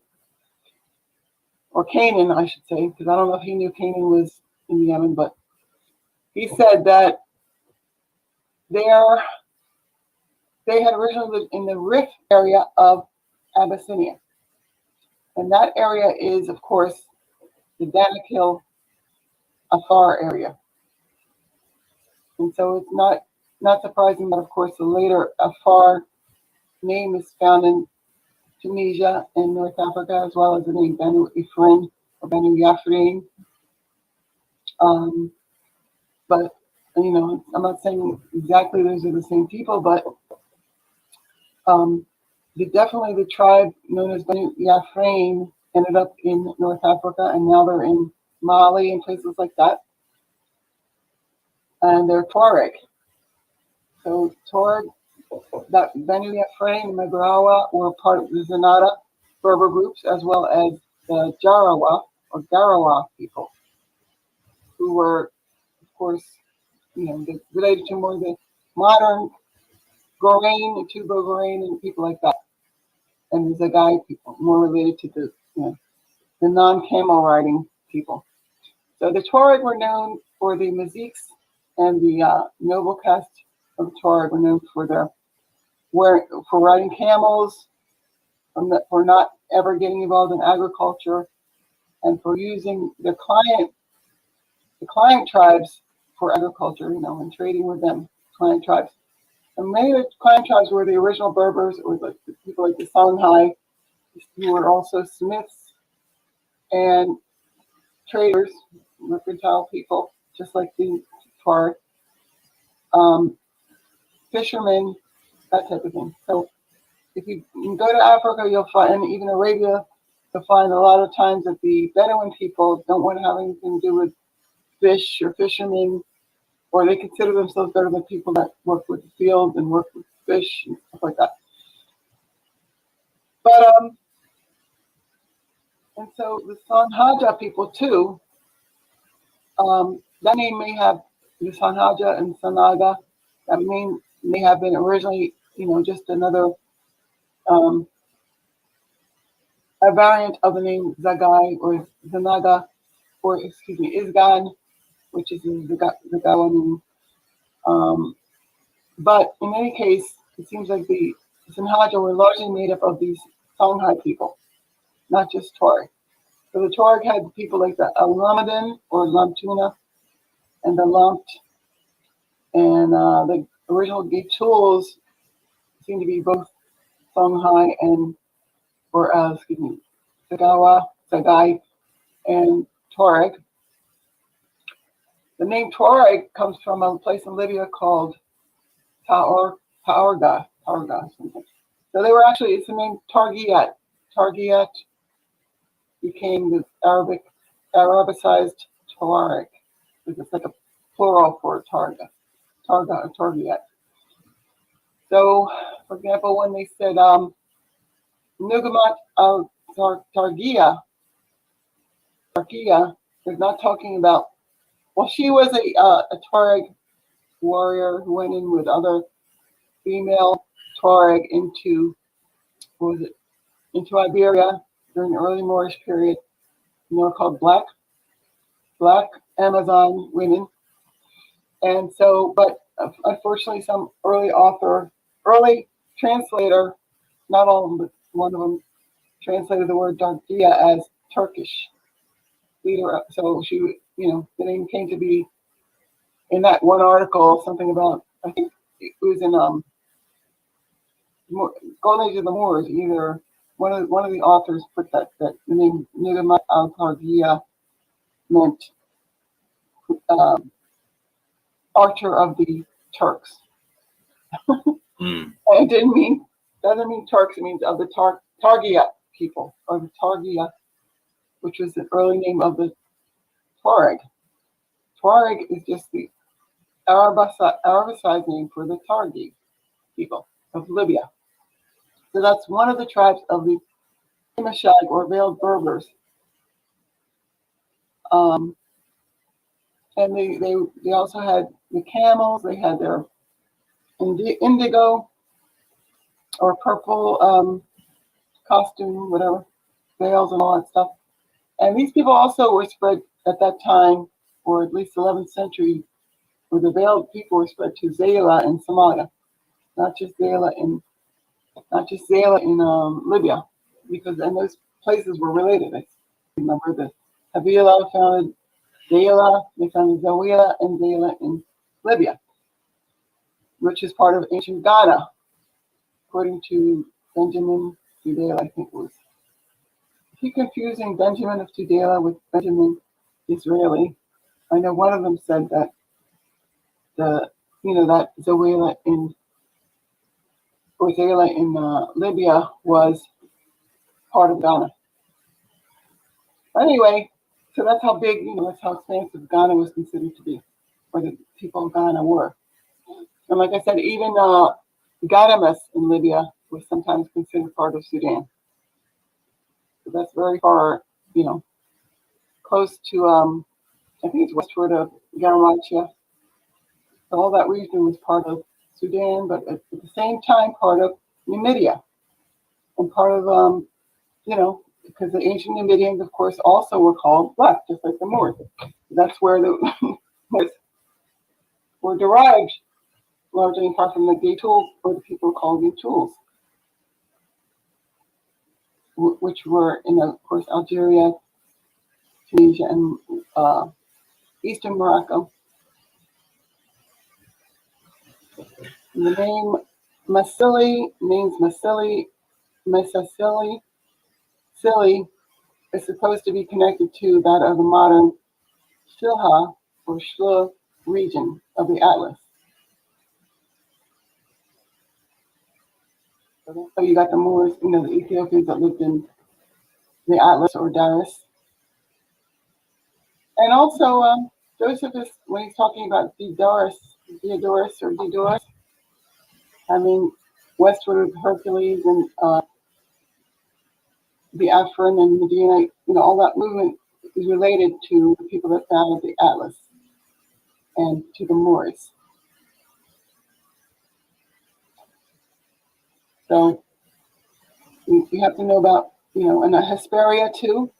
or Canaan, I should say, because I don't know if he knew Canaan was in Yemen, but he said that they had originally lived in the Rif area of Abyssinia. And that area is, of course, the Danakil Afar area. And so it's not surprising that, of course, the later Afar name is found in Tunisia and North Africa, as well as the name Banu Ifrin or Banu Yafrin. But, I'm not saying exactly those are the same people, but definitely the tribe known as Banu Yafrin ended up in North Africa, and now they're in Mali and places like that. And they're Tuareg. So Tuareg, that Benu Yafre and Magrawa were part of the Zenata Berber groups, as well as the Jarawa or Garawa people, who were, of course, related to more the modern Gorain and Tubo Gorain and people like that, and the Zagai people, more related to the non-camel riding people. So the Tuareg were known for the Maziks, and the noble caste of the Tuareg were known for for riding camels, for not ever getting involved in agriculture, and for using the client tribes for agriculture, and trading with them, client tribes. And many of the client tribes were the original Berbers, or like the people like the Songhai, who were also smiths and traders, mercantile people, just like the Tuareg, fishermen, that type of thing. So if you go to Africa, you'll find, and even Arabia, you'll find a lot of times that the Bedouin people don't want to have anything to do with fish or fishermen, or they consider themselves better than people that work with the fields and work with fish and stuff like that. But and so the Sanhaja people too, that name may have, the Sanhaja and Sanaga, that name may have been originally, just another a variant of the name Zagai or Zanaga, or excuse me, Isgan, which is the Zagawa name. But in any case, it seems like the Sanhaja were largely made up of these Songhai people, not just Tuareg. So the Tuareg had people like the Alamadan or Lamtuna and the Lamt, and the original Gatuls seem to be both Songhai and, Zagawa, Zagai, and Tuareg. The name Tuareg comes from a place in Libya called Taorga, something. So they were actually, it's the name Targiyat. Targiyat became the Arabicized Tuareg. It's like a plural for Targa or Targiyat. So, for example, when they said Nugamat Targiya, they're not talking about, well, she was a Tuareg warrior who went in with other female Tuareg into Iberia during the early Moorish period. And they were called black Amazon women. And so, but unfortunately, some early translator, not all of them, but one of them, translated the word Dargia as Turkish leader. So she, the name came to be in that one article, something about, I think it was in Golden Age of the Moors. Either one of the authors put that the name Nugamat al-Targia meant archer of the Turks. Mm. And it doesn't mean Turks. It means of the Targia people, or the Targia, which was the early name of the Tuareg. Tuareg is just the Arabicized name for the Targi people of Libya. So that's one of the tribes of the Imashag or veiled Berbers. And they also had the camels. They had their indigo or purple costume, whatever, veils and all that stuff. And these people also were spread at that time, or at least 11th century, where the veiled people were spread to Zayla in Somalia, not just Zayla in Libya, because and those places were related. I remember the Havila founded Zayla, they founded Zawila and Zayla in Libya, which is part of ancient Ghana, according to Benjamin Tudela, I think it was. I keep confusing Benjamin of Tudela with Benjamin Israeli. I know one of them said that that Zawila in Libya was part of Ghana. Anyway, so that's how big, that's how expansive Ghana was considered to be, or the people of Ghana were. And like I said, even Gadames in Libya was sometimes considered part of Sudan. So that's very far, close to, I think it's westward of Garamantia. So all that region was part of Sudan, but at the same time, part of Numidia. And part of, because the ancient Numidians, of course, also were called black, just like the Moors. That's where the Moors were derived, largely in part from the Gatul, or the people called Gatuls, which were in, of course, Algeria, Tunisia, and eastern Morocco. The name Masili means Mesasili, Sili is supposed to be connected to that of the modern Shilha or Shlu region of the Atlas. So you got the Moors, the Ethiopians that lived in the Atlas or Daris. And also, Josephus, when he's talking about Diodorus, I mean, westward of Hercules and the Afrin and Medianite, all that movement is related to the people that founded the Atlas and to the Moors. So you have to know about, and Hesperia too.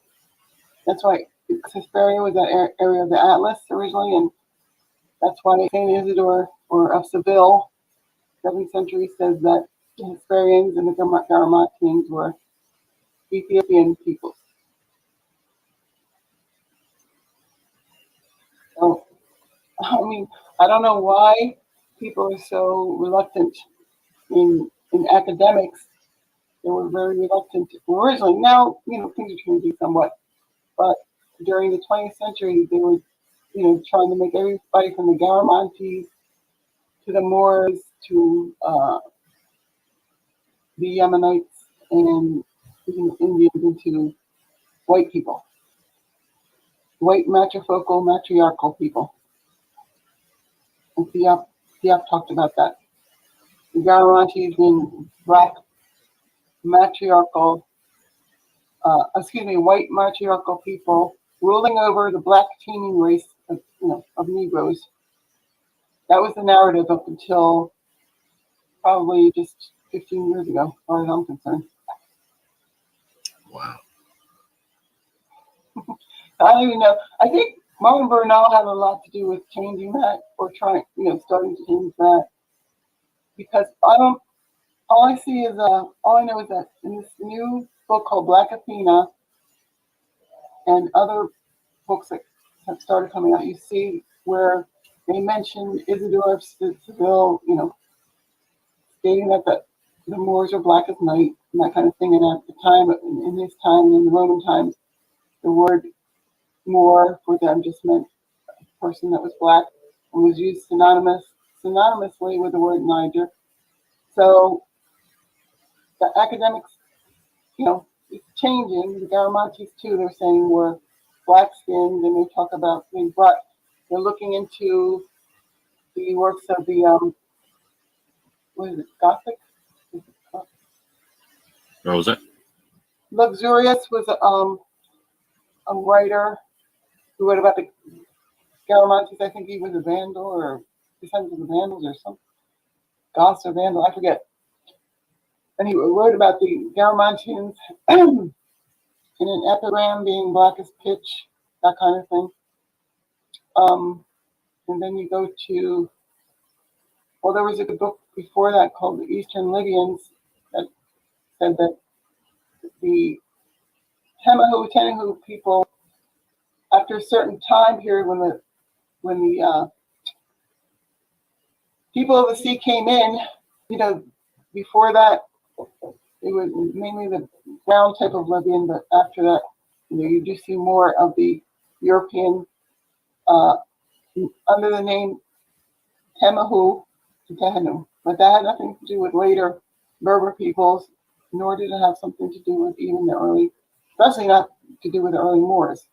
That's why Hesperia was that area of the Atlas originally, and that's why Saint Isidore or of Seville, 7th century, says that the Hesperians and the Garamantians were Ethiopian peoples. So, I mean, I don't know why people are so reluctant in academics. They were very reluctant originally. Now, things are changing somewhat. But during the 20th century, they were, trying to make everybody from the Garamantes to the Moors to the Yemenites and Indians into white people, white matriarchal people. And Theop talked about that. The Garamantes being black matriarchal, white matriarchal people ruling over the black teeming race of Negroes. That was the narrative up until probably just 15 years ago, as far as I'm concerned. Wow. I don't even know. I think Martin Bernal had a lot to do with changing that, or starting to change that, because all I know is that in this new book called Black Athena and other books that have started coming out, you see where they mention Isidore of Seville, stating that the Moors are black as night and that kind of thing. And at the time, in his time, in the Roman times, the word Moor for them just meant a person that was black and was used synonymously with the word Niger. So the academics, it's changing. The Garamantes too, they're saying were black skinned, and they talk about they're looking into the works of the what is it, Gothic? What was that? Luxurious was a writer who wrote about the Garamantes. I think he was a Vandal or descendant of the Vandals or something. Goths or Vandal, I forget. And he wrote about the Garamantians in an epigram being black as pitch, that kind of thing. And then you go to, there was a book before that called The Eastern Libyans that said that the Tenahu people, after a certain time period when the people of the sea came in, before that, it was mainly the brown type of Libyan, but after that, you do see more of the European under the name Temahu to Tehanu. But that had nothing to do with later Berber peoples, nor did it have something to do with even the early, especially not to do with the early Moors.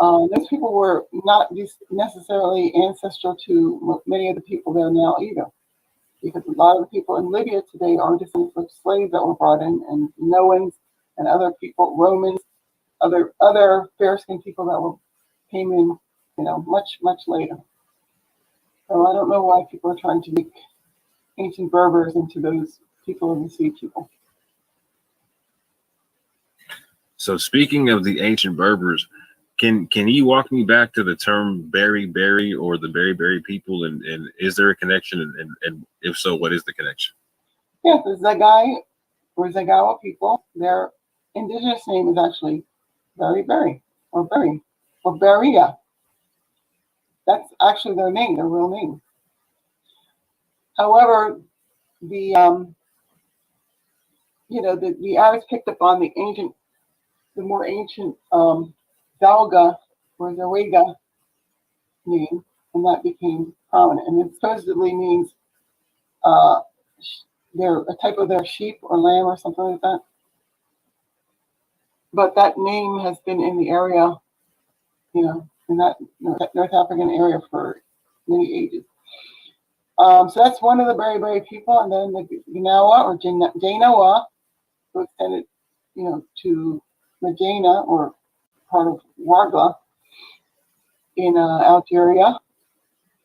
Those people were not necessarily ancestral to many of the people there now either, because a lot of the people in Libya today are descendants of slaves that were brought in, and Noans and other people, Romans, other fair-skinned people that came in, much later. So I don't know why people are trying to make ancient Berbers into those people of the sea people. So speaking of the ancient Berbers, can you walk me back to the term Berry or the Berry people, and is there a connection, and if so, what is the connection? Yeah, the Zagai or Zagawa people, their indigenous name is actually Berry or Beria. That's actually their name, their real name. However, the Arabs picked up on the more ancient Zalga or Zawega name, and that became prominent. And it supposedly means they're a type of their sheep or lamb or something like that. But that name has been in the area, in that North African area for many ages. So that's one of the Berry people, and then the Gnawa or Jainawa, who extended, to Medina or part of Wargla in Algeria.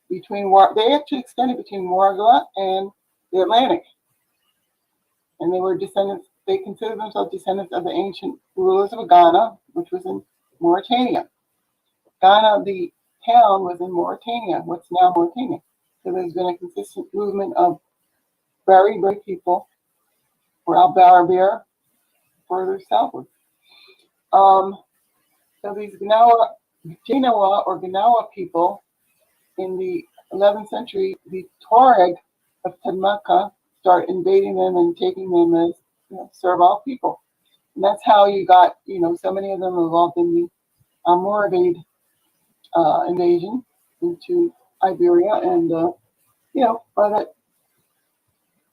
They actually extended between Wargla and the Atlantic, and they were descendants. They considered themselves descendants of the ancient rulers of Ghana, which was in Mauritania. Ghana, the town, was in Mauritania, what's now Mauritania. So there's been a consistent movement of Berry people, or Al-Barabir, further southward. So these Gnawa or Gnawa people, in the 11th century, the Tuareg of Tadmaka start invading them and taking them as servile people. And that's how you got, so many of them involved in the Almoravid invasion into Iberia. And, by that,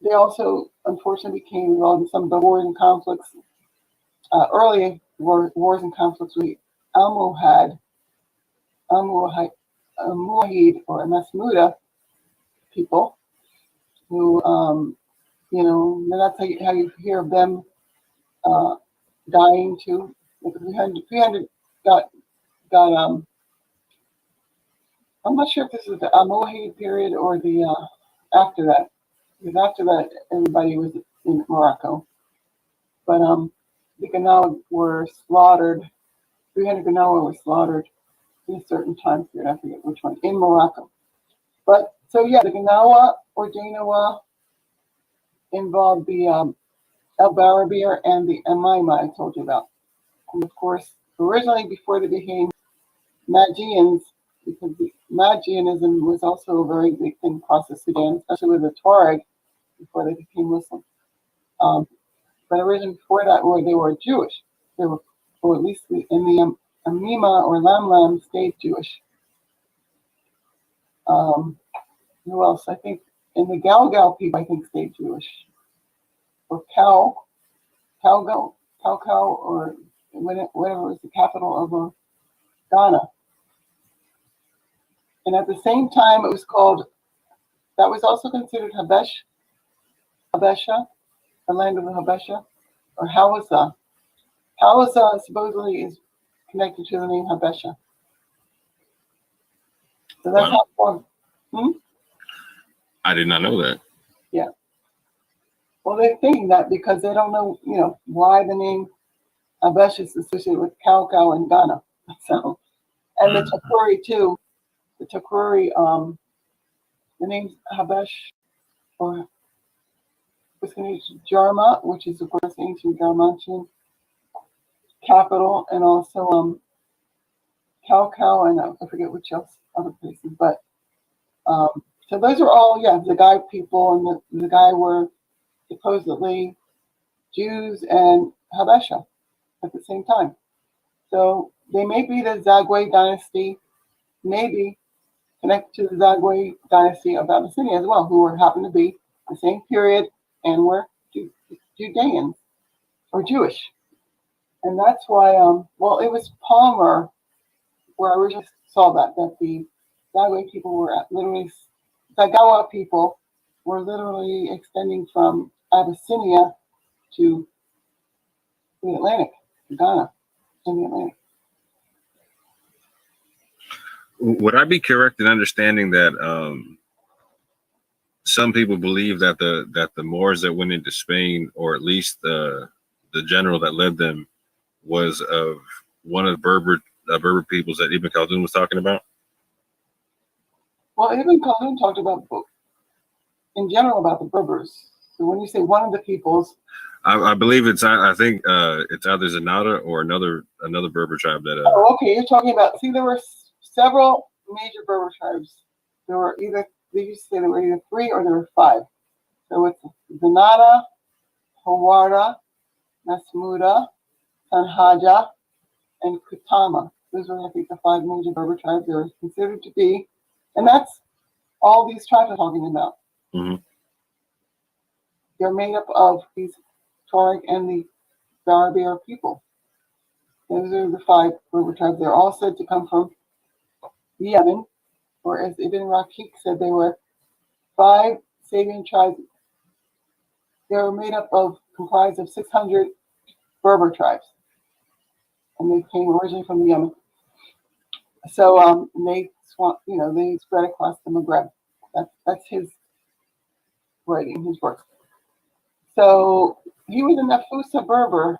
they also unfortunately became involved in some of the wars and conflicts, early wars and conflicts with Almohad or Masmuda people, who, that's how you hear of them dying too. Like 300 got I'm not sure if this is the Almohad period or the after that, because after that everybody was in Morocco. But the Ganawa were slaughtered. 300 Ganawa were slaughtered in a certain time period. I forget which one, in Morocco. But so yeah, the Ganawa or Jainawa involved the El-Barabir and the Amaima I told you about. And of course, originally before they became Magians, because the Magianism was also a very big thing across the Sudan, especially with the Tuareg before they became Muslim. But originally before that, they were Jewish. They were, or at least in the Amima or Lamlam stayed Jewish. Who else? I think in the Galgal people, I think stayed Jewish. Or Calgal, or whatever was the capital of Ghana. And at the same time, it was called, that was also considered Habesha, the land of the Habesha, or Hawassa. Hawassa supposedly is connected to the name Habesha. So that's how it formed. I did not know that. Yeah. Well, they're thinking that because they don't know, why the name Habesha is associated with Calcal in Ghana. So, and the Takuri too. The Takuri, the name's Habesh, or was connected to Jarma, which is of course the ancient Jarmantian capital, and also Calcal, and I forget which else other places, but so those are all the Guy people, and the Guy were supposedly Jews and Habesha at the same time. So they may be the Zagwe dynasty, maybe connected to the Zagwe dynasty of Abyssinia as well, who happened to be the same period and were Judeans or Jewish. And that's why, it was Palmer where I originally saw that the Dagwe people were literally, Dagawa people were literally extending from Abyssinia to the Atlantic, to Ghana, in the Atlantic. Would I be correct in understanding that some people believe that the Moors that went into Spain, or at least the general that led them, was of one of the Berber peoples that Ibn Khaldun was talking about? Well, Ibn Khaldun talked about, in general, about the Berbers. So when you say one of the peoples, I believe I think it's either Zanata or another Berber tribe that. Oh, okay. You're talking about. See, there were several major Berber tribes. They used to say there were either 3 or there were 5. So it's Zanata, Hawara, Masmuda, Sanhaja, and Kutama. Those were, I think, the 5 major Berber tribes they were considered to be, and that's all these tribes are talking about. Mm-hmm. They're made up of these Tuareg and the Berber people. Those are the 5 Berber tribes. They're all said to come from Yemen, or as Ibn Rakik said, they were 5 Sabian tribes. They were comprised of 600 Berber tribes, and they came originally from Yemen. So they spread across the Maghreb. That's his writing, his work. So he was a Nafusa Berber,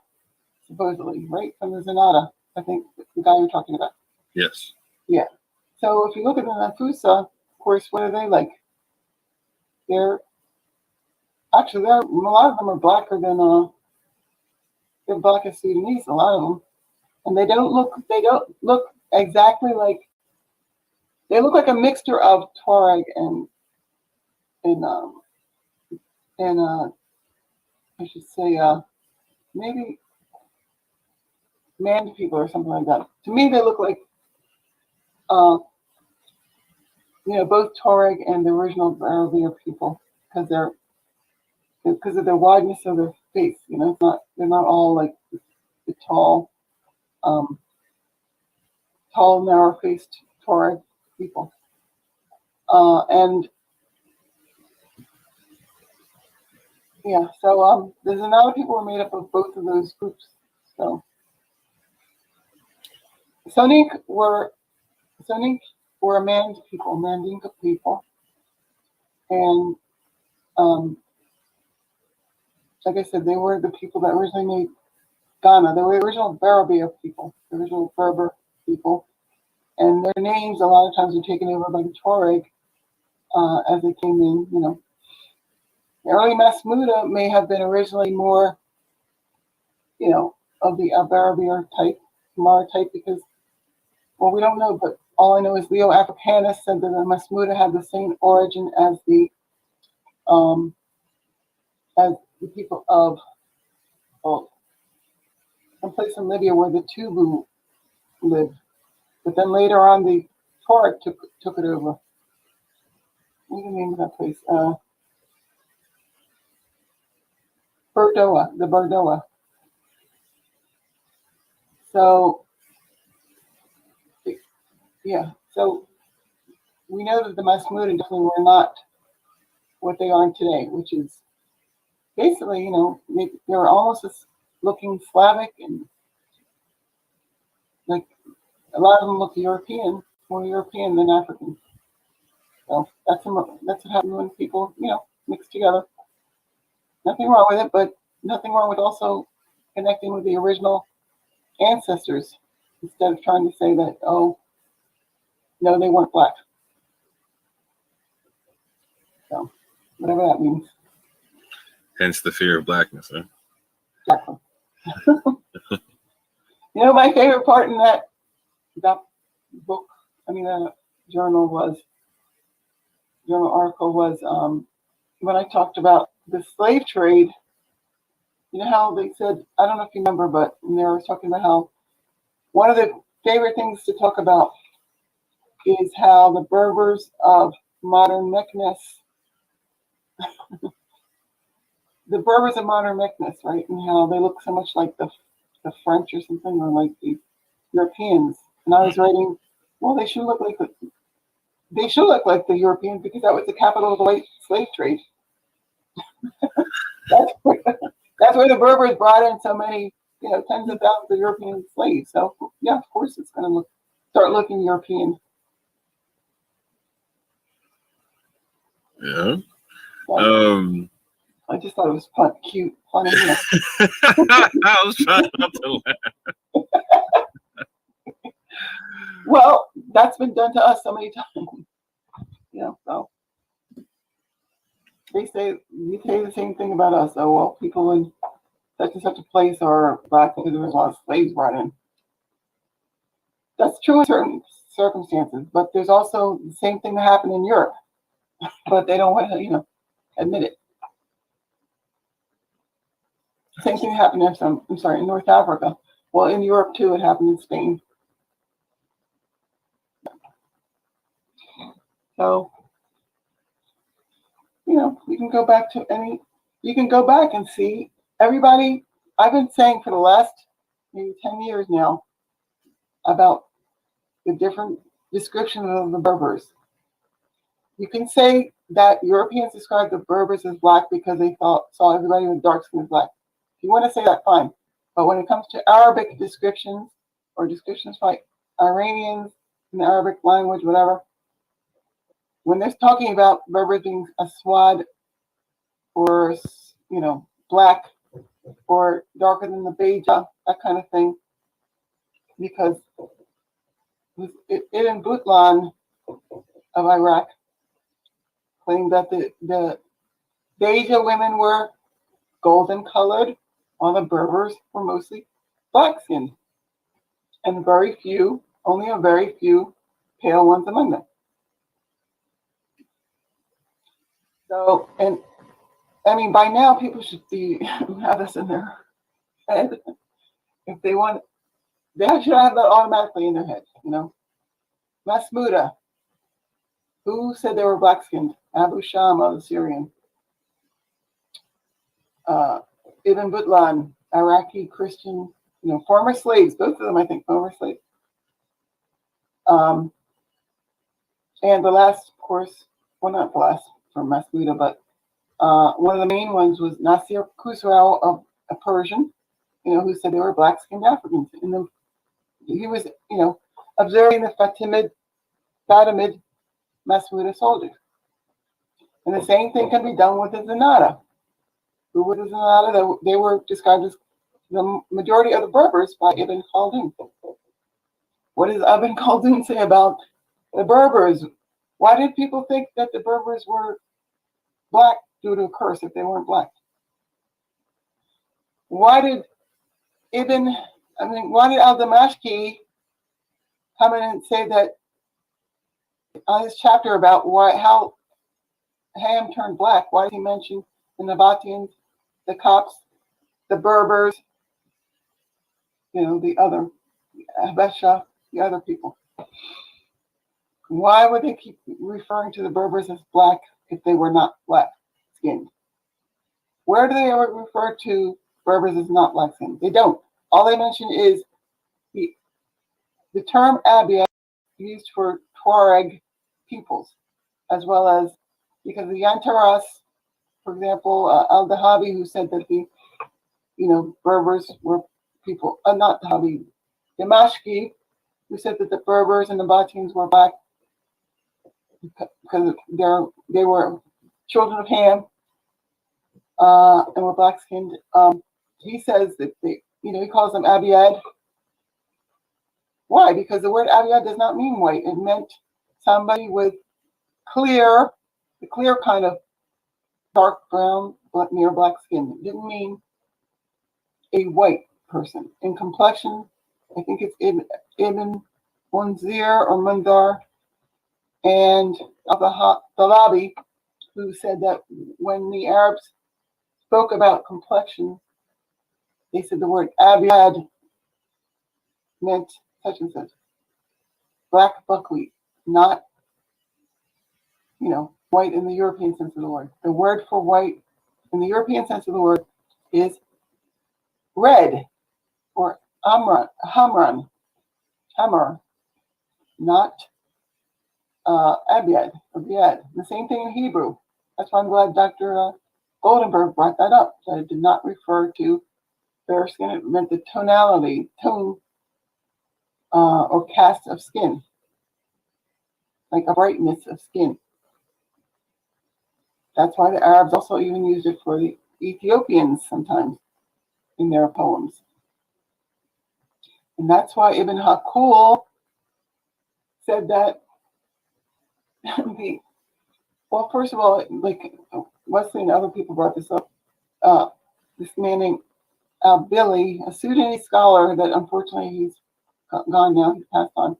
supposedly, right, from the Zanata. I think the guy you're talking about. Yes. Yeah. So if you look at the Nafusa, of course, what are they like? They're a lot of them are blacker than they're black as Sudanese, a lot of them, and they don't look exactly like. They look like a mixture of Tuareg and I should say maybe Mand people or something like that. To me, they look like both Tuareg and the original Arabian people because of their wideness of their face. They're not all like the tall, narrow-faced Tuareg people. So there's a lot of people who are made up of both of those groups. So Sonik were a Mandinka people, and like I said, they were the people that originally made Ghana. They were the original Berber people, and their names a lot of times were taken over by the Tuareg as they came in. The early Masmuda may have been originally more, of the Berber type, Mara type, because, well, we don't know, but all I know is Leo Africanus said that the Masmuda had the same origin as the people of some place in Libya where the Tubu lived. But then later on, the Tuareg took it over. What's the name of that place? The Bordoa. So, yeah. So we know that the Masmuda definitely were not what they are today, which is basically, they were almost looking Slavic, and like a lot of them look European, more European than African. So that's what happens when people, mix together. Nothing wrong with it, but nothing wrong with also connecting with the original ancestors instead of trying to say that, oh, no, they weren't black. So whatever that means. Hence the fear of blackness, huh? Exactly. My favorite part in that book, journal article was when I talked about the slave trade. You know how they said, I don't know if you remember, but they were talking about how one of the favorite things to talk about is how the Berbers of modern Meknes, right? And how they look so much like the French or something, or like the Europeans. And I was writing Well, they should look like the Europeans because that was the capital of the white slave trade. That's where the Berbers brought in so many, tens of thousands of European slaves. So yeah, of course it's going to start looking European. Yeah. So, I just thought it was cute, funny. I was trying not to laugh. Well, that's been done to us so many times. So we say the same thing about us. Oh well, people in such and such a place are black because there was a lot of slaves brought in. That's true in certain circumstances, but there's also the same thing that happened in Europe, but they don't want to, admit it. Same thing happened in North Africa. Well, in Europe too, it happened in Spain. So, you can go back and see everybody. I've been saying for the last maybe 10 years now about the different descriptions of the Berbers. You can say that Europeans described the Berbers as black because they saw everybody with dark skin as black. If you want to say that, fine. But when it comes to Arabic descriptions or descriptions by Iranians in the Arabic language, whatever, when they're talking about Berbers being Aswad or, black or darker than the Beja, that kind of thing, because Ibn Butlan of Iraq claimed that the Beja women were golden colored, while the Berbers were mostly black skinned, and only a very few pale ones among them. So, and I mean, by now people should have this in their head. If they want, they should have that automatically in their head, Masmuda, who said they were black skinned? Abu Shama, the Syrian. Ibn Butlan, Iraqi Christian, former slaves, both of them, I think, former slaves. And the last, of course, well, not the last from Masmuda, but one of the main ones was Nasir Khusrau of a Persian, who said they were black-skinned Africans. And he was, observing the Fatimid Masmuda soldiers. And the same thing can be done with the Zenata. Who were the Zenata? They were described as the majority of the Berbers by Ibn Khaldun. What does Ibn Khaldun say about the Berbers? Why did people think that the Berbers were black due to a curse if they weren't black? Why did al-Damashqi come in and say that on his chapter about how Ham turned black? Why did he mention the Nabateans, the Copts, the Berbers, the other Habesha, the other people? Why would they keep referring to the Berbers as black if they were not black skinned? Where do they ever refer to Berbers as not black skinned? They don't. All they mention is the term Abiad used for Tuareg peoples, as well as because the Yantaras, for example, al-Dahabi, who said that the Berbers were people, not Dahabi, Damashqi, who said that the Berbers and the Nabateans were black because they were children of Ham and were black skinned. He says that he calls them Abiad. Why? Because the word Abiad does not mean white. It meant somebody with the clear kind of dark brown, near black skin. It didn't mean a white person. In complexion, I think it's Ibn Munzir or Mundar and Al-Dalabi, who said that when the Arabs spoke about complexion, they said the word Abiad meant such and such. Black buckwheat, not, white in the European sense of the word. The word for white in the European sense of the word is red or hamran. not Abiad or Biad. The same thing in Hebrew. That's why I'm glad Dr. Goldenberg brought that up. That it did not refer to fair skin. It meant the tonality, tone, or cast of skin, like a brightness of skin. That's why the Arabs also even used it for the Ethiopians sometimes in their poems. And that's why Ibn Hakul said that well, first of all, like Wesley and other people brought this up, this man named Billy, a Sudanese scholar that unfortunately he's gone now, he's passed on.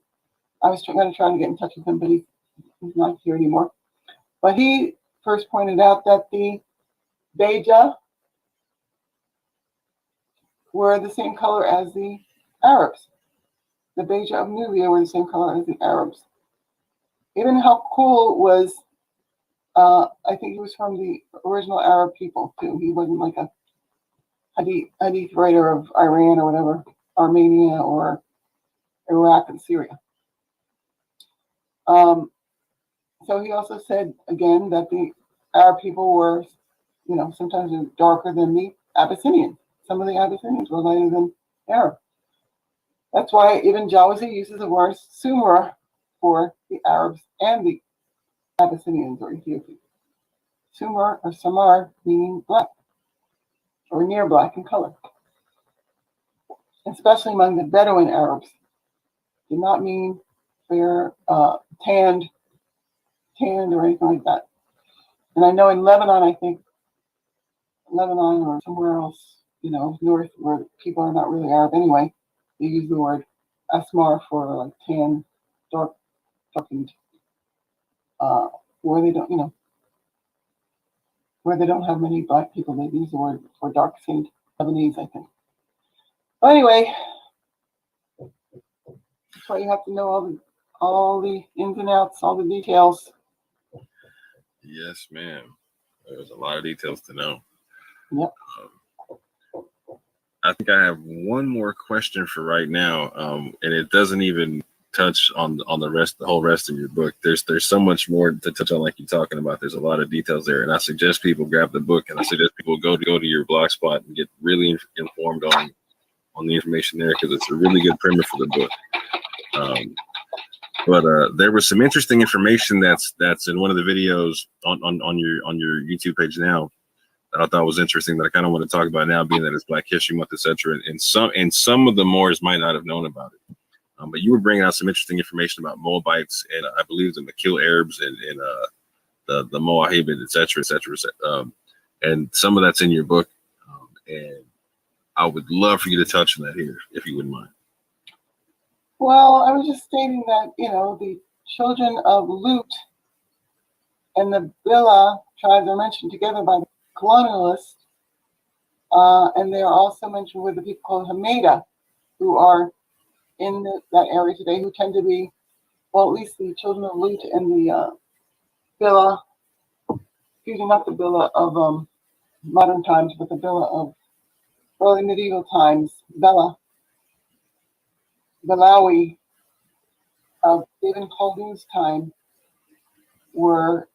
I was going to try to get in touch with him, but he's not here anymore. But he first pointed out that the Beja were the same color as the Arabs. The Beja of Nubia were the same color as the Arabs. Ibn Hakul was, I think he was from the original Arab people too. He wasn't like a hadith writer of Iran or whatever, Armenia or Iraq and Syria. So he also said again that the Arab people were, sometimes darker than the Abyssinians. Some of the Abyssinians were lighter than Arab. That's why Ibn Jawzi uses the word Sumer for the Arabs and the Abyssinians or Ethiopians. Sumer or Samar meaning black or near black in color. Especially among the Bedouin Arabs. Did not mean fair, tanned or anything like that. And I know in Lebanon, Lebanon or somewhere else, north where people are not really Arab anyway, they use the word asmar for like tan, darkened, where they don't, where they don't have many black people, they use the word for dark skinned Lebanese, I think. But anyway, that's why you have to know all the ins and outs, all the details. Yes, ma'am. There's a lot of details to know. Yep. I think I have one more question for right now, and it doesn't even touch on the whole rest of your book. There's so much more to touch on, like you're talking about. There's a lot of details there, and I suggest people grab the book, and I suggest people go to your blog spot and get really informed on the information there, because it's a really good primer for the book. But there was some interesting information that's in one of the videos on your YouTube page now that I thought was interesting, that I kind of want to talk about now, being that it's Black History Month, etc. And some of the Moors might not have known about it. But you were bringing out some interesting information about Moabites and I believe the Makil Arabs and the Moahibid, etc., and some of that's in your book. And I would love for you to touch on that here, if you wouldn't mind. Well, I was just stating that, the children of Lut and the Bila tribes are mentioned together by the colonialists, and they are also mentioned with the people called Hameda, who are in that area today, who tend to be, well, at least the children of Lut and the Bila, not the Bila of modern times, but the Bila of early medieval times, Balawi of Ibn Khaldun's time were,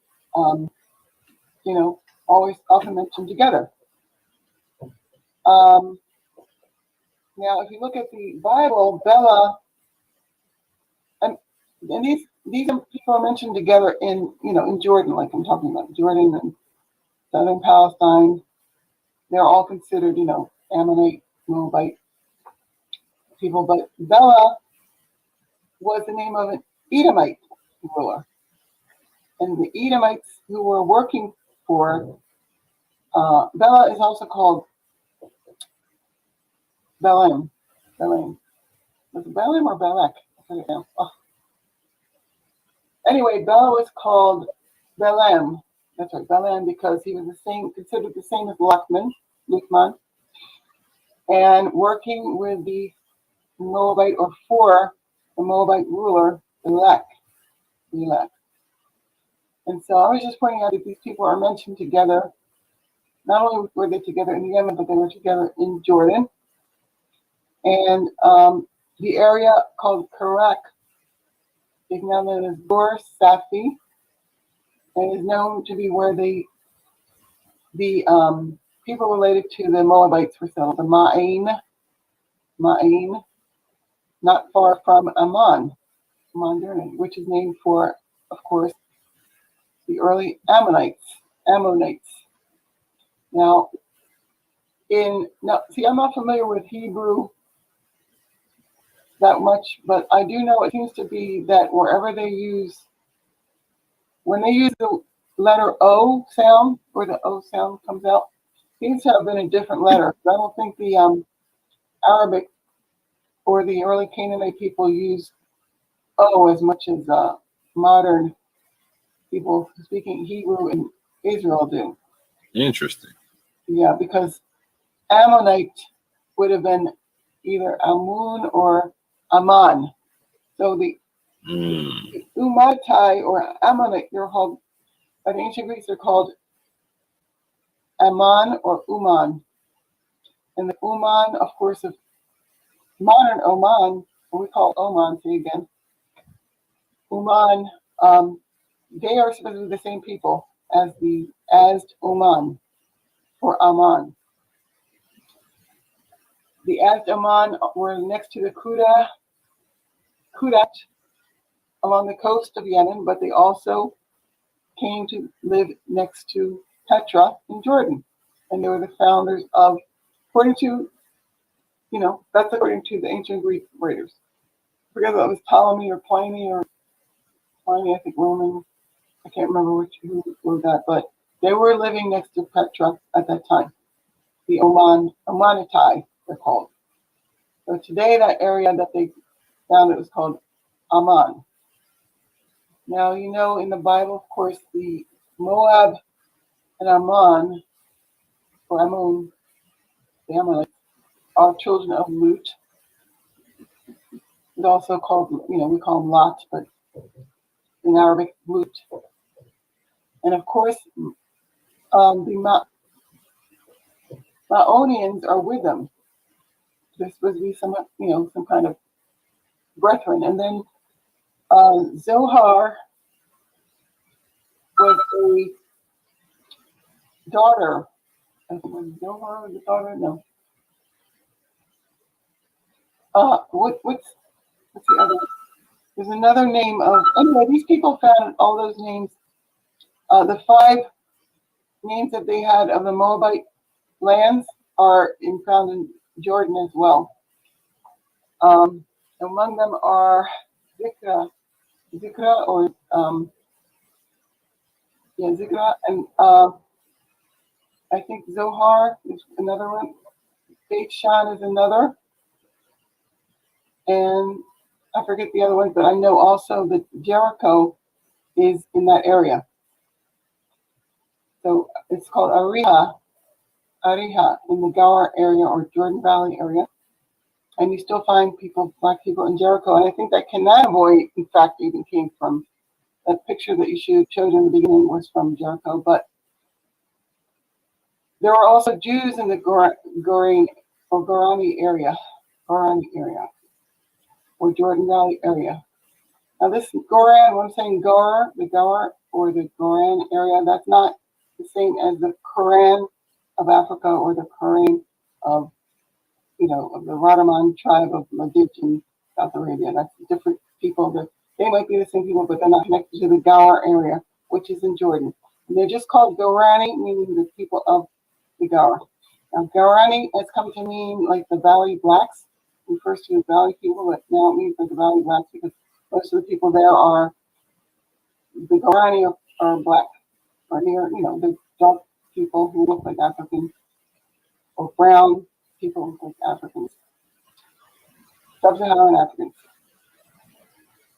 always often mentioned together. Now, if you look at the Bible, Bela, and these people are mentioned together in Jordan, like I'm talking about, Jordan and southern Palestine. They're all considered, Ammonite, Moabite people, but Bela was the name of an Edomite ruler. And the Edomites who were working for, Bela is also called Balaam. Was it Balaam or Balak? I forget now. Oh. Anyway, Bela was called Balaam. That's right, Balaam, because he was considered the same as Luqman, and working with the Moabite or for the Moabite ruler, Balak. And so I was just pointing out that these people are mentioned together. Not only were they together in Yemen, but they were together in Jordan. And the area called Karak is now known as Bor Safi, and is known to be where the people related to the Moabites were settled. The Ma'ain, not far from Ammon, which is named for, of course, the early Ammonites. Now, I'm not familiar with Hebrew that much, but I do know it seems to be that wherever when they use the letter O sound, where the O sound comes out, seems to have been a different letter. I don't think the Arabic or the early Canaanite people use O as much as modern people speaking Hebrew in Israel do. Interesting. Yeah, because Ammonite would have been either Amun or Aman. So the Umatai or Ammonite, they're called, by the ancient Greeks, they're called Aman or Uman. And the Uman, of course, of modern Oman, what we call Oman, say again, Uman, they are supposed to be the same people as Oman or Aman. The Aman were next to the Kudat along the coast of Yemen, but they also came to live next to Petra in Jordan. And they were the founders of, according to the ancient Greek writers. I forget if it was Ptolemy or Pliny, I think Roman. I can't remember who wrote that, but they were living next to Petra at that time. The Omanitai, they're called. So today, that area that they founded was called Ammon. Now, in the Bible, of course, the Moab and Ammon, or Ammon, the Ammonites, are children of Lut. It's also called, we call them Lot, but in Arabic, Lut. And of course, the Maonians are with them. They're supposed to be some kind of brethren. And then Zohar was a daughter. Zohar was a daughter? No. What's the other? There's another name of, anyway, these people found all those names. The 5 names that they had of the Moabite lands are found in Jordan as well. Among them are Zikra, or Zikra, and I think Zohar is another one. Beit Shan is another, and I forget the other ones, but I know also that Jericho is in that area. So it's called Ariha in the Gower area or Jordan Valley area. And you still find black people in Jericho. And I think that Canaanavoy, in fact, even came from that picture that you showed in the beginning was from Jericho. But there were also Jews in the Gorani area, or Jordan Valley area. Now this Goran, when I'm saying the Gower or the Goran area, that's not the same as the Quran of Africa or the Quran of the Radaman tribe of Madij in South Arabia. That's different people. They might be the same people, but they're not connected to the Gower area, which is in Jordan. And they're just called Gorani, meaning the people of the Gower. Now, Gorani has come to mean like the Valley Blacks, refers to the Valley people, but now it means like the Valley Blacks because most of the people there are, the Gorani are black, or near, the dark people who look like Africans, or brown people who look like Africans, sub-Saharan Africans.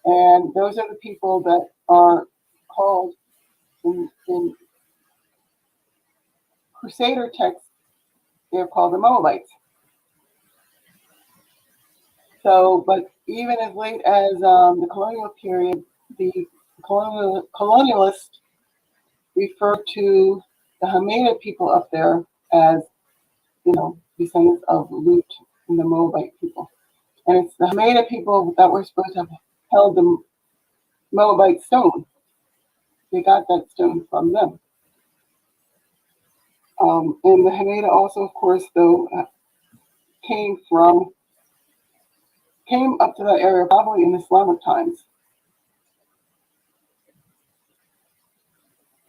And those are the people that are called in Crusader texts, they're called the Moabites. So, but even as late as the colonial period, the colonialists refer to the Hameda people up there as, descendants of Lut and the Moabite people. And it's the Hameda people that were supposed to have held Moabite stone. They got that stone from them. And the Hameda also, of course, though, came up to that area probably in Islamic times.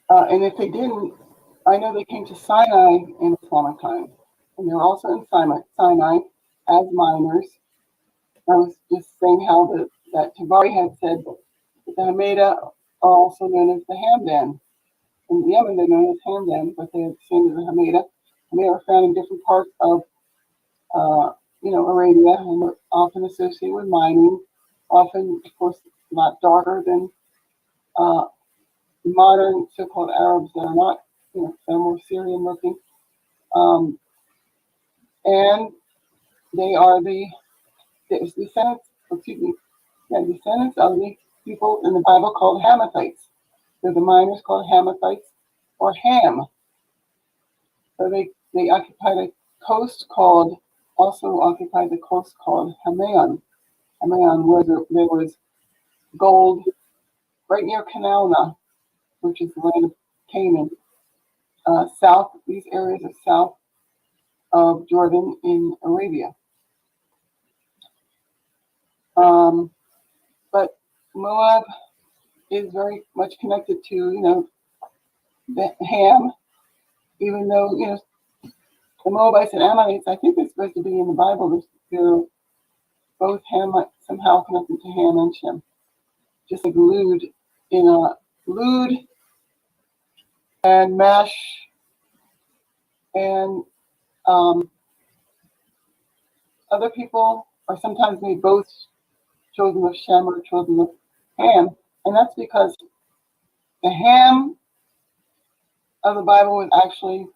And if they didn't, I know they came to Sinai in Islamic times. And they were also in Sinai as miners. I was just saying how that Tabari had said that the Hameda are also known as the Hamdan. In Yemen, they're known as Hamdan, but they're the same as the Hameda. And they are found in different parts of, Arabia, and were often associated with mining. Often, of course, a lot darker than modern so-called Arabs that are not, they're more Syrian looking. And they are the descendants of the people in the Bible called Hamathites. They're the miners called Hamathites or Ham. So they occupied the coast called Hamaon. Hamaon, where there was gold right near Canalna, which is the land of Canaan. These areas are south of Jordan in Arabia. But Moab is very much connected to, the Ham, even though, the Moabites and Ammonites, I think they're supposed to be in the Bible. They're both Hamites, somehow connected to Ham and Shem. Just like Lud and Mesh and other people are sometimes made both children of Shem or children of Ham. And that's because the Ham of the Bible was actually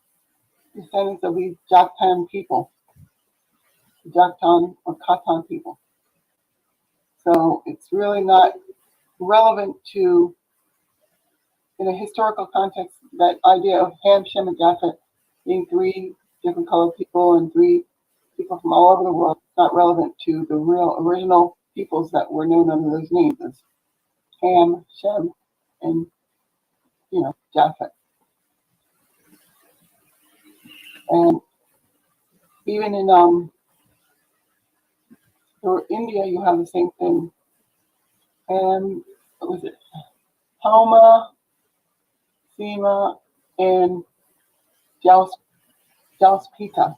descendants of these Joktan people, Joktan or Katan people. So it's really not relevant to, in a historical context, that idea of Ham, Shem, and Japheth being three different colored people and three people from all over the world. It's not relevant to the real original peoples that were known under those names as Ham, Shem, and Japheth. And even in India, you have the same thing. And what was it? Homa, Sema, and Jalspita.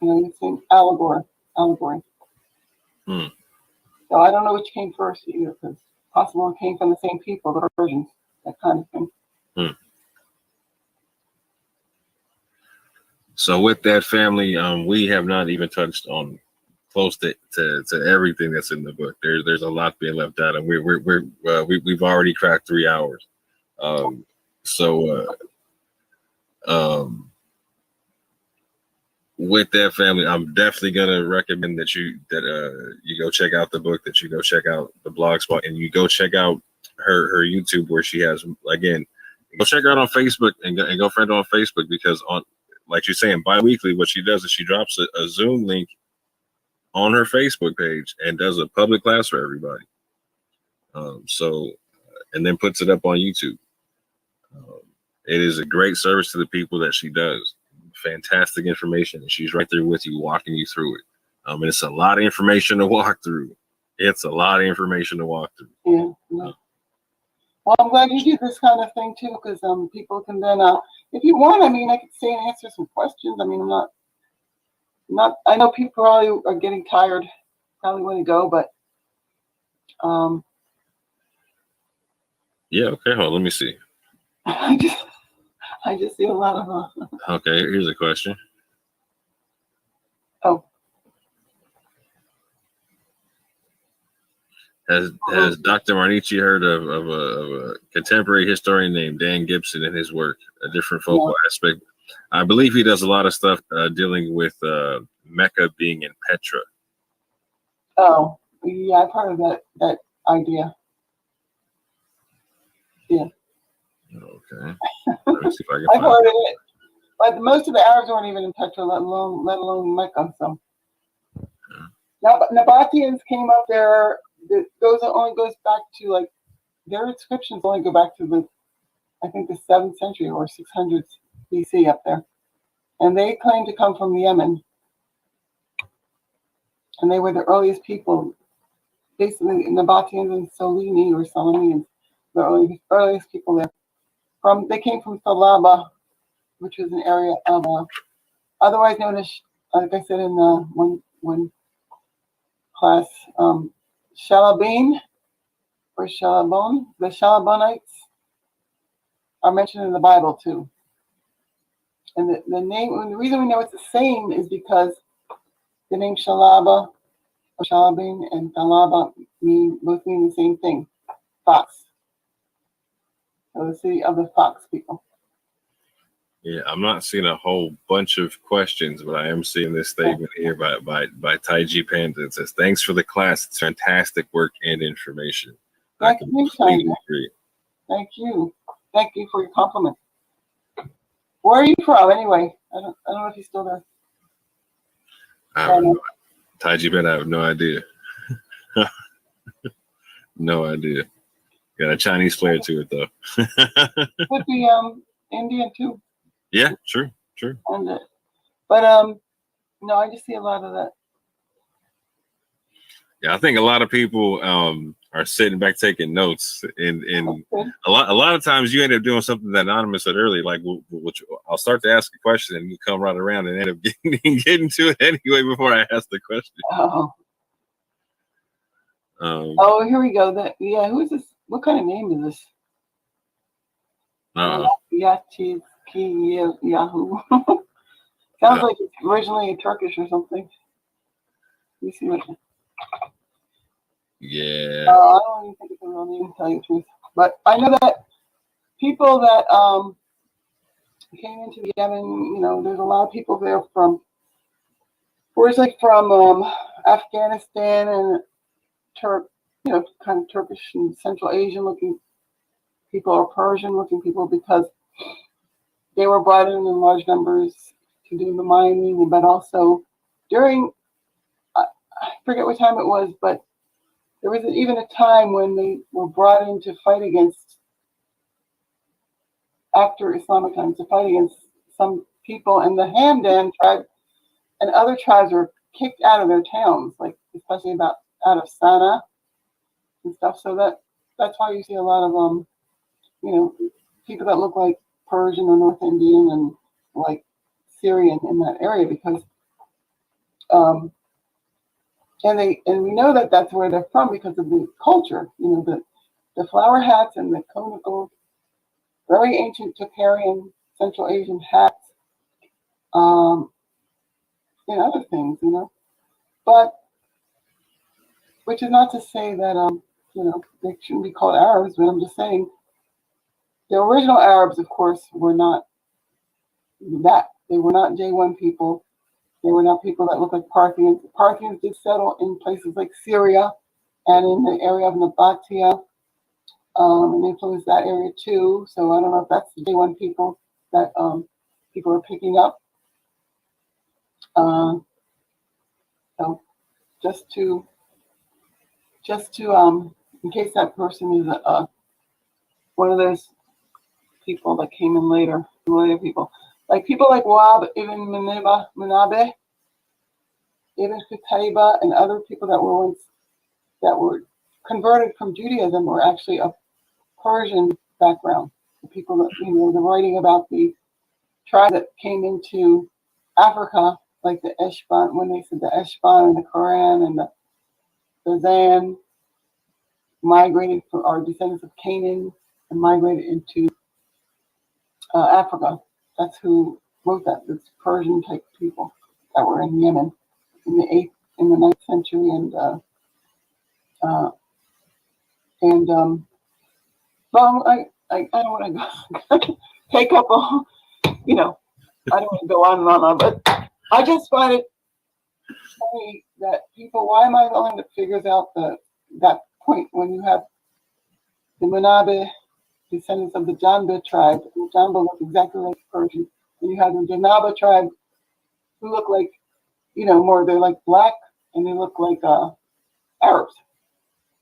The same allegory. So I don't know which came first either, because possible it came from the same people, the versions, that kind of thing. So with that, family, we have not even touched on close to everything that's in the book. There's a lot being left out, and we've already cracked 3 hours. With that, family, I'm definitely gonna recommend that you go check out the book, that you go check out the blog spot, and you go check out her YouTube, where she has, again, go check her out on Facebook and go friend her on Facebook, because on, like you're saying, bi-weekly, what she does is she drops a Zoom link on her Facebook page and does a public class for everybody. And then puts it up on YouTube. It is a great service to the people that she does. Fantastic information, and she's right there with you, walking you through it. And it's a lot of information to walk through. Yeah. Well, I'm glad you do this kind of thing too, because people can then, if you want, I could stay and answer some questions. I'm not. I know people probably are getting tired, probably want to go, but yeah. Okay, hold on, let me see. I just see a lot of. Okay, here's a question. Oh. Has Dr. Marnici heard of a contemporary historian named Dan Gibson and his work, A Different Focal Aspect? I believe he does a lot of stuff dealing with Mecca being in Petra. Oh, yeah, I've heard of that idea. Yeah. Okay. Let me see if I can I've heard of it, but most of the Arabs weren't even in Petra, let alone Mecca. So Nabateans came up there. Only goes back to like their inscriptions only go back to I think the 7th century or 600s BC up there. And they claim to come from Yemen. And they were the earliest people, basically Nabateans and Solini or Solonians, the earliest people there. They came from Thalaba, which was an area of, otherwise known as, like I said in one class, Shalabin or Shalabon. The Shalabonites are mentioned in the Bible too. And the name, and the reason we know it's the same is because the name Shalaba or Shalabin and Thalaba both mean the same thing, fox. So the city of the fox people. Yeah, I'm not seeing a whole bunch of questions, but I am seeing this statement here by Taiji Panda. It says, "Thanks for the class. It's fantastic work and information." I completely agree. Thank you. Thank you for your compliment. Where are you from, anyway? I don't know if he's still there. Taiji Panda, I have no idea. No idea. Got a Chinese flair to it, though. Could be Indian too. Yeah, true. And but no, I just see a lot of that. Yeah, I think a lot of people are sitting back taking notes, and a lot of times you end up doing something that Anonymous said earlier, like which I'll start to ask a question and you come right around and end up getting to it anyway before I ask the question. Oh, here we go. Who is this? What kind of name is this? Yachi Yahoo. Sounds like it's originally Turkish or something. Let me see what. Yeah. I don't even think it's a real name, to tell you the truth. But I know that people that came into Yemen, there's a lot of people there from Afghanistan and kind of Turkish and Central Asian looking people or Persian looking people, because they were brought in large numbers to do the mining, but also during, I forget what time it was, but there was even a time when they were brought in to fight against, after Islamic times, to fight against some people, and the Hamdan tribe and other tribes were kicked out of their towns, like especially out of Sana'a and stuff. So that's why you see a lot of people that look like Persian or North Indian and like Syrian in that area, because and we know that that's where they're from because of the culture, the flower hats and the conical, very ancient Tocharian Central Asian hats, and other things, but which is not to say that they shouldn't be called Arabs, but I'm just saying the original Arabs, of course, were not that. They were not J1 people. They were not people that looked like Parthians. The Parthians did settle in places like Syria and in the area of Nabatea, and influenced that area too. So I don't know if that's the J1 people that people are picking up. So just to in case that person is one of those people that came in later people like Wahab ibn Munabbih, Ibn Qutayba, and other people that were converted from Judaism were actually of Persian background. The people that they're writing about the tribe that came into Africa, like the Eshban, when they said the Eshban in the Quran, and the Zan migrated for our descendants of Canaan and migrated into Africa. That's who wrote that. It's Persian type people that were in Yemen in the 9th century, well, I don't want to take up a, I don't want to go on and on, but I just find it funny that people, why am I the one that figures out that point when you have the Munabbih descendants of the Janba tribe? The Janba look exactly like Persian. And you have the Janaba tribe who look like, they're like black and they look like Arabs.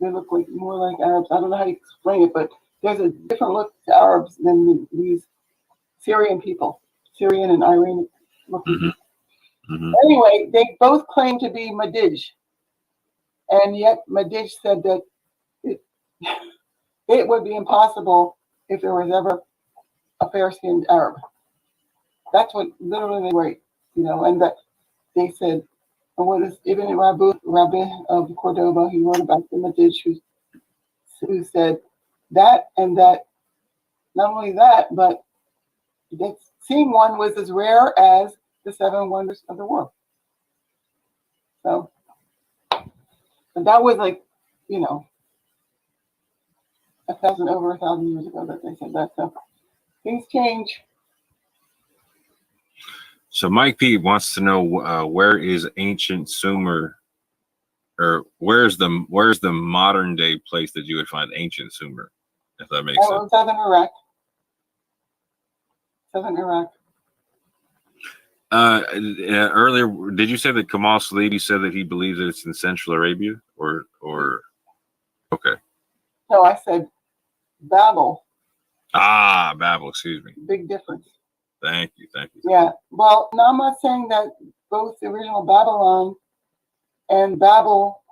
They look like more like Arabs. I don't know how to explain it, but there's a different look to Arabs than these Syrian people, Syrian and Iranian looking Mm-hmm. people. Mm-hmm. Anyway, they both claim to be Madij, and yet Madij said that it, it would be impossible if there was ever a fair-skinned Arab. That's what literally they write, and that they said, and what is Ibn Rabbi of Cordoba, he wrote about the Madij who said that, and that not only that, but that seeing one was as rare as the seven wonders of the world. So, but that was like, over 1,000 years ago that they said that. So things change. So Mike P wants to know where is ancient Sumer, or where's the modern day place that you would find ancient Sumer, if that makes sense. Southern Iraq. Southern Iraq. Earlier, did you say that Kamal Salidi said that he believes that it's in Central Arabia, or okay? No, I said Babel. Babel. Excuse me. Big difference. Thank you. Yeah. Well, now I'm not saying that both the original Babylon and Babel,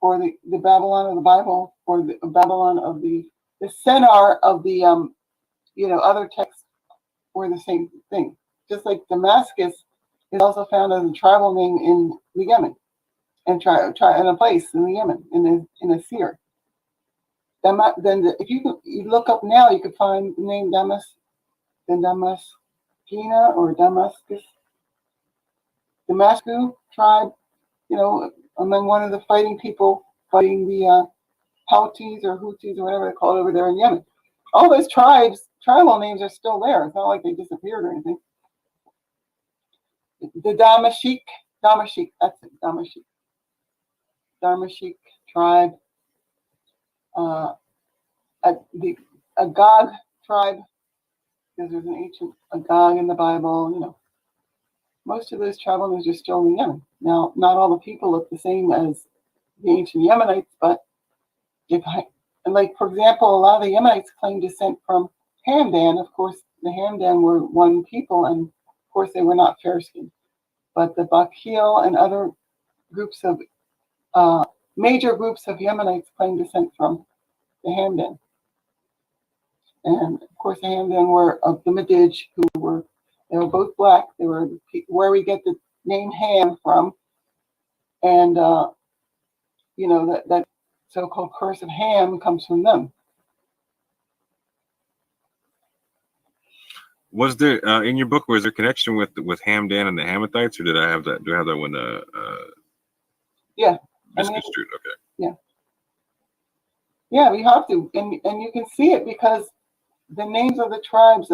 or the Babylon of the Bible, or the Babylon of the Sennar of the other texts were the same thing. Just like Damascus is also found as a tribal name in the Yemen, and in a place in the Yemen in a seer. Then if you look up now, you could find the name Damascena or Damascus tribe, among one of the fighting people fighting the Houthis or Houthis or whatever they call it over there in Yemen. All those tribal names are still there. It's not like they disappeared or anything. The Damashik, that's it, Damashik tribe, the Agag tribe, because there's an ancient Agag in the Bible, Most of those tribal names are still in Yemen. Now, not all the people look the same as the ancient Yemenites, but for example, a lot of the Yemenites claim descent from Hamdan. Of course, the Hamdan were one people, and of course, they were not fair-skinned. But the Bakil and other groups of major groups of Yemenites claim descent from the Hamdan. And of course, the Hamdan were of the Madij, they were both black. They were where we get the name Ham from, and that so-called curse of Ham comes from them. Was there in your book, was there connection with Hamdan and the Hamathites, or did I have that? Do I have that one? Yeah. Misconstrued. Okay. Yeah, we have to, and you can see it because the names of the tribes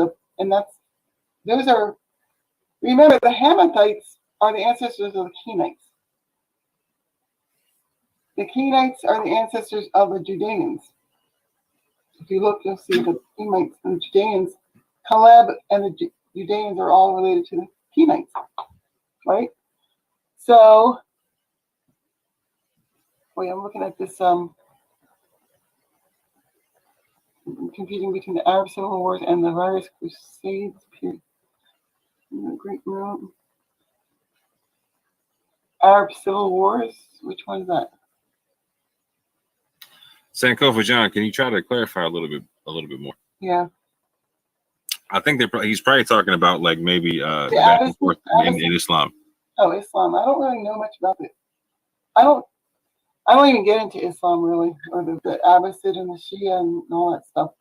remember, the Hamathites are the ancestors of the Kenites. The Kenites are the ancestors of the Judeans. If you look, you'll see the Kenites and the Judeans. Caleb and the Judeans are all related to the Kenites, right? So, I'm looking at this competing between the Arab Civil Wars and the various Crusades period. The Great Mountain. Arab Civil Wars. Which one is that? Sankofa John, can you try to clarify a little bit more? Yeah. I think he's probably talking about like maybe the back and forth in Islam. Oh, Islam. I don't really know much about it. I don't even get into Islam really, or the Abbasid and the Shia and all that stuff,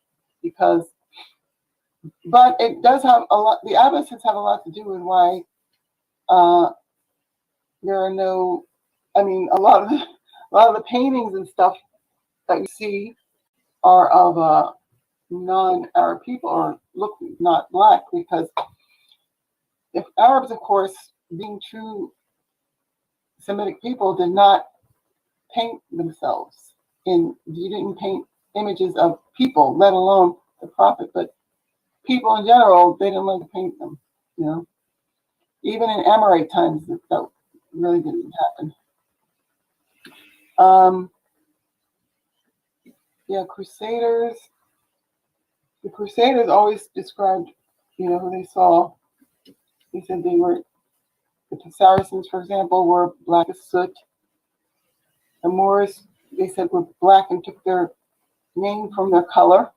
but it does have a lot. The Abbasids have a lot to do with why there are no. I mean, a lot of the paintings and stuff that you see are of non-Arab people or look not black, because if Arabs, of course, being true Semitic people, did not paint themselves you didn't paint images of people, let alone the prophet, but people in general, they didn't like to paint them, even in Amorite times, that really didn't happen. Yeah, Crusaders. The Crusaders always described, who they saw. They said the Saracens, for example, were black as soot. The Moors, they said, were black and took their name from their color.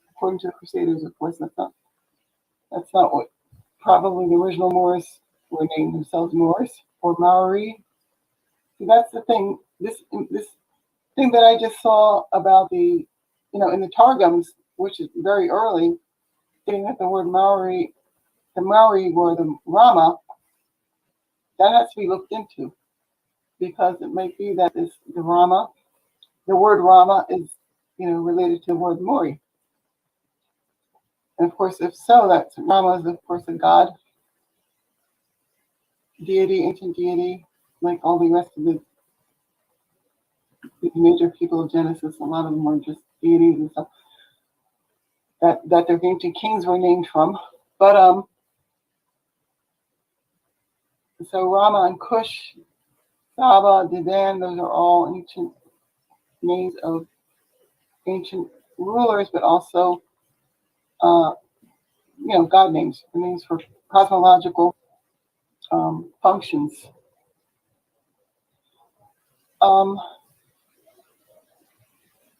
According to the Crusaders, of course, that's not what probably the original Moors were named themselves Moors or Maori. See, that's the thing. This thing that I just saw about in the Targums, which is very early, saying that the word Maori, the Maori were the Rama, that has to be looked into, because it might be that the word Rama is, related to the word Maori. And of course, if so, that's Rama is of course a god, deity, ancient deity, like all the rest of the major people of Genesis. A lot of them were just deities and stuff that their ancient kings were named from. But so Rama and Cush, Saba, Dedan, those are all ancient names of ancient rulers, but also god names for cosmological functions.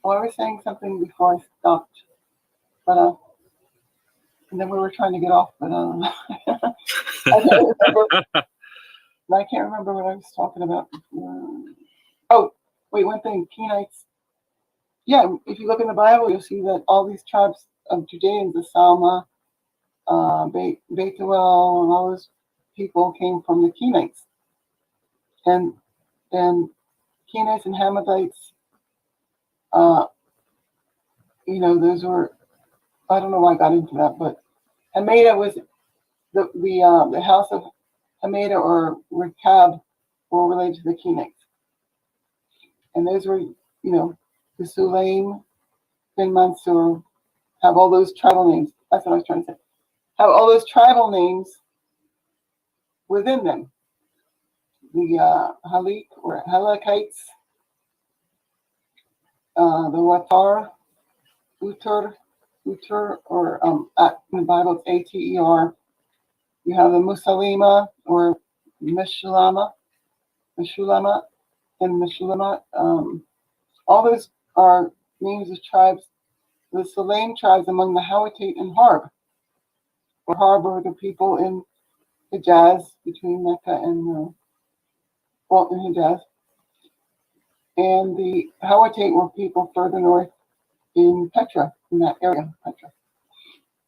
I was saying something before I stopped, but and then we were trying to get off, but I can't remember what I was talking about before. Oh, wait, one thing, Kenites. Yeah, if you look in the Bible, you'll see that all these tribes of Judeans, the Salma, Bethuel, and all those people came from the Kenites. And Kenites and Hamathites, those were, I don't know why I got into that, but Hameda was the house of Hameda or Rechab were related to the Kenites. And those were, the Sulaim, bin Mansur, have all those tribal names. That's what I was trying to say. Have all those tribal names within them. The Halik or Halakites, the Watar, Utur, or in the Bible it's Ater. You have the Musalima or Meshulama, and Meshulama. All those are names of tribes. The Sulaim tribes among the Hawatite and Harb. Or Harb are the people in Hijaz, between Mecca and in Hijaz. And the Hawatite were people further north in Petra, in that area, Petra.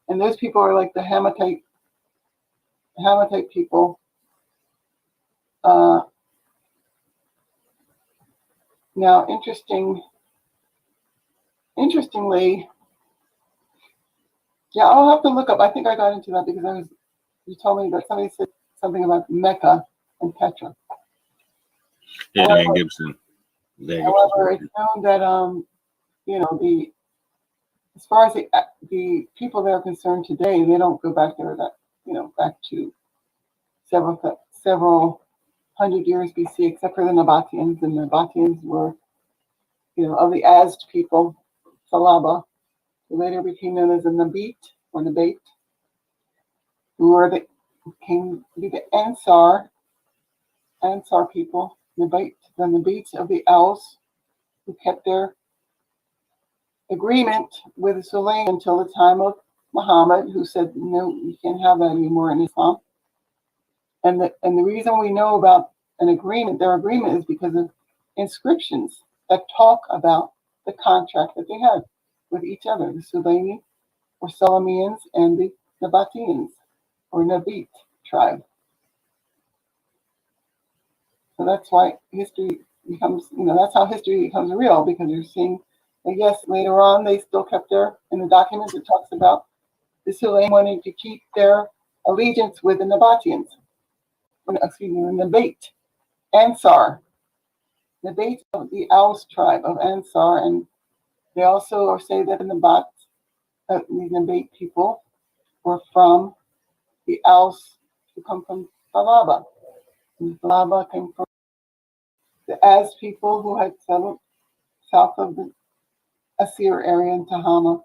And those people are like the Hamatite people. Now, interestingly, yeah, I'll have to look up. I think I got into that because you told me that somebody said something about Mecca and Petra. Yeah, Dan Gibson. However, it's known that as far as the people that are concerned today, they don't go back there back to several hundred years BC, except for the Nabateans. The Nabateans were, of the Azd people, Salaba, who later became known as the Nabit or Nabate, who came to be the Ansar people, the Nabites of the Owls, who kept their agreement with the Sulaim until the time of Muhammad, who said, no, you can't have that anymore in Islam. And the reason we know about their agreement is because of inscriptions that talk about the contract that they had with each other, the Sulaimi or Salamians and the Nabateans or Nabit tribe. So that's why history becomes, that's how history becomes real, because you're seeing, I guess later on they still kept in the documents it talks about the Sulaim wanting to keep their allegiance with the Nabateans. The Nabate, Ansar, Nabate of the Aus tribe of Ansar, and they also say that the Nabate people were from the Aus, who come from Thalaba. And Thalaba came from the Az people who had settled south of the Asir area in Tehama,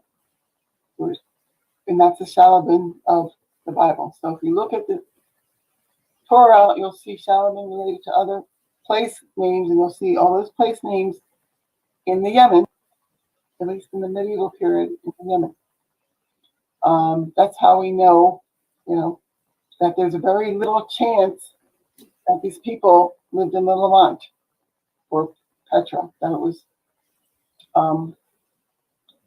and that's the Shalabin of the Bible. So if you look at the Torah, you'll see Shalabin related to other place names, and you'll see all those place names in the Yemen, at least in the medieval period in the Yemen. That's how we know, that there's a very little chance that these people lived in the Levant or Petra. That it was,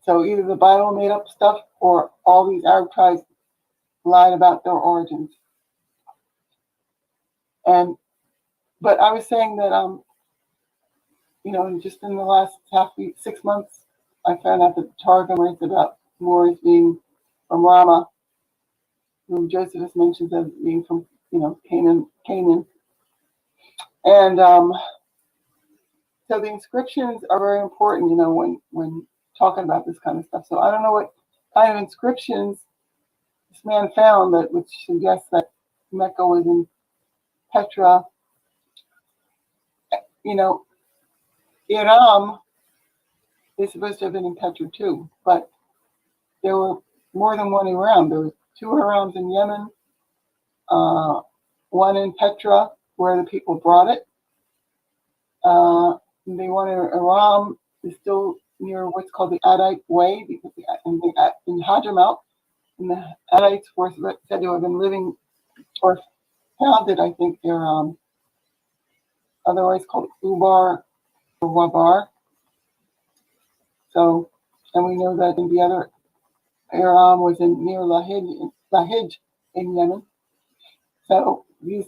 so either the Bible made up stuff or all these Arab tribes lied about their origins. But I was saying that, just in the last 6 months, I found out that the Targum writes about Moors being from Rama, whom Josephus mentions as being from, Canaan. And so the inscriptions are very important, when talking about this kind of stuff. So I don't know what kind of inscriptions this man found which suggests that Mecca was in Petra. Iram is supposed to have been in Petra too, but there were more than one Iram. There were 2 Irams in Yemen, one in Petra where the people brought it. The one in Iram is still near what's called the Adite Way, because in Hadramaut, and the Adites were said to have been living or founded, I think, their otherwise called Ubar or Wabar. So, and we know that in the other Iram was near Lahij in Yemen. So these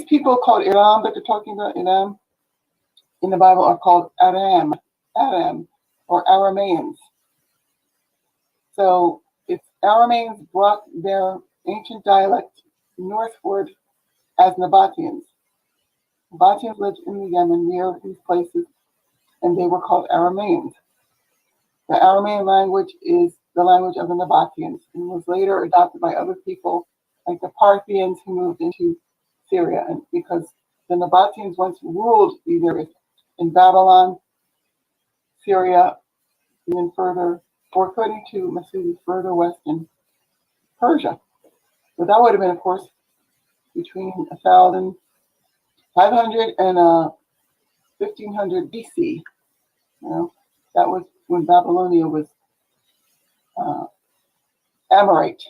people called Iram that they're talking about, Iram, in the Bible are called Aram, or Arameans. So it's Arameans brought their ancient dialect northward as Nabateans. Nabateans lived in the Yemen near these places, and they were called Arameans. The Aramean language is the language of the Nabateans and was later adopted by other people like the Parthians who moved into Syria. And because the Nabateans once ruled either in Babylon, Syria, and then further, or according to Masudi, further west in Persia. So that would have been, of course, between 1,500 and 1,500 BC. That was when Babylonia was Amorite,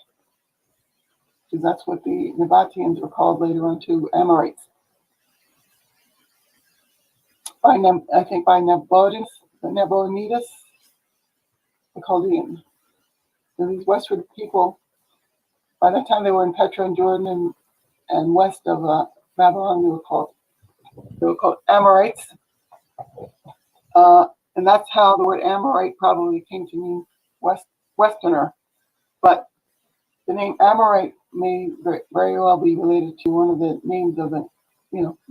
because that's what the Nabateans were called later on too, Amorites. I think by Nabonidus, the Chaldean. So these westward people, by that time they were in Petra and Jordan and west of Babylon, they were called Amorites. And that's how the word Amorite probably came to mean Westerner. But the name Amorite may very well be related to one of the names of the,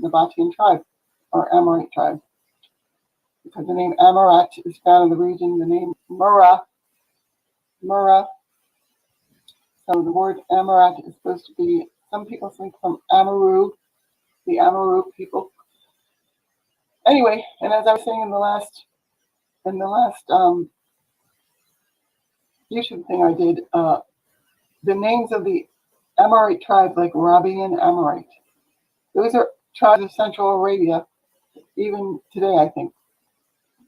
Nabatean tribe or Amorite tribe. Because the name Amorat is found in the region, the name Murrah. So the word Amorat is supposed to be, some people think from Amaru, the Amaru people. Anyway, and as I was saying in the last YouTube thing I did, the names of the Amorite tribes, like Arabian Amorite, those are tribes of Central Arabia, even today, I think.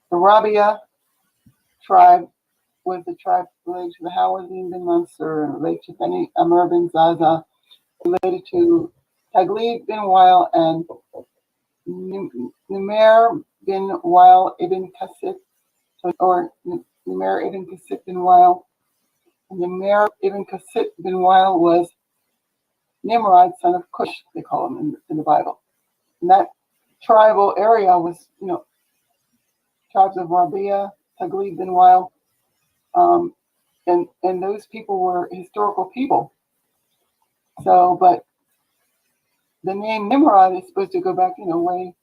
The Rabia tribe was the tribe related to the Hawazin bin Mansur, and related to Beni Amr bin Zaza, related to Taglib bin Wail and Numair bin Wail ibn Kasif, or Numair ibn Kasif bin Wail. And Numair ibn Kasif bin Wail was Nimrod, son of Cush, they call him in the Bible. And that tribal area was, tribes of Rabia, Taglib bin Wail, and those people were historical people. So, but the name Nimrod is supposed to go back, way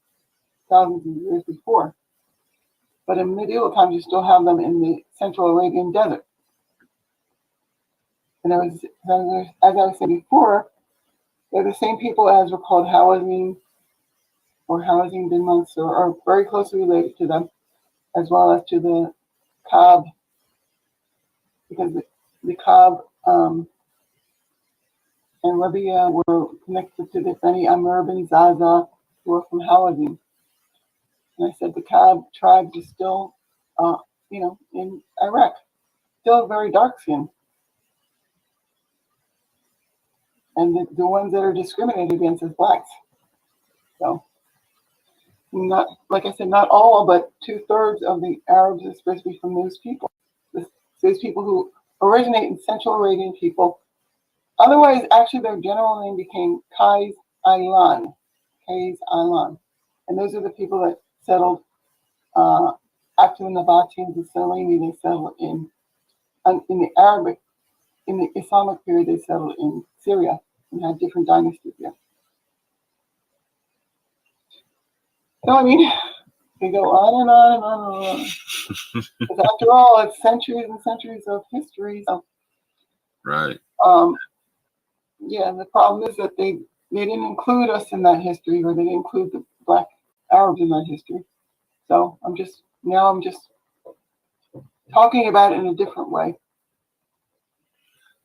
thousands of years before. But in medieval times, you still have them in the Central Arabian desert. And as I was saying before, they're the same people as were called Hawazin or Hawazin bin Mansur, or very closely related to them, as well as to the Cobb, because the Cobb and Rabia were connected to the Beni Amr bin Zaza, who were from Haladim. And I said the Cobb tribes are still, in Iraq, still very dark skinned. And the ones that are discriminated against is blacks. So, not, like I said, not all, but 2/3 of the Arabs are supposed to be from those people. Those people who originate in Central Arabian people. Otherwise, actually, their general name became Qais Aylan. Qais Aylan. And those are the people that settled after the Nabateans, the Salimi, they settled in the Islamic period, they settled in Syria and had different dynasties there. So, I mean, they go on and on and on and on. Because after all, it's centuries and centuries of history. So, Right. Yeah, the problem is that they didn't include us in that history, or they didn't include the black Arabs in that history. So I'm just talking about it in a different way.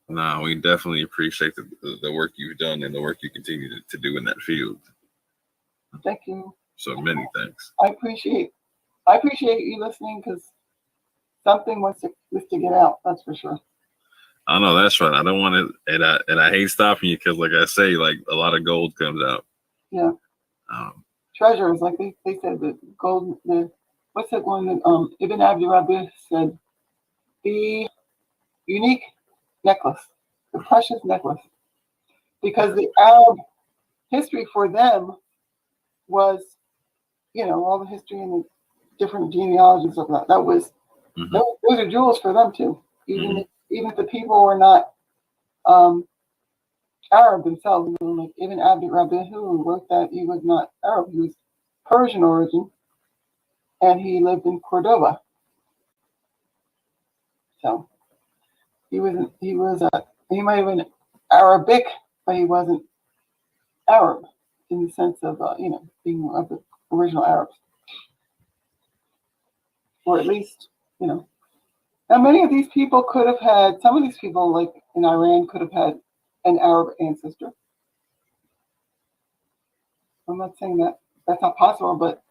No, we definitely appreciate the work you've done and the work you continue to do in that field. Thank you. So many thanks. I appreciate you listening, because something was to get out. That's for sure. I know that's right. I don't want to, and I hate stopping you because, like I say, like a lot of gold comes out. Yeah. Treasures, like they said, the gold. What's that one that Ibn Abdi Rabbi said? The unique necklace, the precious necklace, because the Arab history for them was, all the history and the different genealogies of that. That was those are jewels for them too. Even if the people were not Arab themselves, like Ibn Abdi Rabbi, who wrote that, he was not Arab, he was Persian origin, and he lived in Cordoba. So he might have been Arabic, but he wasn't Arab in the sense of being of the original Arabs, or at least Now, many of these people could have had, some of these people, like in Iran, could have had an Arab ancestor. I'm not saying that that's not possible, but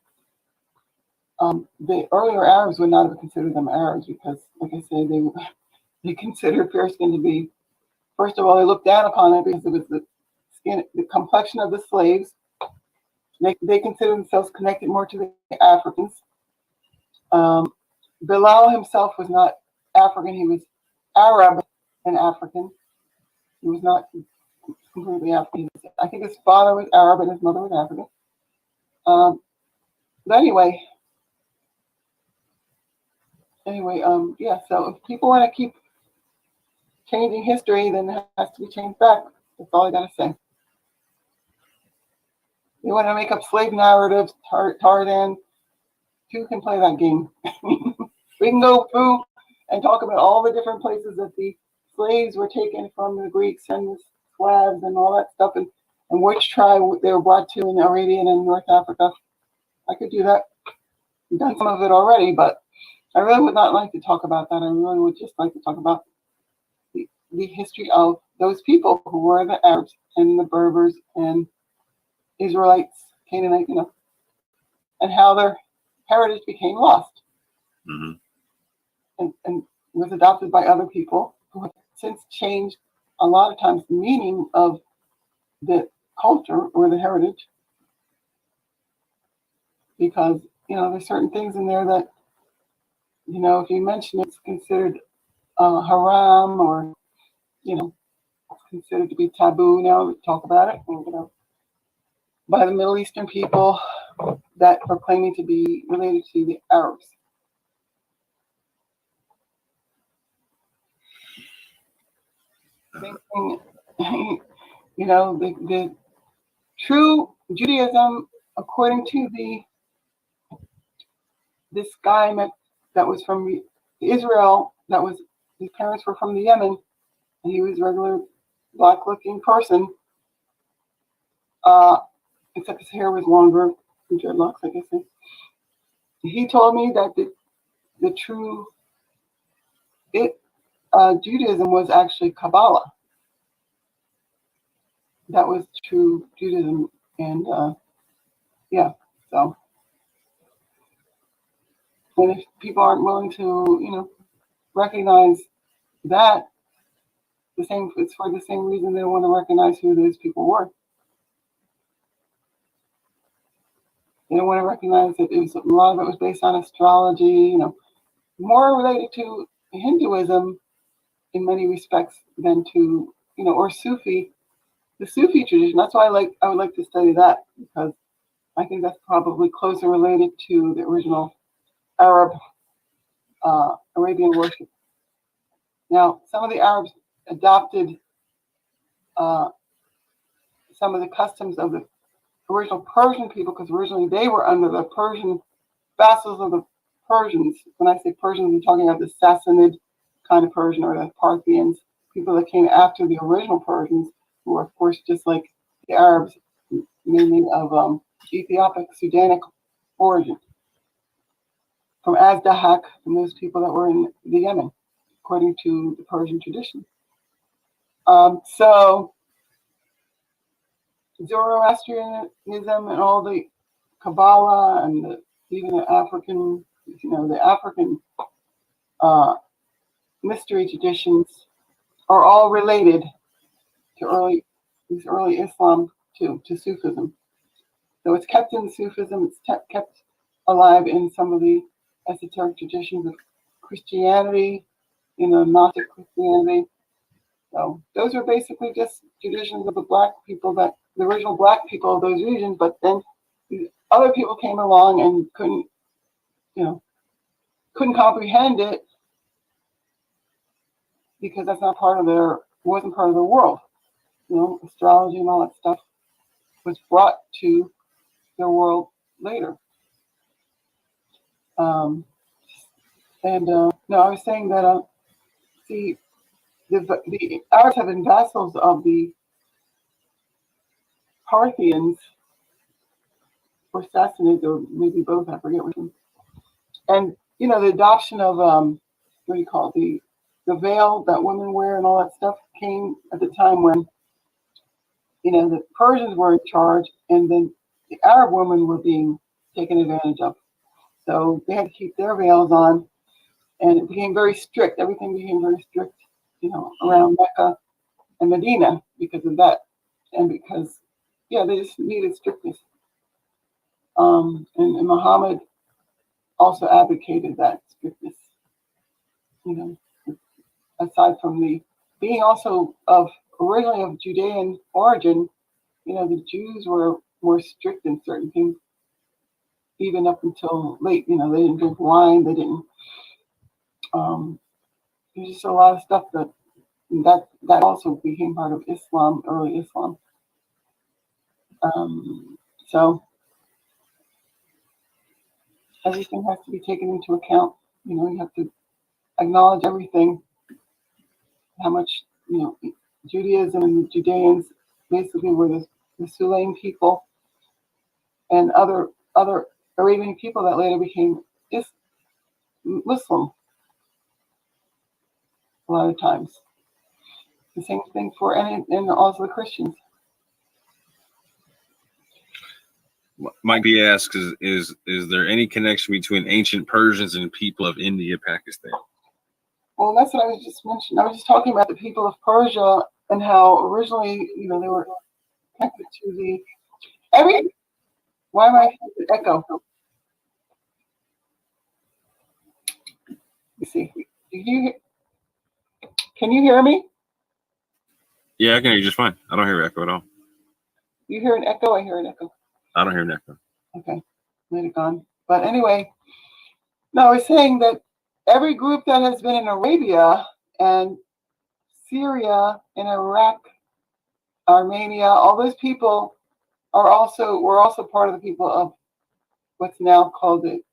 the earlier Arabs would not have considered them Arabs because, like I said, they considered fair skin to be, first of all, they looked down upon it because it was the complexion of the slaves. They considered themselves connected more to the Africans. Bilal himself was not African, he was Arab and African. He was not completely African. I think his father was Arab and his mother was African. But anyway, yeah, so if people want to keep changing history, then it has to be changed back. That's all I got to say. They want to make up slave narratives, Tarzan, you can play that game. We can go through and talk about all the different places that the slaves were taken from the Greeks and the Slavs and all that stuff, and which tribe they were brought to in Arabian and North Africa. I could do that. I've done some of it already, but I really would not like to talk about that. I really would just like to talk about the history of those people who were the Arabs and the Berbers and Israelites, Canaanites, and how their heritage became lost and was adopted by other people who have since changed a lot of times the meaning of the culture or the heritage, because there's certain things in there that if you mention it's considered haram, or it's considered to be taboo now to talk about it, by the Middle Eastern people that are claiming to be related to the Arabs. Same thing, the true Judaism, according to this guy that was from Israel, his parents were from the Yemen, and he was a regular black-looking person, except his hair was longer, dreadlocks, I guess. He told me that the true Judaism was actually Kabbalah. That was true Judaism, and so. And if people aren't willing to, recognize that, it's for the same reason they don't want to recognize who those people were. They don't want to recognize that a lot of it was based on astrology, more related to Hinduism in many respects than to, or Sufi, the Sufi tradition. That's why I would like to study that, because I think that's probably closer related to the original Arab, Arabian worship. Now, some of the Arabs adopted some of the customs of the original Persian people, because originally they were under the Persian vassals of the Persians. When I say Persians, I'm talking about the Sassanid kind of Persian, or the Parthians, people that came after the original Persians, who were, of course, just like the Arabs, mainly of Ethiopic, Sudanic origin, from Azdahak, and those people that were in the Yemen, according to the Persian tradition. So Zoroastrianism and all the Kabbalah and even the African, the African mystery traditions are all related to early Islam too, to Sufism. So it's kept in Sufism, it's kept alive in some of the esoteric traditions of Christianity, Gnostic Christianity. So those are basically just traditions of the the original black people of those regions, but then other people came along and couldn't comprehend it, because that's not wasn't part of their world. Astrology and all that stuff was brought to their world later. No, I was saying that the Arabs have been vassals of the Parthians, or Sassanids, or maybe both, I forget which one. And the adoption of what do you call it, the veil that women wear and all that stuff came at the time when the Persians were in charge, and then the Arab women were being taken advantage of. So they had to keep their veils on, and it became very strict. Everything became very strict, around Mecca and Medina because of that, and because they just needed strictness. And Muhammad also advocated that strictness. Aside from being also originally of Judean origin, the Jews were more strict in certain things, even up until late. They didn't drink wine. They didn't. There's just a lot of stuff that also became part of Islam, early Islam. So everything has to be taken into account. You have to acknowledge everything. How much Judaism and the Judeans basically were the Sulaim people and other Arabian people that later became Muslim. A lot of times, the same thing for and also the Christians. Mike B asks, is there any connection between ancient Persians and people of India, Pakistan? Well, that's what I was just mentioning. I was just talking about the people of Persia and how originally, they were connected to why am I hearing the echo? You see, can you hear me? Yeah, I can hear you just fine. I don't hear echo at all. You hear an echo? I hear an echo. I don't hear an echo. Okay, let it gone. But anyway, no, I was saying that every group that has been in Arabia and Syria and Iraq, Armenia, all those people were also part of the people of what's now called the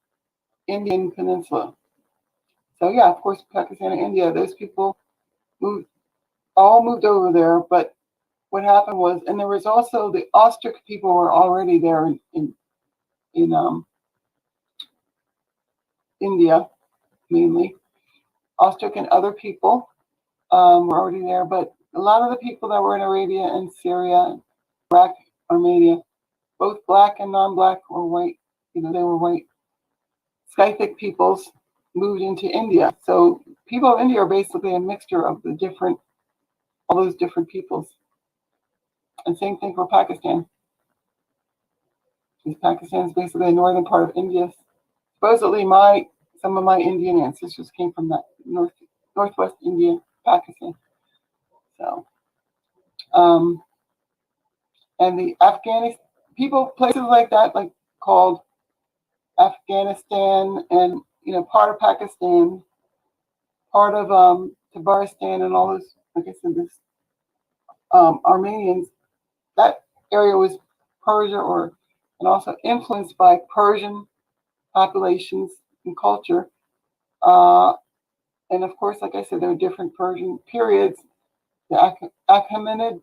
Indian Peninsula. So yeah, of course, Pakistan and India, those people all moved over there. But what happened was, and there was also the Austric people were already there in India, mainly. Austria and other people were already there, but a lot of the people that were in Arabia and Syria, Iraq, Armenia, both black and non-black or white, they were white. Scythic peoples moved into India. So people of India are basically a mixture of all those different peoples. And same thing for Pakistan. Pakistan is basically the northern part of India. Supposedly, some of my Indian ancestors came from that northwest India, Pakistan. So, and the Afghanis people, places like that, like called Afghanistan, and part of Pakistan, part of Tabaristan, and all those, like I said, this Armenians. That area was Persia, and also influenced by Persian populations and culture. And of course, like I said, there are different Persian periods. The Achaemenid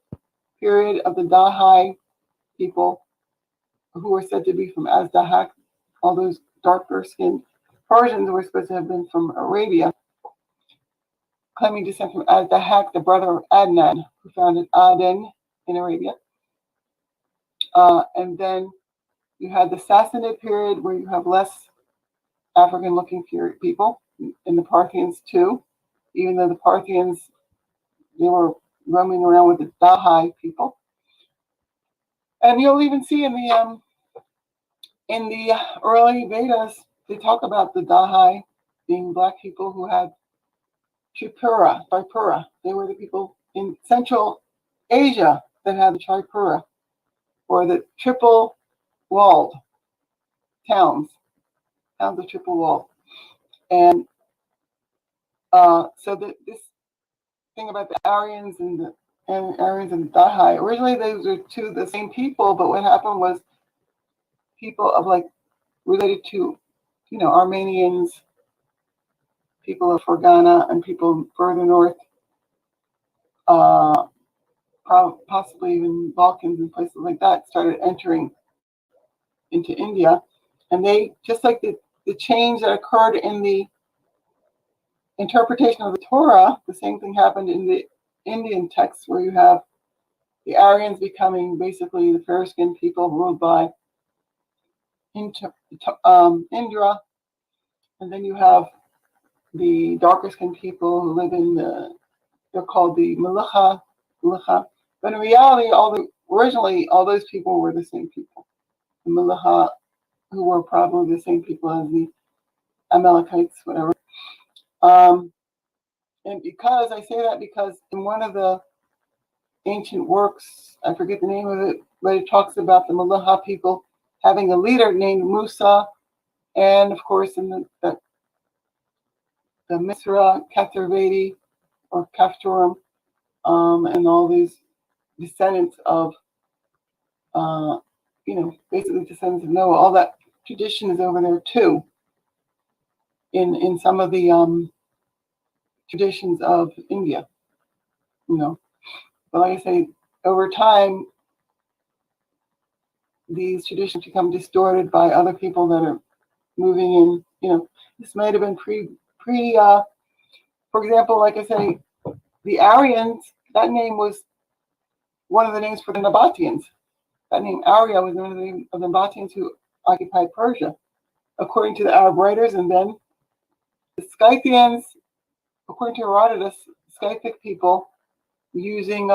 period of the Dahai people, who were said to be from Azdahak, all those darker skinned Persians were supposed to have been from Arabia, claiming descent from Azdahak, the brother of Adnan, who founded Aden in Arabia. And then you had the Sassanid period, where you have less African-looking people, and the Parthians too, even though the Parthians, they were roaming around with the Dahai people. And you'll even see in the early Vedas, they talk about the Dahai being black people who had Tripura. They were the people in Central Asia that had the Tripura, or the triple-walled towns of triple wall. And so this thing about the Aryans and the Dahai, originally those were two the same people, but what happened was people of related to, Armenians, people of Fergana, and people further north, possibly even Balkans and places like that, started entering into India. And they, just like the change that occurred in the interpretation of the Torah, the same thing happened in the Indian texts, where you have the Aryans becoming basically the fair-skinned people ruled by Indra, and then you have the darker-skinned people who live they're called the Melucha. But in reality, originally all those people were the same people. The Melucha, who were probably the same people as the Amalekites, whatever. And because I say that, because in one of the ancient works, I forget the name of it, but it talks about the Melucha people having a leader named Musa, and of course in the Misra, Katharvedi, or Kaftorim, and all these descendants of, basically descendants of Noah. All that tradition is over there too, in some of the traditions of India, But like I say, over time, these traditions become distorted by other people that are moving in. This might have been for example, like I say, the Aryans, that name was one of the names for the Nabateans. That name Arya was one of the names of the Nabateans who occupied Persia, according to the Arab writers. And then the Scythians, according to Herodotus, Scythic people using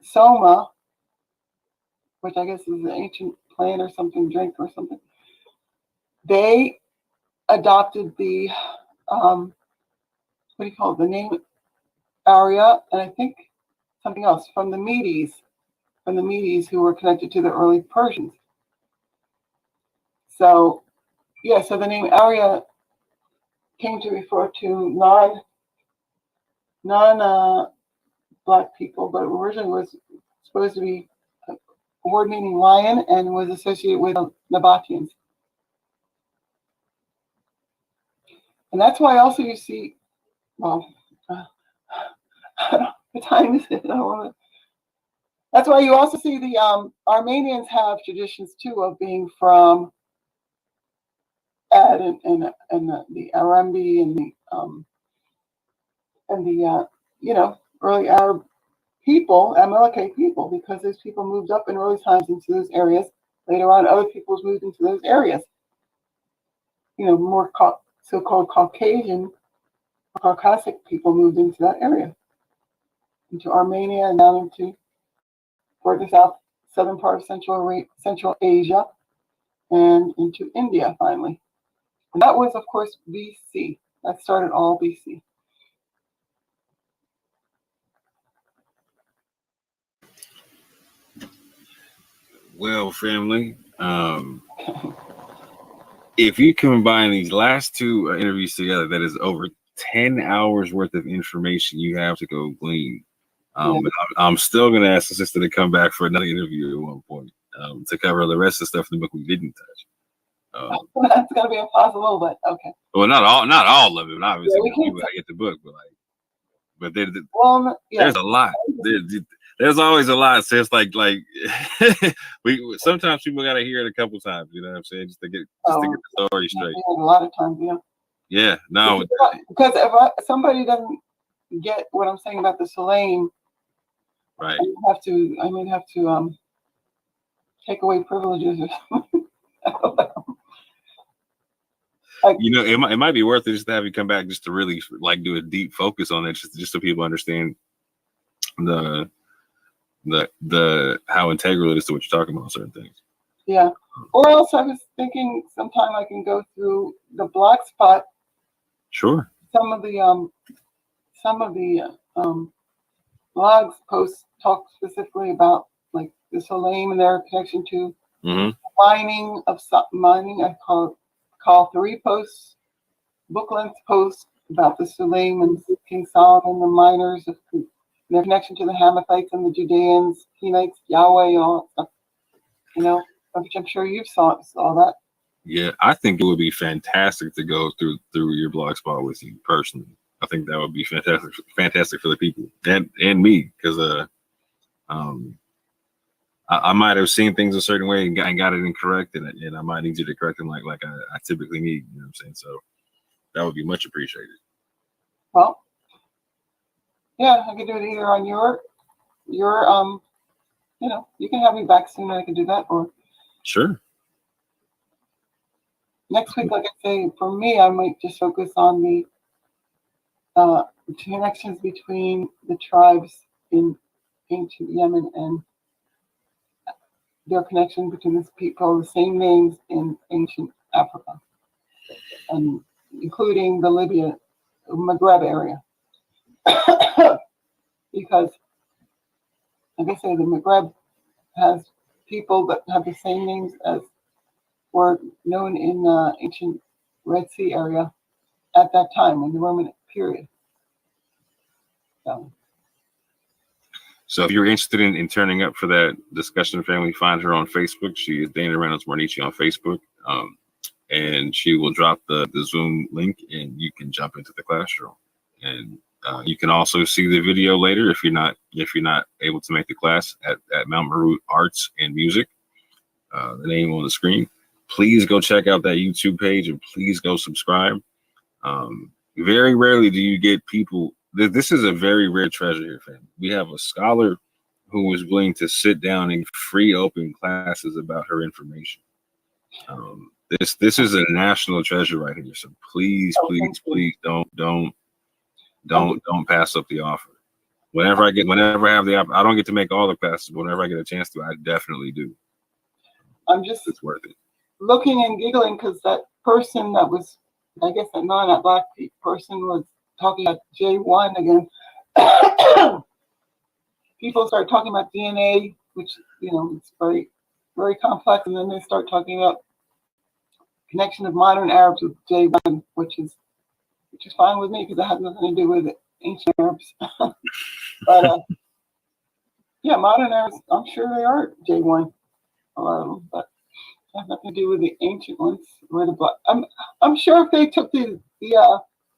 soma, which I guess is an ancient plant or something, drink or something. They adopted the the name Arya, and I think something else from the Medes, who were connected to the early Persians. So, so the name Arya came to refer to non black people, but originally was supposed to be a word meaning lion, and was associated with Nabateans. And that's why also you see, the time is it. That's why you also see the Armenians have traditions too of being from Ad and the Arambi and the and the early Arab people, Amalekite people, because those people moved up in early times into those areas. Later on, other peoples moved into those areas. More so-called Caucasic people moved into that area, into Armenia, and down into further south, southern part of Central Asia, and into India finally. And that was, of course, BC. That started all BC. Well, family, if you combine these last two interviews together, that is over 10 hours worth of information you have to go glean. But I'm still going to ask the sister to come back for another interview at one point to cover the rest of the stuff in the book we didn't touch. That's going to be impossible, but okay. Well, not all of it, obviously. Yeah, people gotta get the book, but there's a lot. There's always a lot. So it's like we sometimes people gotta hear it a couple times. You know what I'm saying? Just to get the story straight. A lot of times, yeah. Yeah, no. Because if somebody doesn't get what I'm saying about the Sulaim, right? I may have to take away privileges or something. It might be worth it just to have you come back just to really do a deep focus on it, just so people understand the how integral it is to what you're talking about, certain things. Yeah. Or else I was thinking sometime I can go through the Black Spot. Sure. Some of the blogs posts talk specifically about like the Sulaim and their connection to mining. I call 3 posts, book length posts about the Sulaim and King Solomon, the miners, their connection to the Hamathites and the Judeans, Kenites, Yahweh, and all that stuff. Which I'm sure you saw that. Yeah, I think it would be fantastic to go through your blog spot with you personally. I think that would be fantastic for the people and me, because I might have seen things a certain way and got it incorrect, and I might need you to correct them like I typically need. You know what I'm saying? So that would be much appreciated. Well, yeah, I could do it either on your you can have me back soon and I can do that, or sure. Next week, like I say, for me, I might just focus on the connections between the tribes in ancient Yemen and their connection between these people, the same names in ancient Africa, and including the Libya, Maghreb area. Because, like I say, the Maghreb has people that have the same names as were known in the ancient Red Sea area at that time in the Roman period. So if you're interested in turning up for that discussion, family, find her on Facebook. She is Dana Reynolds Mornici on Facebook. And she will drop the Zoom link and you can jump into the classroom. And you can also see the video later if you're not able to make the class at Mount Meru Arts and Music. The name on the screen. Please go check out that YouTube page and please go subscribe. Very rarely do you get people. This is a very rare treasure here, fam. We have a scholar who is willing to sit down in free open classes about her information. This is a national treasure right here. So please don't pass up the offer. Whenever I have the opportunity, I don't get to make all the classes, but whenever I get a chance to, I definitely do. It's worth it. Looking and giggling because that person that was, I guess that black person was talking about J1 again. People start talking about DNA, which it's very, very complex, and then they start talking about connection of modern Arabs with J1, which is fine with me because it has nothing to do with ancient Arabs. But yeah, modern Arabs, I'm sure they are J1, a lot of them, but it has nothing to do with the ancient ones. Where the black, I'm sure if they took the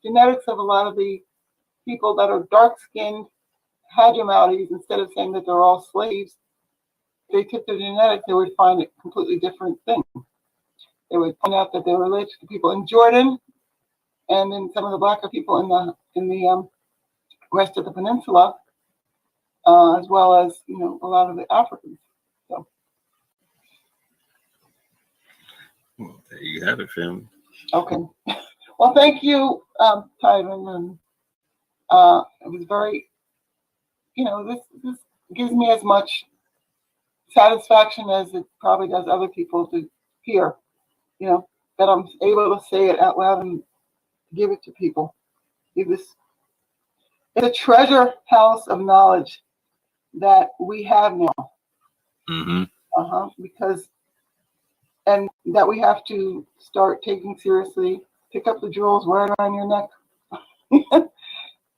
genetics of a lot of the people that are dark-skinned Hadramautis, instead of saying that they're all slaves, if they took the genetics, they would find a completely different thing. They would point out that they were related to people in Jordan, and then some of the blacker people in the rest of the peninsula, as well as, you know, a lot of the Africans. So, Well, there you have it, family. okay. Well, thank you, Tyven, and it was very, you know, this gives me as much satisfaction as it probably does other people to hear, you know, that I'm able to say it out loud and give it to people. It's a treasure house of knowledge that we have now. Because, and that we have to start taking seriously. Pick up the jewels, wear it around your neck.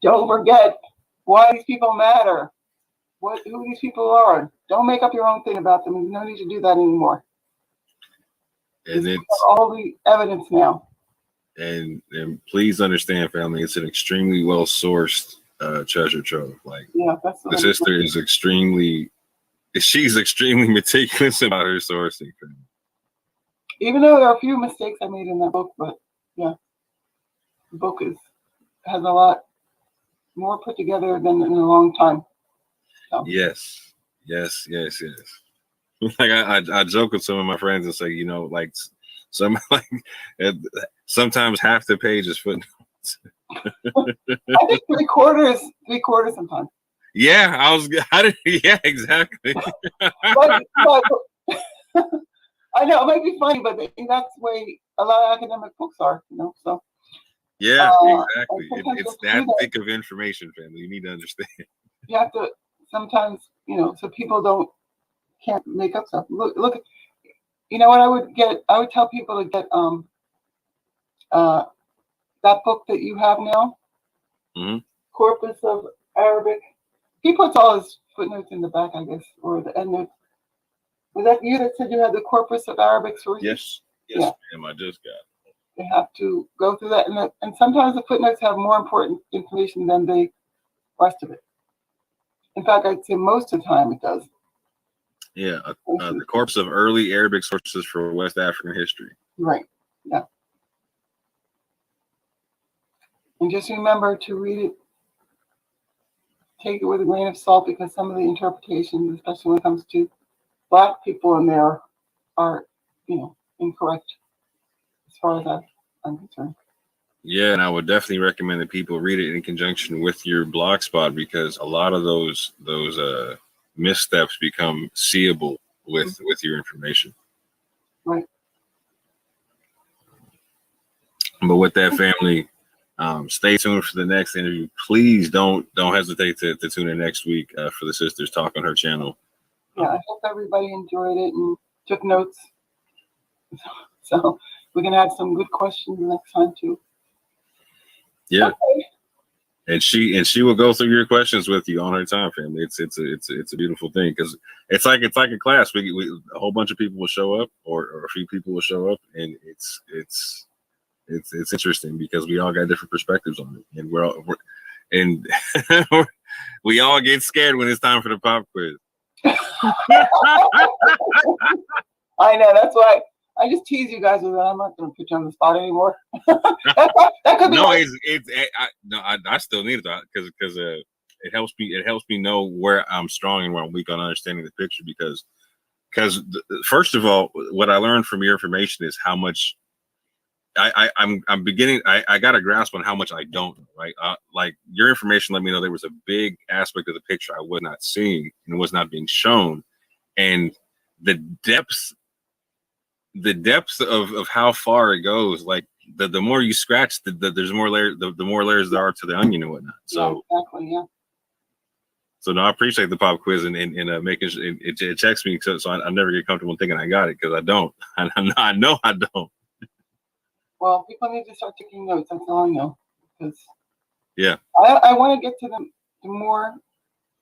Don't forget why these people matter, who these people are. Don't make up your own thing about them. There's no need to do that anymore. And it's all the evidence now. And please understand, family, it's an extremely well sourced treasure trove. Like, yeah, that's the sister is she's extremely meticulous about her sourcing. Even though there are a few mistakes I made in that book, but yeah, the book has a lot more put together than in a long time. So. Yes. Like I joke with some of my friends and say, you know, like sometimes half the page is footnotes. I think three quarters sometimes. Yeah, yeah, exactly. but I know it might be funny, but that's the way a lot of academic books are, you know. So yeah, exactly. It's that thick of information, family. You need to understand. You have to sometimes, you know, so people can't make up stuff. Look, you know what I would tell people to get that book that you have now, Corpus of Arabic. He puts all his footnotes in the back, I guess, or the end notes. Was that you that said you had the Corpus of Arabic sources? Yes, ma'am. I just got it. They have to go through that, and sometimes the footnotes have more important information than the rest of it. In fact, I'd say most of the time it does. Yeah, the corpus of early Arabic sources for West African history. Right. Yeah. And just remember to read it. Take it with a grain of salt, because some of the interpretations, especially when it comes to Black people in there, are, you know, incorrect as far as I'm concerned. Yeah, and I would definitely recommend that people read it in conjunction with your blog spot, because a lot of those missteps become seeable with your information. Right. But with that, family, stay tuned for the next interview. Please don't hesitate to tune in next week for the sisters talk on her channel. Yeah, I hope everybody enjoyed it and took notes. So we can have some good questions next time too. Yeah. Okay. And she will go through your questions with you on her time, family. It's a beautiful thing, because it's like a class. We a whole bunch of people will show up, or a few people will show up, and it's interesting because we all got different perspectives on it, and we all get scared when it's time for the pop quiz. I know, that's why I just tease you guys with that. I'm not going to put you on the spot anymore. that could be no, I still need it because it helps me know where I'm strong and where I'm weak on understanding the picture, because first of all, what I learned from your information is how much I'm beginning. I got a grasp on how much I don't know, right? Like, your information let me know there was a big aspect of the picture I was not seeing and was not being shown, and the depth of how far it goes. Like, the more you scratch, there's more layers. The more layers there are to the onion and whatnot. So yeah, exactly, yeah. So no, I appreciate the pop quiz and making sure it checks me, so I never get comfortable thinking I got it, because I don't. I know I don't. Well, people need to start taking notes. That's all I know. Because yeah, I want to get to the more,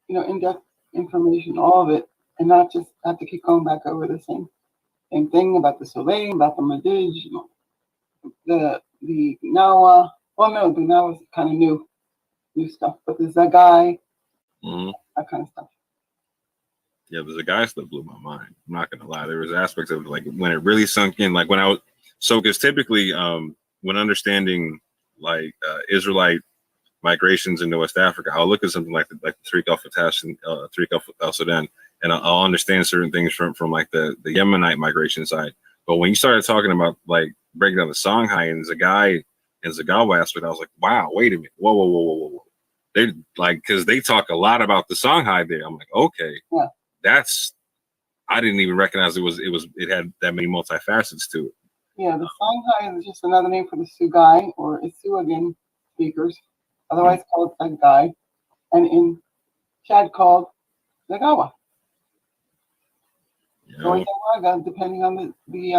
you know, in-depth information, all of it, and not just have to keep going back over the same thing about the Soleil, about the Madij, you know, the Nawa. Well, no, the Nawa is kind of new stuff, but there's that guy, that kind of stuff. Yeah, there's a guy that blew my mind. I'm not gonna lie. There was aspects of, like, when it really sunk in, like when I was. So, because typically, when understanding like Israelite migrations into West Africa, I'll look at something like the Tariq al-Sudan, and I'll understand certain things from like the Yemenite migration side. But when you started talking about like breaking down the Songhai and Zagai and Zagawa aspect, I was like, wow, wait a minute, whoa. They like, because they talk a lot about the Songhai there. I'm like, okay, Yeah. I didn't even recognize it had that many multifacets to it. Yeah, the Songhai is just another name for the Sugai or Isuagan speakers, otherwise called Sagai, and in Chad called Zagawa. You Or know? Zawaga, depending on the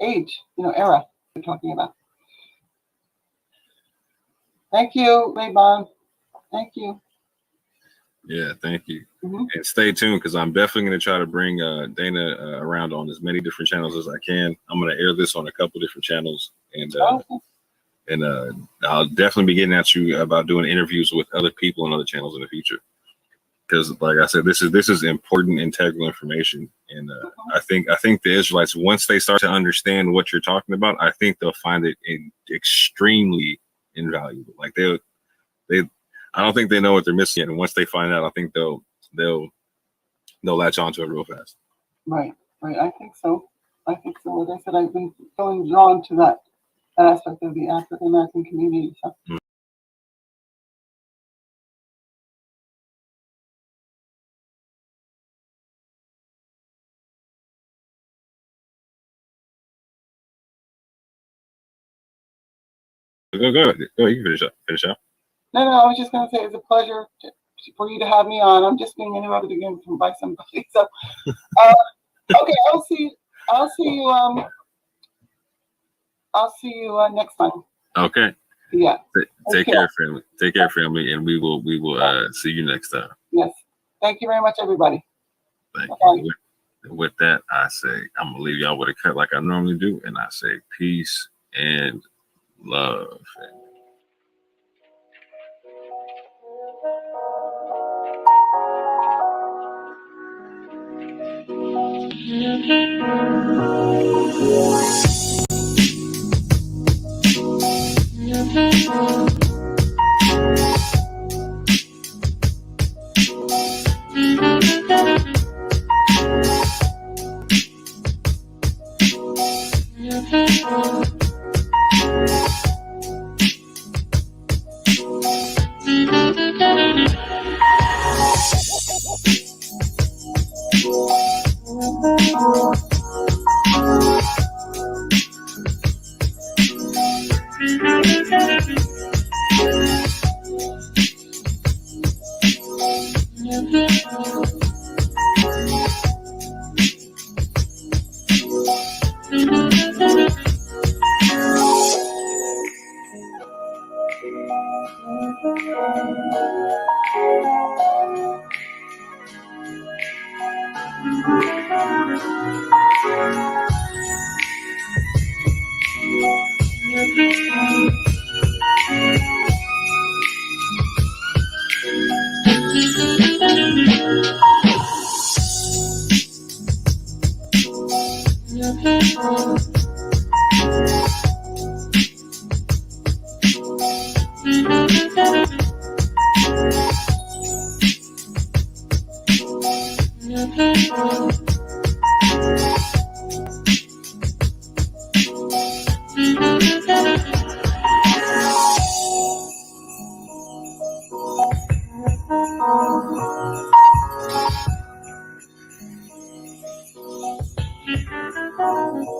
age, era we're talking about. Thank you, Raybon. Thank you. Yeah, thank you. Mhm. And stay tuned, because I'm definitely going to try to bring Dana around on as many different channels as I can. I'm going to air this on a couple different channels, and I'll definitely be getting at you about doing interviews with other people and other channels in the future. Because, like I said, this is important, integral information, and I think the Israelites, once they start to understand what you're talking about, I think they'll find it extremely invaluable. Like I don't think they know what they're missing yet, and once they find out, I think they'll latch onto it real fast. Right. I think so. Like I said, I've been feeling drawn to that aspect of the African American community. So. Go. You can finish up. No, I was just going to say it's a pleasure for you to have me on. I'm just being interrupted again by somebody. So, okay, I'll see you next time. Okay. Yeah. Take care, family. Take care, family, and we will see you next time. Yes. Thank you very much, everybody. Thank you. With that, I say I'm gonna leave y'all with a cut like I normally do, and I say peace and love. Thank you.